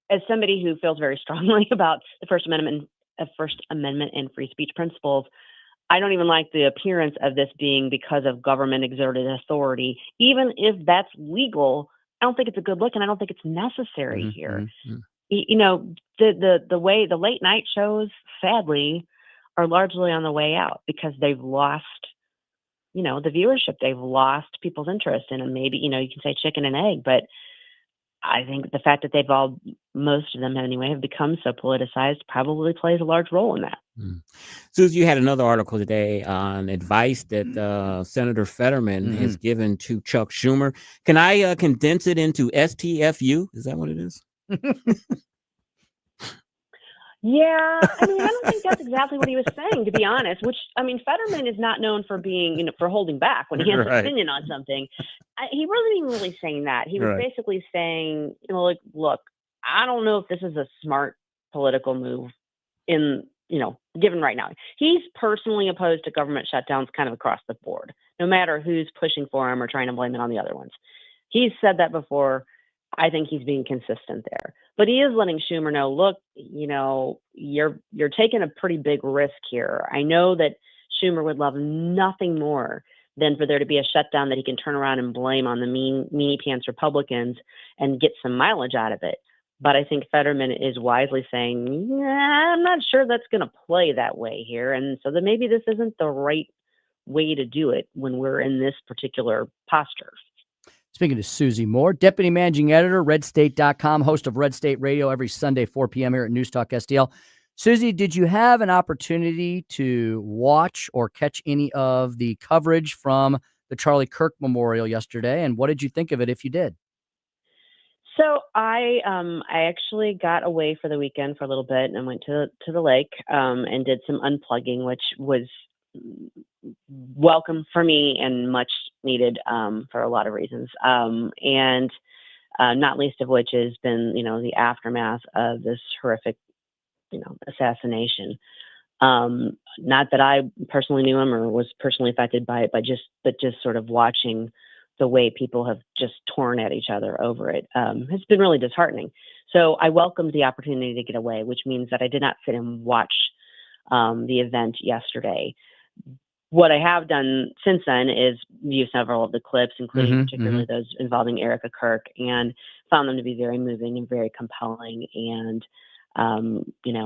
as somebody who feels very strongly about the First Amendment and free speech principles, I don't even like the appearance of this being because of government exerted authority. Even if that's legal, I don't think it's a good look, and I don't think it's necessary here. You know, the way the late night shows, sadly, are largely on the way out because they've lost, the viewership. They've lost people's interest in them. Maybe, you can say chicken and egg, but I think the fact that most of them anyway, have become so politicized probably plays a large role in that. Susie, you had another article today on advice that Senator Fetterman has given to Chuck Schumer. Can I condense it into STFU? Is that what it is? Yeah, I don't think that's exactly what he was saying, to be honest, Fetterman is not known for being, for holding back when he has an opinion on something. He wasn't even really saying that. He was basically saying, look, I don't know if this is a smart political move given right now. He's personally opposed to government shutdowns kind of across the board, no matter who's pushing for him or trying to blame it on the other ones. He's said that before. I think he's being consistent there, but he is letting Schumer know, look, you're taking a pretty big risk here. I know that Schumer would love nothing more than for there to be a shutdown that he can turn around and blame on the meanie pants Republicans and get some mileage out of it. But I think Fetterman is wisely saying, I'm not sure that's going to play that way here. And so that maybe this isn't the right way to do it when we're in this particular posture. Speaking to Susie Moore, Deputy Managing Editor, RedState.com, host of Red State Radio every Sunday, 4 p.m. here at News Talk STL. Susie, did you have an opportunity to watch or catch any of the coverage from the Charlie Kirk Memorial yesterday? And what did you think of it if you did? So I actually got away for the weekend for a little bit and went to the lake and did some unplugging, which was welcome for me and much needed for a lot of reasons. And not least of which has been, the aftermath of this horrific, assassination. Not that I personally knew him or was personally affected by it, but just sort of watching the way people have just torn at each other over it has been really disheartening. So I welcomed the opportunity to get away, which means that I did not sit and watch the event yesterday. What I have done since then is view several of the clips, including particularly those involving Erica Kirk, and found them to be very moving and very compelling. And,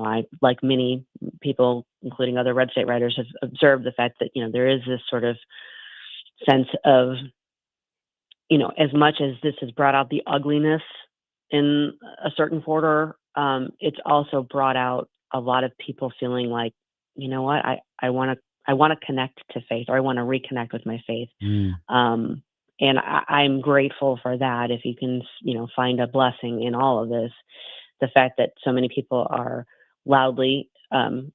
I, like many people, including other Red State writers, have observed the fact that, there is this sort of sense of, as much as this has brought out the ugliness in a certain quarter, it's also brought out a lot of people feeling like, you know what, I want to connect to faith, or I want to reconnect with my faith. And I'm grateful for that. If you can, find a blessing in all of this, the fact that so many people are loudly and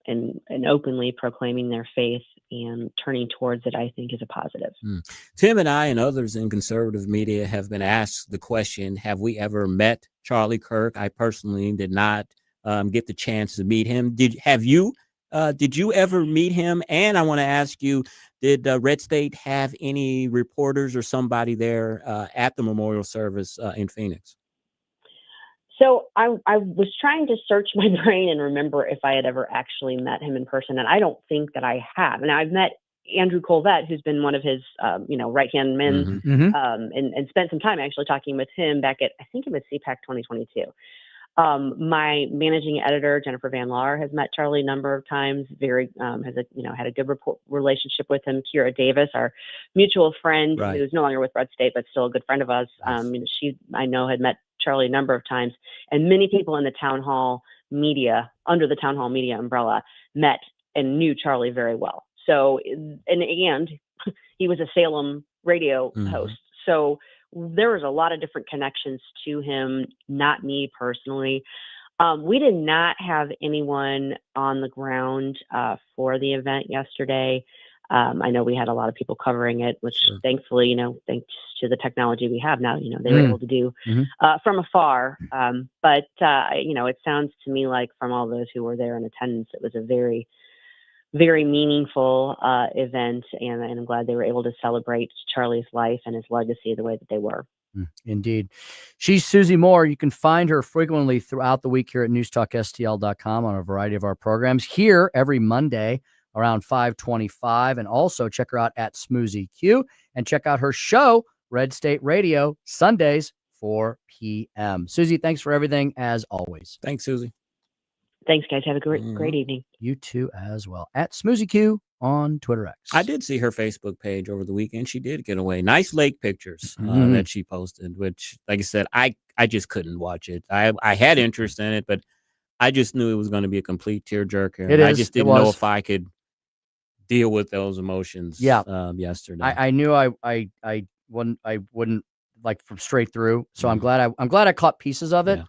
openly proclaiming their faith and turning towards it, I think is a positive. Tim and I and others in conservative media have been asked the question, have we ever met Charlie Kirk? I personally did not get the chance to meet him. Did you ever meet him? And I want to ask you, did Red State have any reporters or somebody there at the memorial service in Phoenix? So I was trying to search my brain and remember if I had ever actually met him in person, and I don't think that I have. And I've met Andrew Colvett, who's been one of his, right-hand men, and spent some time actually talking with him back at, I think it was CPAC 2022. My managing editor, Jennifer Van Laar, has met Charlie a number of times. Had a good relationship with him. Kira Davis, our mutual friend, who's no longer with Red State, but still a good friend of us. She, I know, had met Charlie a number of times, and many people in the town hall media, under the town hall media umbrella, met and knew Charlie very well. So, and he was a Salem radio host. So there was a lot of different connections to him, not me personally. We did not have anyone on the ground for the event yesterday. I know we had a lot of people covering it, which thankfully, thanks to the technology we have now, they were able to do from afar. But it sounds to me like from all those who were there in attendance, it was a very, very meaningful event. And I'm glad they were able to celebrate Charlie's life and his legacy the way that they were. Indeed. She's Susie Moore. You can find her frequently throughout the week here at newstalkstl.com on a variety of our programs here every Monday around 5:25. And also check her out at Smoozy Q and check out her show, Red State Radio, Sundays, 4 p.m. Susie, thanks for everything as always. Thanks, Susie. Thanks, guys. Have a great evening. You too as well. At Smoozy Q on Twitter X. I did see her Facebook page over the weekend. She did get away. Nice lake pictures that she posted, which, like I said, I just couldn't watch it. I had interest in it, but I just knew it was going to be a complete tearjerker. I just didn't know if I could deal with those emotions yesterday. I knew I wouldn't like from straight through. So I'm glad I caught pieces of it. Yeah.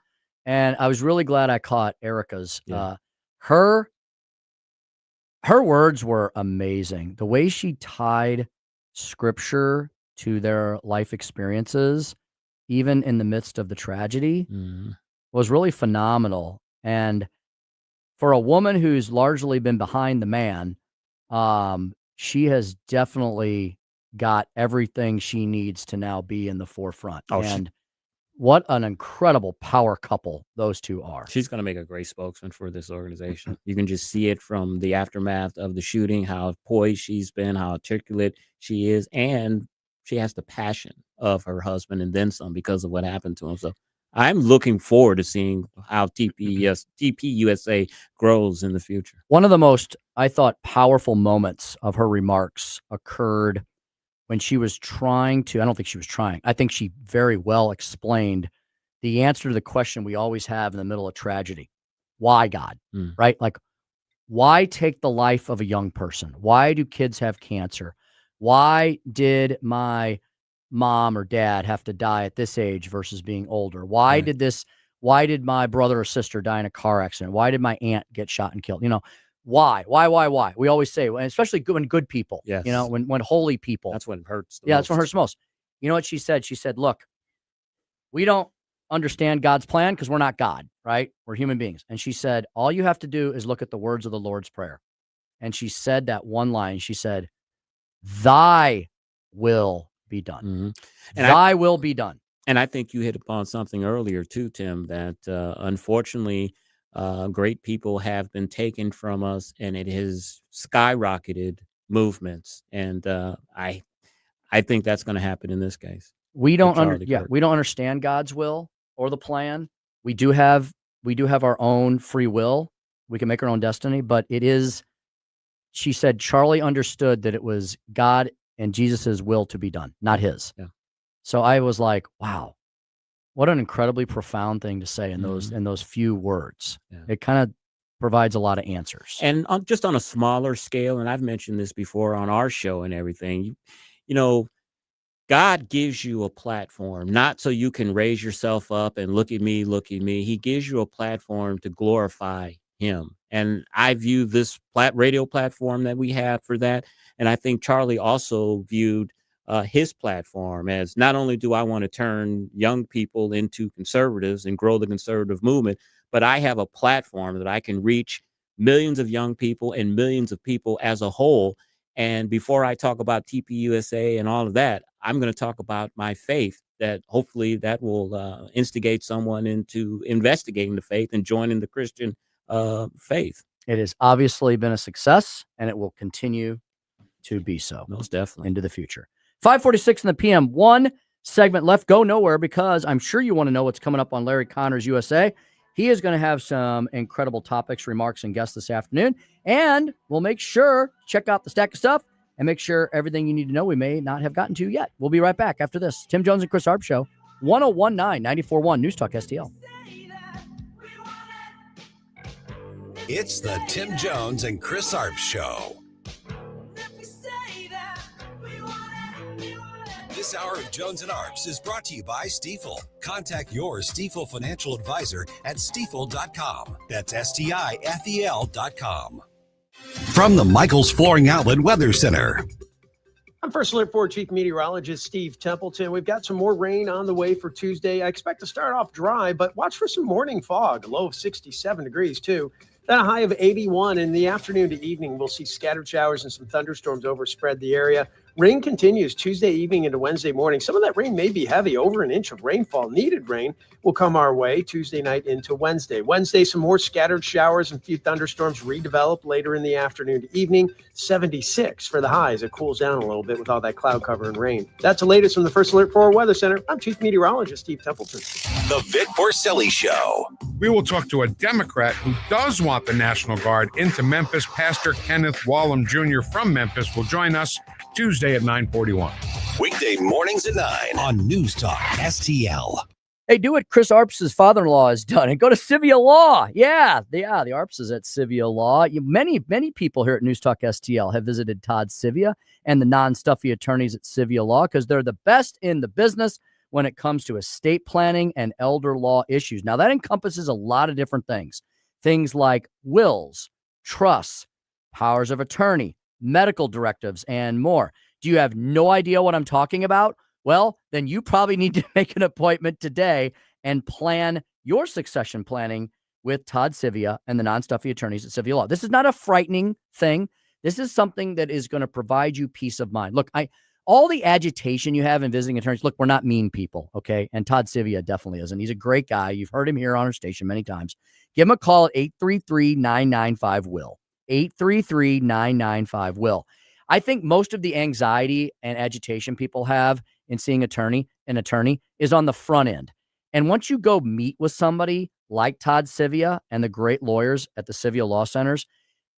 And I was really glad I caught Erica's. Her words were amazing. The way she tied scripture to their life experiences, even in the midst of the tragedy, was really phenomenal. And for a woman who's largely been behind the man, she has definitely got everything she needs to now be in the forefront. What an incredible power couple those two are. She's going to make a great spokesman for this organization. You can just see it from the aftermath of the shooting, how poised she's been, how articulate she is, and she has the passion of her husband and then some because of what happened to him. So I'm looking forward to seeing how TPUSA grows in the future. One of the most, I thought, powerful moments of her remarks occurred when she was trying to, I don't think she was trying, I think she very well explained the answer to the question we always have in the middle of tragedy. Why, God? Right? Like, why take the life of a young person? Why do kids have cancer? Why did my mom or dad have to die at this age versus being older? Why did my brother or sister die in a car accident? Why did my aunt get shot and killed? Why? We always say, especially when good people, when holy people. That's when it hurts. That's when it hurts most. You know what she said? She said, look, we don't understand God's plan because we're not God, right? We're human beings. And she said, all you have to do is look at the words of the Lord's Prayer. And she said that one line. She said, thy will be done. Thy will be done. And I think you hit upon something earlier too, Tim, that unfortunately, great people have been taken from us, and it has skyrocketed movements. And I think that's going to happen in this case. We don't understand God's will or the plan. We do have our own free will. We can make our own destiny, but it is, she said, Charlie understood that it was God and Jesus's will to be done, not his. Yeah. So I was like, wow, what an incredibly profound thing to say in those few words. Yeah. It kind of provides a lot of answers. And just on a smaller scale, and I've mentioned this before on our show and everything, God gives you a platform, not so you can raise yourself up and look at me. He gives you a platform to glorify him. And I view this radio platform that we have for that. And I think Charlie also viewed his platform as, not only do I want to turn young people into conservatives and grow the conservative movement, but I have a platform that I can reach millions of young people and millions of people as a whole. And before I talk about TPUSA and all of that, I'm going to talk about my faith, that hopefully that will instigate someone into investigating the faith and joining the Christian faith. It has obviously been a success, and it will continue to be so. Most definitely. Into the future. 5:46 in the PM. One segment left. Go nowhere, because I'm sure you want to know what's coming up on Larry Connors USA. He is going to have some incredible topics, remarks, and guests this afternoon. And we'll make sure, check out the stack of stuff and make sure everything you need to know we may not have gotten to yet. We'll be right back after this. Tim Jones and Chris Arps Show, 1019 94.1 News Talk STL. It's the Tim Jones and Chris Arps Show. This hour of Jones and Arps is brought to you by Stifel. Contact your Stifel financial advisor at stifel.com. That's STIFEL.com. From the Michaels Flooring Outlet Weather Center. I'm First Alert 4 Chief Meteorologist Steve Templeton. We've got some more rain on the way for Tuesday. I expect to start off dry, but watch for some morning fog, a low of 67 degrees too. Then a high of 81. In the afternoon to evening, we'll see scattered showers and some thunderstorms overspread the area. Rain continues Tuesday evening into Wednesday morning. Some of that rain may be heavy. Over an inch of rainfall, needed rain, will come our way Tuesday night into Wednesday. Wednesday, some more scattered showers and a few thunderstorms redevelop later in the afternoon to evening. 76 for the highs. It cools down a little bit with all that cloud cover and rain. That's the latest from the First Alert 4 Weather Center. I'm Chief Meteorologist Steve Templeton. The Vic Porcelli Show. We will talk to a Democrat who does want the National Guard into Memphis. Pastor Kenneth Wallum Jr. from Memphis will join us Tuesday at 9:41. Weekday mornings at 9 on News Talk STL. Hey, do what Chris Arps' father-in-law has done and go to Civia Law. Yeah, the Arps is at Civia Law. Many people here at News Talk STL have visited Todd Civia and the non-stuffy attorneys at Civia Law because they're the best in the business when it comes to estate planning and elder law issues. Now, that encompasses a lot of different things. Things like wills, trusts, powers of attorney, medical directives, and more. Do you have no idea what I'm talking about? Well, then you probably need to make an appointment today and plan your succession planning with Todd Civia and the non-stuffy attorneys at Civia Law. This is not a frightening thing. This is something that is going to provide you peace of mind. Look, all the agitation you have in visiting attorneys, look, we're not mean people, okay? And Todd Civia definitely isn't. He's a great guy. You've heard him here on our station many times. Give him a call at 833-995-WILL. 833-995-WILL. I think most of the anxiety and agitation people have in seeing an attorney is on the front end. And once you go meet with somebody like Todd Civia and the great lawyers at the Civia Law Centers,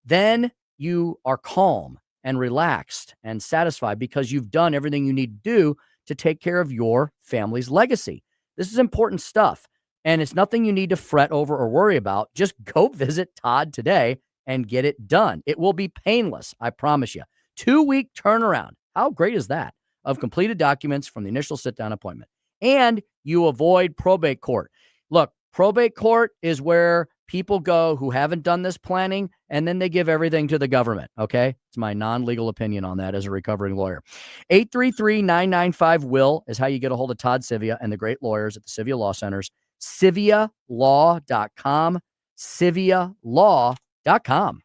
then you are calm and relaxed and satisfied because you've done everything you need to do to take care of your family's legacy. This is important stuff, and it's nothing you need to fret over or worry about. Just go visit Todd today and get it done. It will be painless, I promise you. 2-week turnaround. How great is that? Of completed documents from the initial sit-down appointment. And you avoid probate court. Look, probate court is where people go who haven't done this planning, and then they give everything to the government, okay? It's my non-legal opinion on that as a recovering lawyer. 833-995-WILL is how you get a hold of Todd Civia and the great lawyers at the Civia Law Centers. CiviaLaw.com. CiviaLaw.com.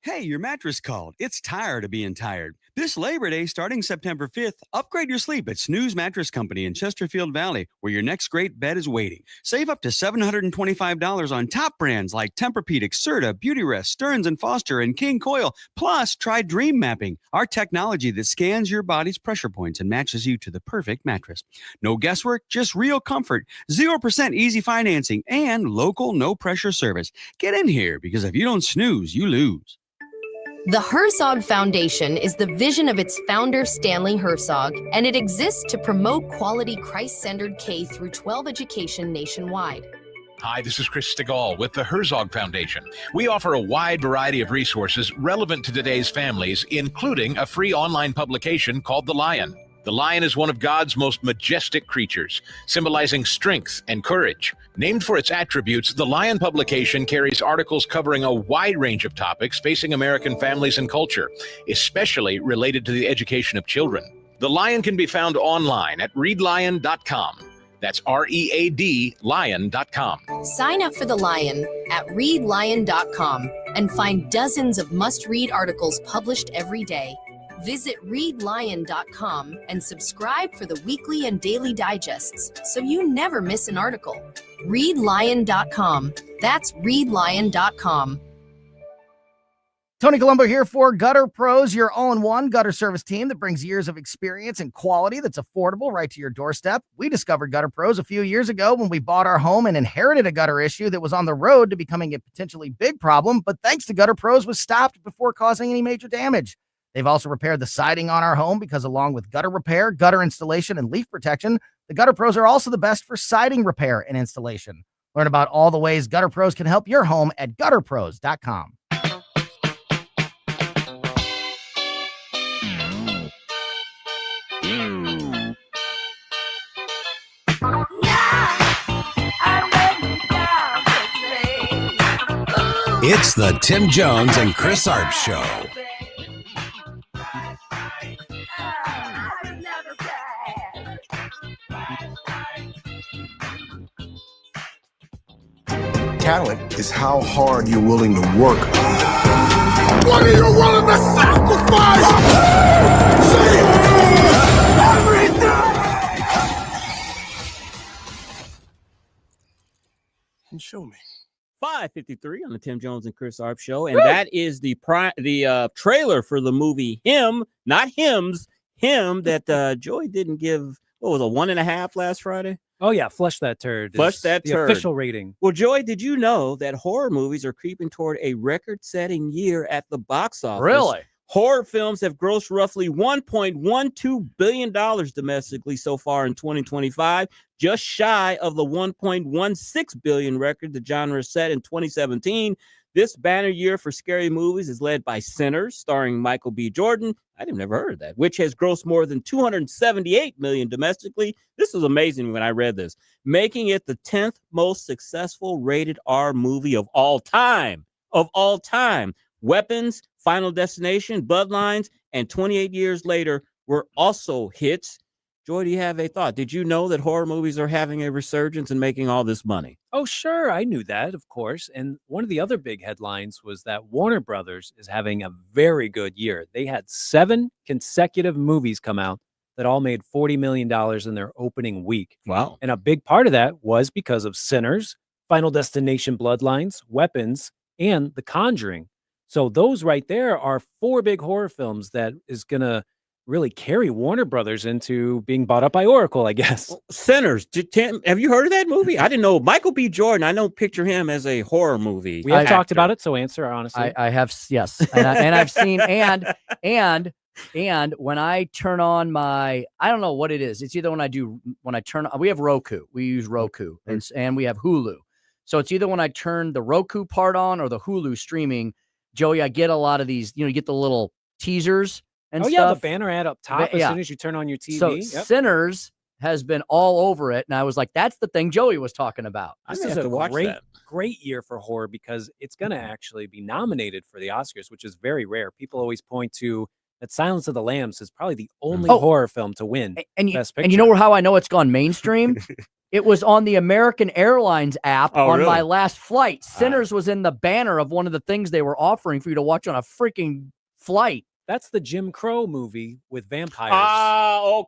Hey, your mattress called. It's tired of being tired. This Labor Day, starting September 5th, upgrade your sleep at Snooze Mattress Company in Chesterfield Valley, where your next great bed is waiting. Save up to $725 on top brands like Tempur-Pedic, Serta, Beautyrest, Stearns & Foster, and King Coil. Plus, try Dream Mapping, our technology that scans your body's pressure points and matches you to the perfect mattress. No guesswork, just real comfort, 0% easy financing, and local no-pressure service. Get in here, because if you don't snooze, you lose. The Herzog Foundation is the vision of its founder, Stanley Herzog, and it exists to promote quality Christ-centered K-12 education nationwide. Hi, this is Chris Stegall with the Herzog Foundation. We offer a wide variety of resources relevant to today's families, including a free online publication called The Lion. The lion is one of God's most majestic creatures, symbolizing strength and courage. Named for its attributes, the Lion publication carries articles covering a wide range of topics facing American families and culture, especially related to the education of children. The Lion can be found online at readlion.com. That's READ lion.com. Sign up for The Lion at readlion.com and find dozens of must-read articles published every day. Visit readlion.com and subscribe for the weekly and daily digests so you never miss an article. Readlion.com. That's readlion.com. Tony Colombo here for Gutter Pros, your all-in-one gutter service team that brings years of experience and quality that's affordable right to your doorstep. We discovered Gutter Pros a few years ago when we bought our home and inherited a gutter issue that was on the road to becoming a potentially big problem, but thanks to Gutter Pros was stopped before causing any major damage. They've also repaired the siding on our home because along with gutter repair, gutter installation, and leaf protection, the Gutter Pros are also the best for siding repair and installation. Learn about all the ways Gutter Pros can help your home at gutterpros.com. I let you down to say, ooh. It's the Tim Jones and Chris Arps Show. Talent is how hard you're willing to work. What are you willing to sacrifice? Say everything! And show me. 5:53 on the Tim Jones and Chris Arps Show, and that is the trailer for the movie Him, not Hymns, Him that Joey didn't give. What was a 1.5 last Friday? Oh yeah, Flush That Turd. Flush That the Turd. official rating. Well, Joey, did you know that horror movies are creeping toward a record-setting year at the box office? Really? Horror films have grossed roughly $1.12 billion domestically so far in 2025, just shy of the $1.16 billion record the genre set in 2017. This banner year for scary movies is led by Sinners, starring Michael B. Jordan. I'd never heard of that, which has grossed more than $278 million domestically. This was amazing when I read this, making it the 10th most successful rated R movie of all time. Weapons, Final Destination, Bloodlines, and 28 years later were also hits. Joy, do you have a thought? Did you know that horror movies are having a resurgence and making all this money? Oh, sure. I knew that, of course. And one of the other big headlines was that Warner Brothers is having a very good year. They had 7 consecutive movies come out that all made $40 million in their opening week. Wow. And a big part of that was because of Sinners, Final Destination, Bloodlines, Weapons, and The Conjuring. So those right there are 4 big horror films that is going to really carry Warner Brothers into being bought up by Oracle, I guess. Sinners. Tim, have you heard of that movie? I didn't know. Michael B. Jordan, I don't picture him as a horror movie. We have talked about it, so answer honestly. I have, yes. And I've seen, and when I turn on my, I don't know what it is. It's either when I turn on, we have Roku. We use Roku and we have Hulu. So it's either when I turn the Roku part on or the Hulu streaming. Joey, I get a lot of these, you get the little teasers and stuff. Yeah, the banner ad up top as soon as you turn on your TV. So Sinners has been all over it, and I was like, that's the thing Joey was talking about. This is a great year for horror because it's going to actually be nominated for the Oscars, which is very rare. People always point to that Silence of the Lambs is probably the only horror film to win Best Picture. And you know how I know it's gone mainstream? It was on the American Airlines app my last flight. Sinners was in the banner of one of the things they were offering for you to watch on a freaking flight. That's the Jim Crow movie with vampires.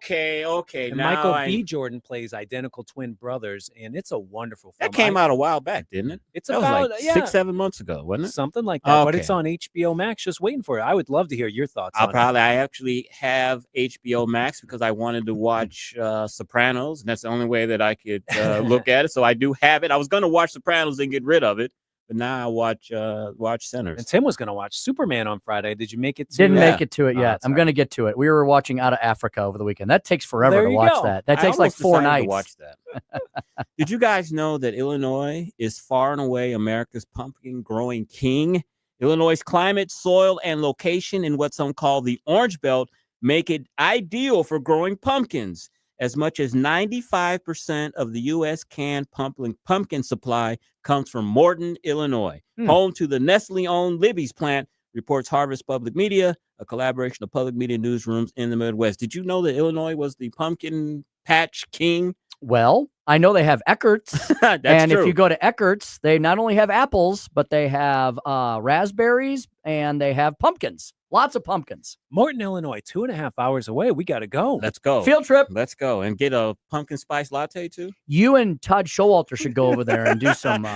Okay. And Michael B. Jordan plays identical twin brothers, and it's a wonderful film. That came out a while back, didn't it? It's that about was like 6-7 months ago, wasn't it? Something like that. But it's on HBO Max, just waiting for it. I would love to hear your thoughts on it. I actually have HBO Max because I wanted to watch Sopranos, and that's the only way that I could look at it. So I do have it. I was going to watch Sopranos and get rid of it. But now I watch Sinners. And Tim was going to watch Superman on Friday. Did you make it to Didn't make it to it yet. I'm going to get to it. We were watching Out of Africa over the weekend. That takes forever to watch that. That takes like 4 nights. To watch that. Did you guys know that Illinois is far and away America's pumpkin growing king? Illinois' climate, soil, and location in what some call the Orange Belt make it ideal for growing pumpkins. As much as 95% of the U.S. canned pumpkin supply comes from Morton, Illinois, home to the Nestle-owned Libby's plant, reports Harvest Public Media, a collaboration of public media newsrooms in the Midwest. Did you know that Illinois was the pumpkin patch king? Well, I know they have Eckert's. That's true. If you go to Eckert's, they not only have apples, but they have raspberries and they have pumpkins. Lots of pumpkins. Morton, Illinois, 2.5 hours away. We got to go. Let's go. Field trip. Let's go. And get a pumpkin spice latte, too? You and Todd Showalter should go over there and do some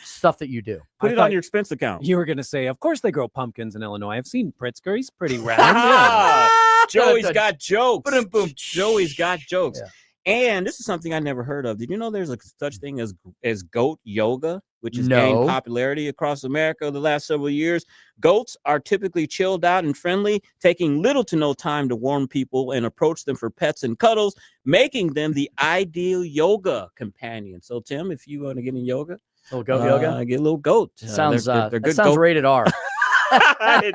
stuff that you do. Put it on your expense account. You were going to say, of course they grow pumpkins in Illinois. I've seen Pritzker. He's pretty round. Joey's got jokes. Boom. Joey's got jokes. Yeah. And this is something I never heard of. Did you know there's a such thing as goat yoga, which has gained popularity across America the last several years? Goats are typically chilled out and friendly, taking little to no time to warm people and approach them for pets and cuddles, making them the ideal yoga companion. So, Tim, if you want to get in yoga, little goat yoga, get a little goat. Sounds they're good. Sounds rated R. It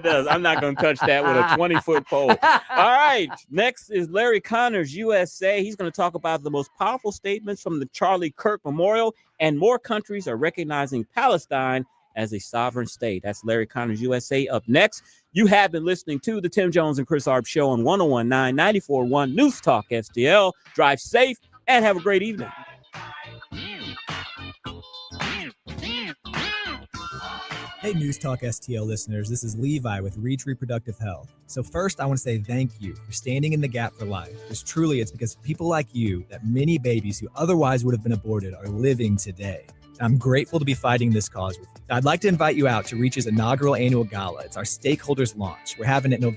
does. I'm not going to touch that with a 20-foot pole. All right. Next is Larry Connors, USA. He's going to talk about the most powerful statements from the Charlie Kirk Memorial, and more countries are recognizing Palestine as a sovereign state. That's Larry Connor's USA. Up next, you have been listening to the Tim Jones and Chris Arps Show on 101.9, 94.1 News Talk STL. Drive safe and have a great evening. Hey, News Talk STL listeners, this is Levi with Reach Reproductive Health. So first, I want to say thank you for standing in the gap for life, because truly it's because of people like you that many babies who otherwise would have been aborted are living today. I'm grateful to be fighting this cause with you. I'd like to invite you out to Reach's inaugural annual gala. It's our stakeholders launch. We're having it November